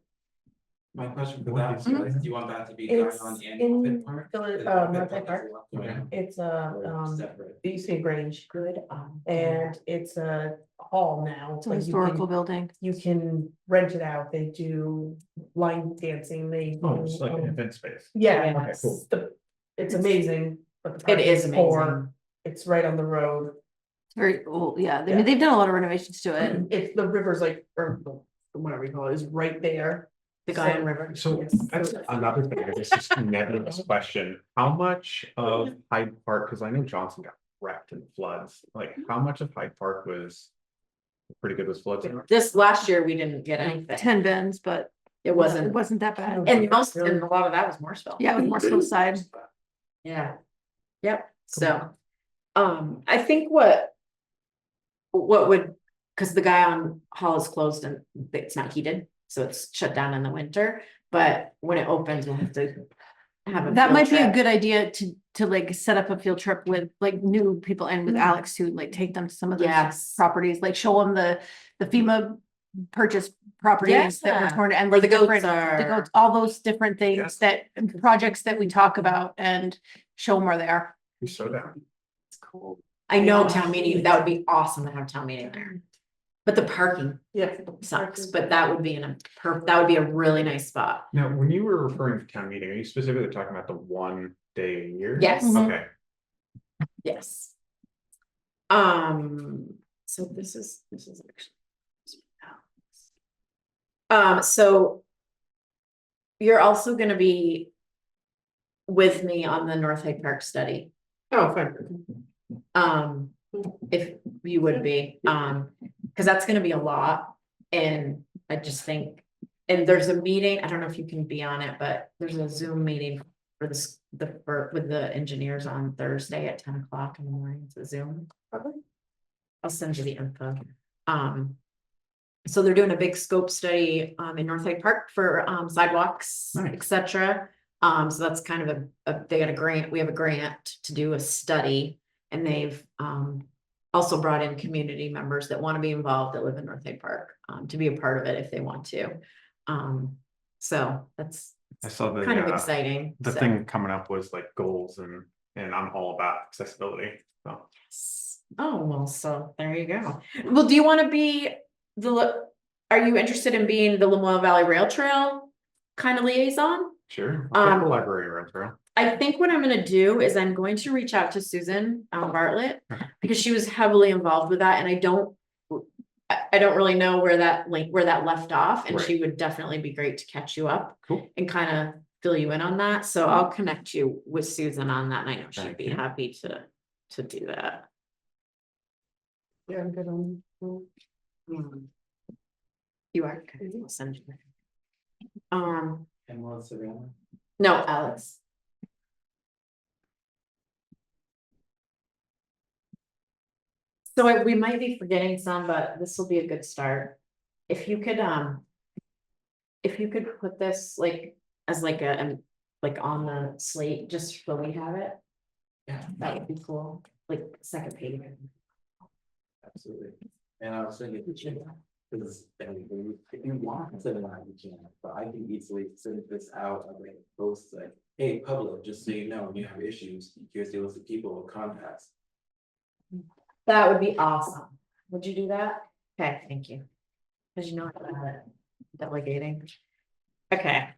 My question for What that, is so it? is, do you want that to be It's Guyon and in Hyde Park? Village- Is Hyde Hyde Park. is a lot going on, It's or separate? it used to be Grange, Good. and it's a hall now. It's a but you historical can- building. You can rent it out, they do line dancing, they. Oh, do, it's like an event space. Yeah, Okay, it's cool. it's amazing, but the It parking is is poor, amazing. it's right on the road. It's very old, yeah. I Yeah. mean, they've done a lot of renovations to it. It's the river's like, or whatever you call it, is right there. The Guyon River. So Yes. that's another thing, I guess, just nebulous question. How much of Hyde Park, because I know Johnson got wrecked in floods, like how much of Hyde Park was pretty good with floods? This last year, we didn't get anything. 10 bins, but It it wasn't, wasn't that bad. and a lot of that was Morrisville. Yeah, with Morrisville side. Yeah. Yep, so, I think what would, because the Guyon Hall is closed and it's not heated, so it's shut down in the winter, but when it opens, we'll have to have a. That field might be a trip. good idea to like set up a field trip with like new people and with Mhm. Alex to like take them to some of those Yes. properties, like show them the FEMA purchase properties that were Yeah. torn and Where like the goats different, the are. goats, all those different things Yes. that projects that we talk about and show them where they are. You're so down. It's cool. I know town meeting, that would be awesome to have town meeting there. But the parking Yeah. sucks, but that would be that would be a really nice spot. Now, when you were referring to town meeting, are you specifically talking about the 1 day a year? Yes. Mhm. Okay, Yes. So this is actually. So. You're also gonna be. with me on the North Hyde Park study. Oh, fine. If you would be, because that's gonna be a lot, and I just think, and there's a meeting, I don't know if you can be on it, but there's a Zoom meeting for this, with the engineers on Thursday at 10 o'clock in the morning, it's a Zoom. I'll send you the info. So they're doing a big scope study, in North Hyde Park for, sidewalks, Nice. et cetera. So that's kind of they got a grant, we have a grant to do a study, and they've, also brought in community members that want to be involved, that live in North Hyde Park, to be a part of it if they want to. So that's I saw the kind of exciting. the so. thing coming up was like goals, and I'm all about accessibility. So Oh, well, so there you go. Well, do you want to be are you interested in being the Lamoille Valley Rail Trail kind of liaison? sure, I'll take the library run through. I think what I'm gonna do is I'm going to reach out to Susan Bartlett, because she was heavily involved with that, and I don't really know where that left off, and she would definitely be great to catch you up. Cool. And kind of fill you in on that, so I'll connect you with Susan on that, and I know she'd Thank be you. happy to do that. Yeah, I'm good on. You are, okay, I'll send you. And what's the other? No, Alex. So we might be forgetting some, but this will be a good start. If you could put this like as like like on the slate, just so we have it. Yeah. That would be cool, like second page. Absolutely. And I was thinking, because if you want to send it out, you can, but I can easily send this out, I mean, post like, hey, public, just so you know, when you have issues, here's the list of people with contacts. That would be awesome. Would you do that? Okay, thank you. Cause you know about it, delegating. Okay,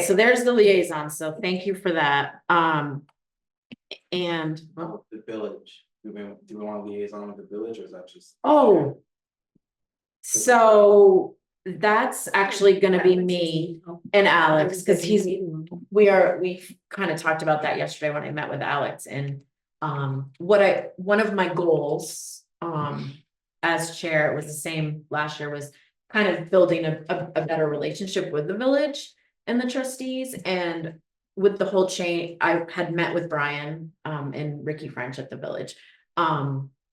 so there's the liaison, so thank you for that. And, well, The village, do we want a liaison with the village, or is that just? oh. So that's actually gonna be me and Alex, cause we've kind of talked about that yesterday when I met with Alex, and one of my goals, as chair, it was the same last year, was kind of building a better relationship with the village and the trustees, and with the whole chain, I had met with Brian, and Ricky French at the village,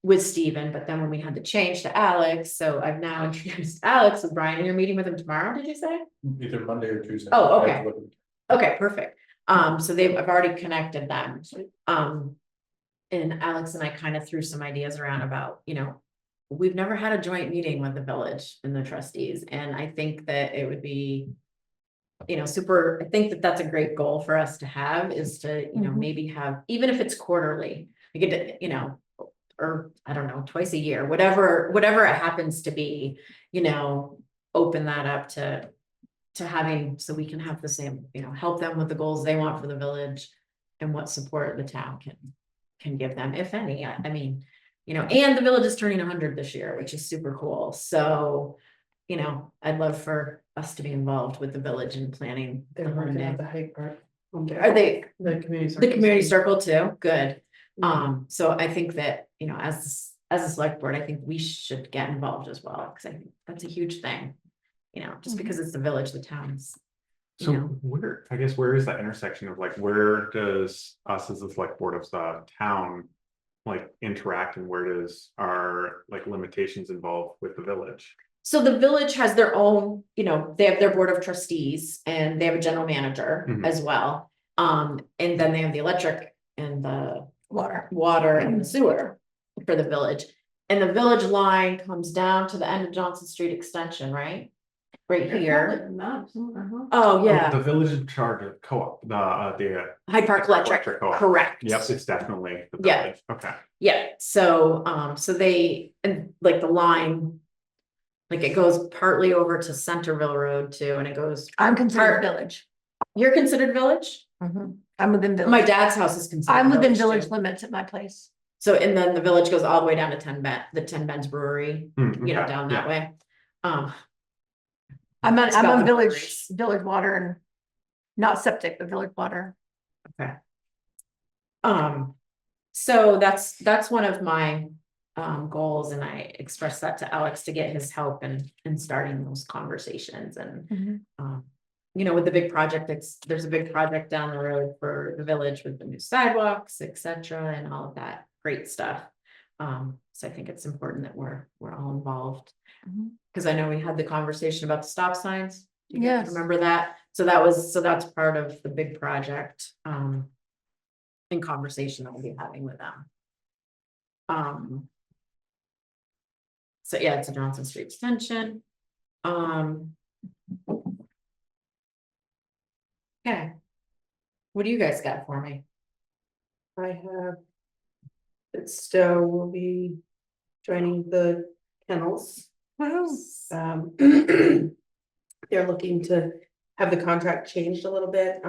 with Steven, but then when we had to change to Alex, so I've now introduced Alex with Brian, and you're meeting with him tomorrow, did you say? Either Monday or Tuesday. Oh, okay. Okay, perfect. So I've already connected them. And Alex and I kind of threw some ideas around about, we've never had a joint meeting with the village and the trustees, and I think that it would be, super, I think that that's a great goal for us to have, is to, maybe have, even if it's quarterly, we get to, or I don't know, twice a year, whatever it happens to be, open that up to having, so we can have the same, help them with the goals they want for the village, and what support the town can give them, if any. I mean, and the village is turning 100 this year, which is super cool. So, I'd love for us to be involved with the village in planning. They're working at the Hyde Park. Are they The community. the community circle too? Good. So I think that, as a select board, I think we should get involved as well, because I think that's a huge thing. Just because it's the village, the towns. So where is that intersection of like, where does us as the select board of the town like interact, and where does our like limitations involve with the village? So the village has their own, they have their board of trustees, and they have a general manager as well. And then they have the electric and the water and the sewer for the village. And the village line comes down to the end of Johnson Street Extension, right? Right here. Oh, yeah. The village is in charge of co-op, the Hyde Park Electric, co-op. correct. Yep, it's definitely the Yeah. village. Okay. Yeah, so, so they, and like the line, like it goes partly over to Centerville Road too, and it goes. I'm considered village. You're considered village? I'm within village. My dad's house is considered. I'm within too. village limits at my place. So, and then the village goes all the way down to the 10 Ben's Brewery, Okay, down that way. I'm about on the village water, and not septic, but village water. Okay. So that's one of my goals, and I expressed that to Alex to get his help in starting those conversations and you know, with the big project, there's a big project down the road for the village with the new sidewalks, etc., and all of that great stuff. So I think it's important that we're all involved. Because I know we had the conversation about the stop signs. Do you guys Yes. remember that? So that's part of the big project, in conversation that we'll be having with them. So yeah, it's a Johnson Street extension. Okay. What do you guys got for me? I have. That Stowe will be joining the kennels. They're looking to have the contract changed a little bit.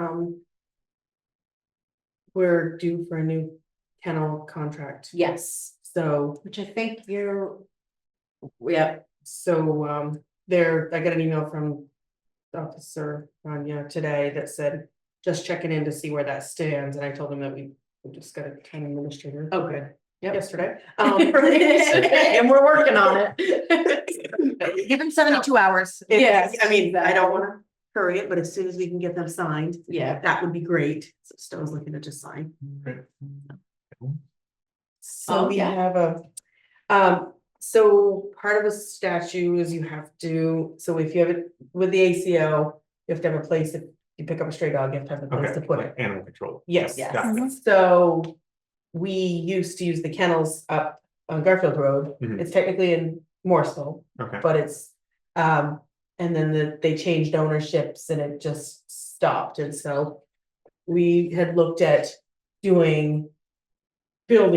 We're due for a new kennel contract, Yes, so, which I think yeah, so, I got an email from Officer Rania today that said, just checking in to see where that stands, and I told him that we just got a town administrator. oh, good. Yep. Yesterday. And we're working on it. Give him 72 hours. Yes, I mean, I don't wanna hurry it, but as soon as we can get them signed, Yeah. that would be great. So Stowe's looking to just sign. So Oh, we yeah. have so part of a statute is you have to, so if you have it with the ACO, you have to have a place, if you pick up a stray dog, you have to have a place Okay, to put like it. animal control. Yes. Yes. Got it. So we used to use the kennels up on Garfield Road. Mhm. It's technically in Morrisville, Okay, but it's, and then they changed ownerships and it just stopped, and so we had looked at building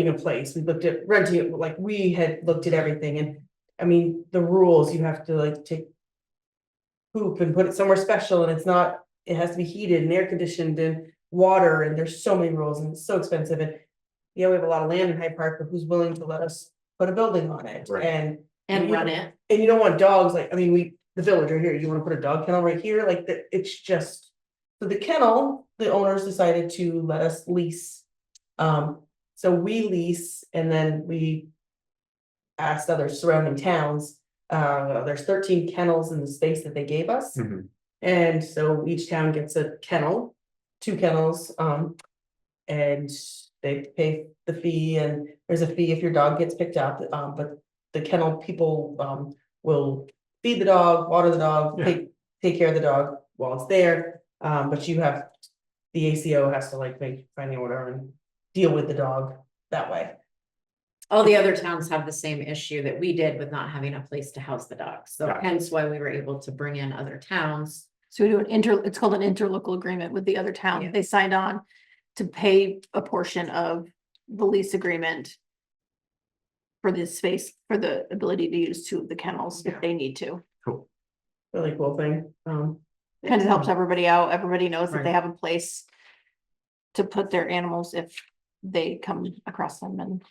a place, we looked at renting it, like, we had looked at everything, and I mean, the rules, you have to like take poop and put it somewhere special, and it has to be heated and air conditioned and water, and there's so many rules, and it's so expensive, and yeah, we have a lot of land in Hyde Park, but who's willing to let us put a building on it? Right. And you run know, it. And you don't want dogs, like, I mean, the village right here, you wanna put a dog kennel right here, like, it's just. So the kennel, the owners decided to let us lease. So we lease, and then we asked other surrounding towns, there's 13 kennels in the space that they gave us. Mhm. And so each town gets a kennel, 2 kennels, and they pay the fee, and there's a fee if your dog gets picked up, but the kennel people, will feed the dog, water the dog, Yeah. take care of the dog while it's there, but the ACO has to like find the order and deal with the dog that way. All the other towns have the same issue that we did with not having a place to house the dogs, so Got it. hence why we were able to bring in other towns. So we do it's called an interlocal agreement with the other town. Yeah. They signed on to pay a portion of the lease agreement for this space, for the ability to use 2 of the kennels if Yeah. they need to. cool. Really cool thing, Kind of helps everybody out. Everybody knows that they Right. have a place to put their animals if they come across them and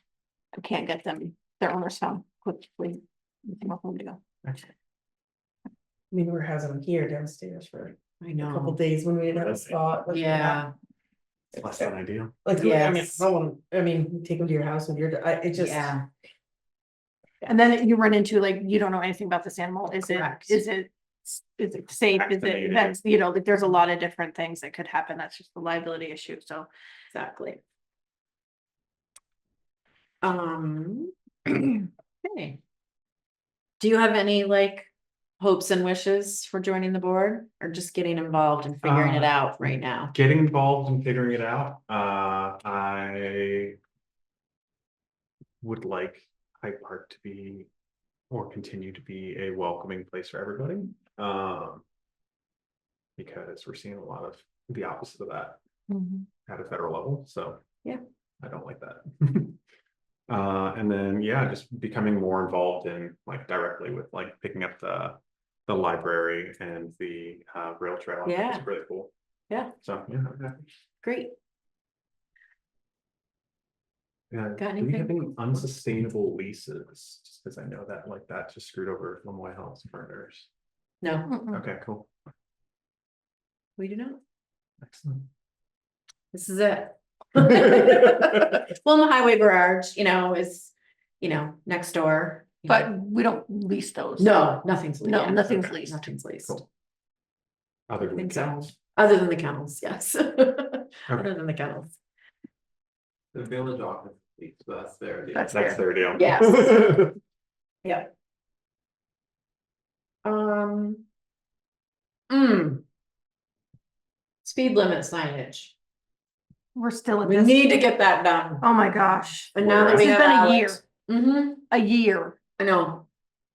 can't get them, their owners found quickly. They can help them to go. I mean, we're having them here downstairs for I a couple know. days when we didn't have a Really? spot. like, Yeah, Less than ideal. Like, Yes. I mean, take them to your house with it just. yeah. And then you run into like, you don't know anything about this animal. Correct. Is it safe? Is it, Vaccinated. that's, you know, like there's a lot of different things that could happen. That's just the liability issue. So Exactly. Okay. Do you have any like hopes and wishes for joining the board, or just getting involved and figuring it out right now? Getting involved and figuring it out, I would like Hyde Park to be or continue to be a welcoming place for everybody. Because we're seeing a lot of the opposite of that at a federal level, so. Yeah. I don't like that. And then, yeah, just becoming more involved in like directly with like picking up the library and the rail trail. Yeah. It's really cool. Yeah. So, yeah, I'm happy. Great. Yeah, Got do we have anything? any unsustainable leases? Just because I know that like that just screwed over Lemoy Health partners. No, Okay, cool. we do not. Excellent. This is it. Well, the highway garage, is, next door. But we don't lease those. No, nothing's. No, yeah, nothing's okay, leased. Nothing's leased. Cool. Other I than think so. kennels. Other than the kennels, yes. Other than the kennels. The village office, so that's there. That's That's their deal. Yes. Yep. mm. Speed limit signage. We're still at We this. need to get that done. Oh my gosh. And now that This we has have been a year, a year. I know.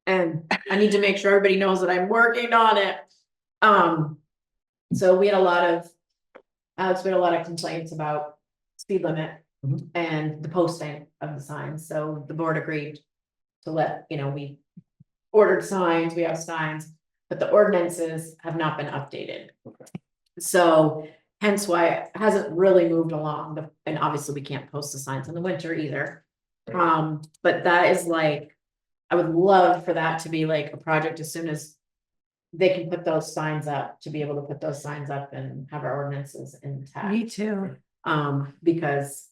And I need to make sure everybody knows that I'm working on it. So we had Alex, we had a lot of complaints about speed limit and the posting of the signs. So the board agreed to let, we ordered signs, we have signs, but the ordinances have not been updated. So hence why it hasn't really moved along. And obviously we can't post the signs in the winter either. But that is like, I would love for that to be like a project as soon as they can put those signs up, to be able to put those signs up and have our ordinances intact. Me too. Because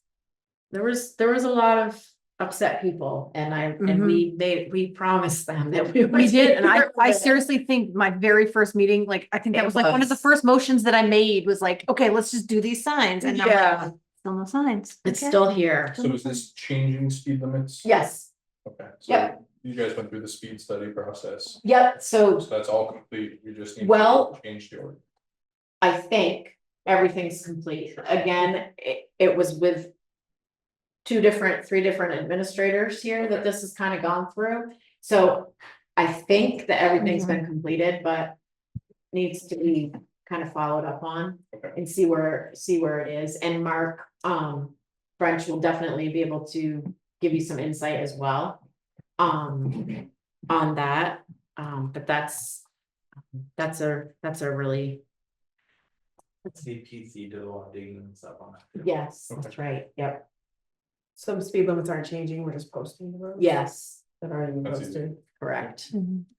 there was a lot of upset people and we promised them that we would. We did, and take care I of it. seriously think my very first meeting, like, I think that It was like one of the was. first motions that I made was like, okay, let's just do these signs, and now we're Yeah. like, still no signs. It's Okay. still here. So is this changing speed limits? Yes, Okay, Yep. so you guys went through the speed study process, yep, so so that's all complete, you just need Well- to change the order. I think everything's complete. Again, it was with three different administrators here that this has kind of gone through. So I think that everything's been completed, but needs to be kind of followed up on Okay. and see where it is. And Mark, French will definitely be able to give you some insight as well. On that, but that's a really, CPC did a lot of digging and stuff on it. yes, that's right, yep, Some speed limits aren't changing, we're just posting the roads. yes, That are already That's posted. correct.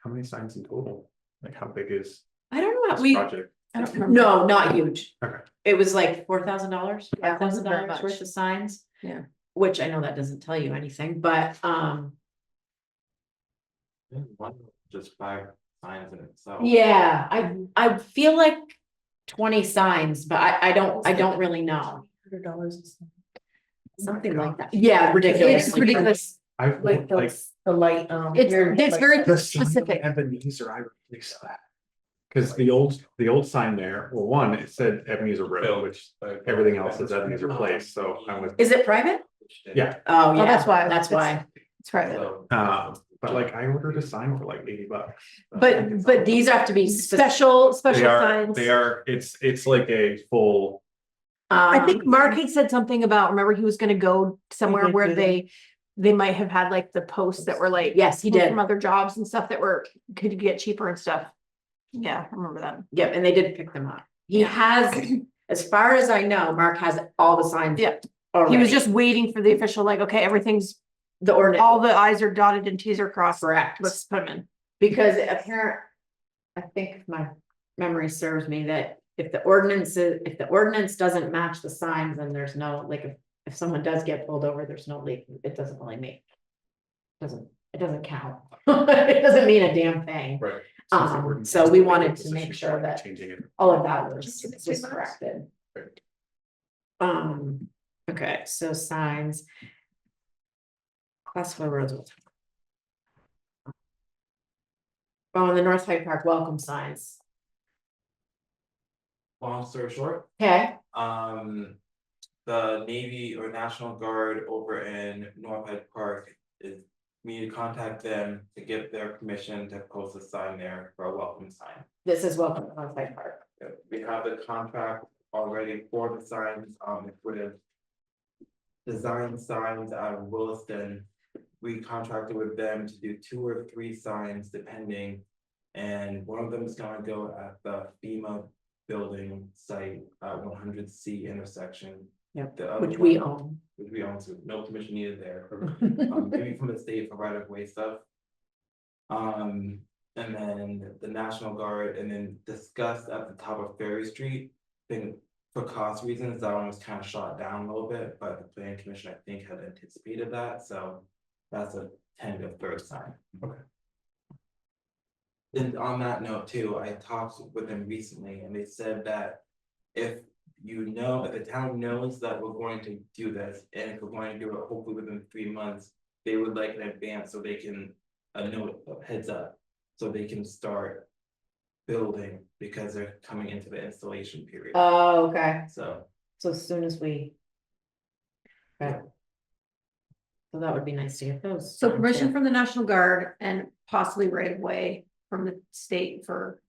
How many signs in total? Like how big is I don't know, this project? I don't remember. no, not huge. Okay. It was like $4,000, Yeah, it wasn't very $5,000 much. worth of signs. Yeah. Which I know that doesn't tell you anything, but, One, just 5 signs in itself. yeah, I feel like 20 signs, but I don't really know. $100. Something like that. Yeah, ridiculous. It's ridiculous. I've Like like the light, It's very the sign of specific. Ebenezer, I really saw that. Cause the old sign there, well, one, it said Ebenezer Road, which everything else says Ebenezer Place, so I was, Is it private? yeah. Oh, yeah. that's why. That's why. It's right. So, But like I ordered a sign for like $80. But these have to be Special They are, signs. it's like a full, I think Mark had said something about, remember, he was gonna go somewhere did where do they might have had like the posts that were like. Yes, he did. From other jobs and stuff that could get cheaper and stuff. Yeah, I remember that. Yep, and they did pick them up. He has, as far as I know, Mark has all the signs. Yeah. He already. was just waiting for the official, like, okay, everything's, the ordinance. all the i's are dotted and t's are crossed. Correct. Let's put them in. Because I think if my memory serves me that if the ordinance doesn't match the signs, then there's no, like, if someone does get pulled over, there's no leak, it doesn't really make. It doesn't count. It doesn't mean a damn thing. Right. So we wanted to make sure that changing it. all of that was corrected. Okay, so signs. Class 4 roads. Oh, and the North Hyde Park welcome signs. long story short, Okay, the Navy or National Guard over in North Hyde Park is, we need to contact them to get their permission to post a sign there for a welcome sign. this is welcome to North Hyde Park. We have the contract already for the signs, with design signs out of Williston. We contracted with them to do 2 or 3 signs depending. And one of them is gonna go at the FEMA building site, 100C intersection. Yep, The other which we one- own. Which we own, so no commission needed there, maybe from the state for right of way stuff. And then the National Guard, and then discussed at the top of Ferry Street, then for cost reasons, that one was kind of shot down a little bit, but the planning commission, I think, had anticipated that, so that's a tentative third sign. Okay. And on that note too, I talked with them recently and they said that if if the town knows that we're going to do this, and if we're going to do it hopefully within 3 months, they would like an advance so they can, a note of heads up, so they can start building because they're coming into the installation period, Oh, okay, so. so as soon as we. Okay. So that would be nice to get those. So signed, permission too. from the National Guard and possibly right away from the state for.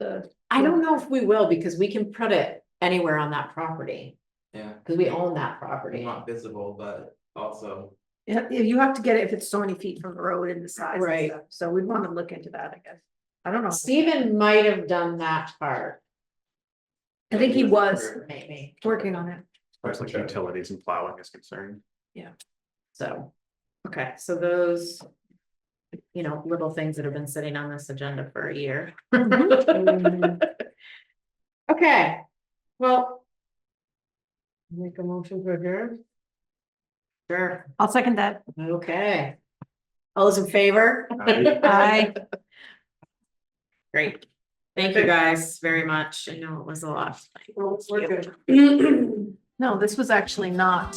The, I don't know if we will, because we can put it anywhere on that property, Yeah, because we own that they're property. not visible, but also, yeah, you have to get it if it's so many feet from the road and the size and Right. stuff, so we'd want to look into that, I guess. I don't know. Stephen might have done that part, I think he was maybe, working on it. As far as like utilities and plowing is concerned. so, okay, so those. Little things that have been sitting on this agenda for a year. Okay, well. Make a motion to adjourn. Sure, I'll second that. okay. All those in favor? Aye. Great. Thank you guys very much. I know it was a lot. We're good. No, this was actually not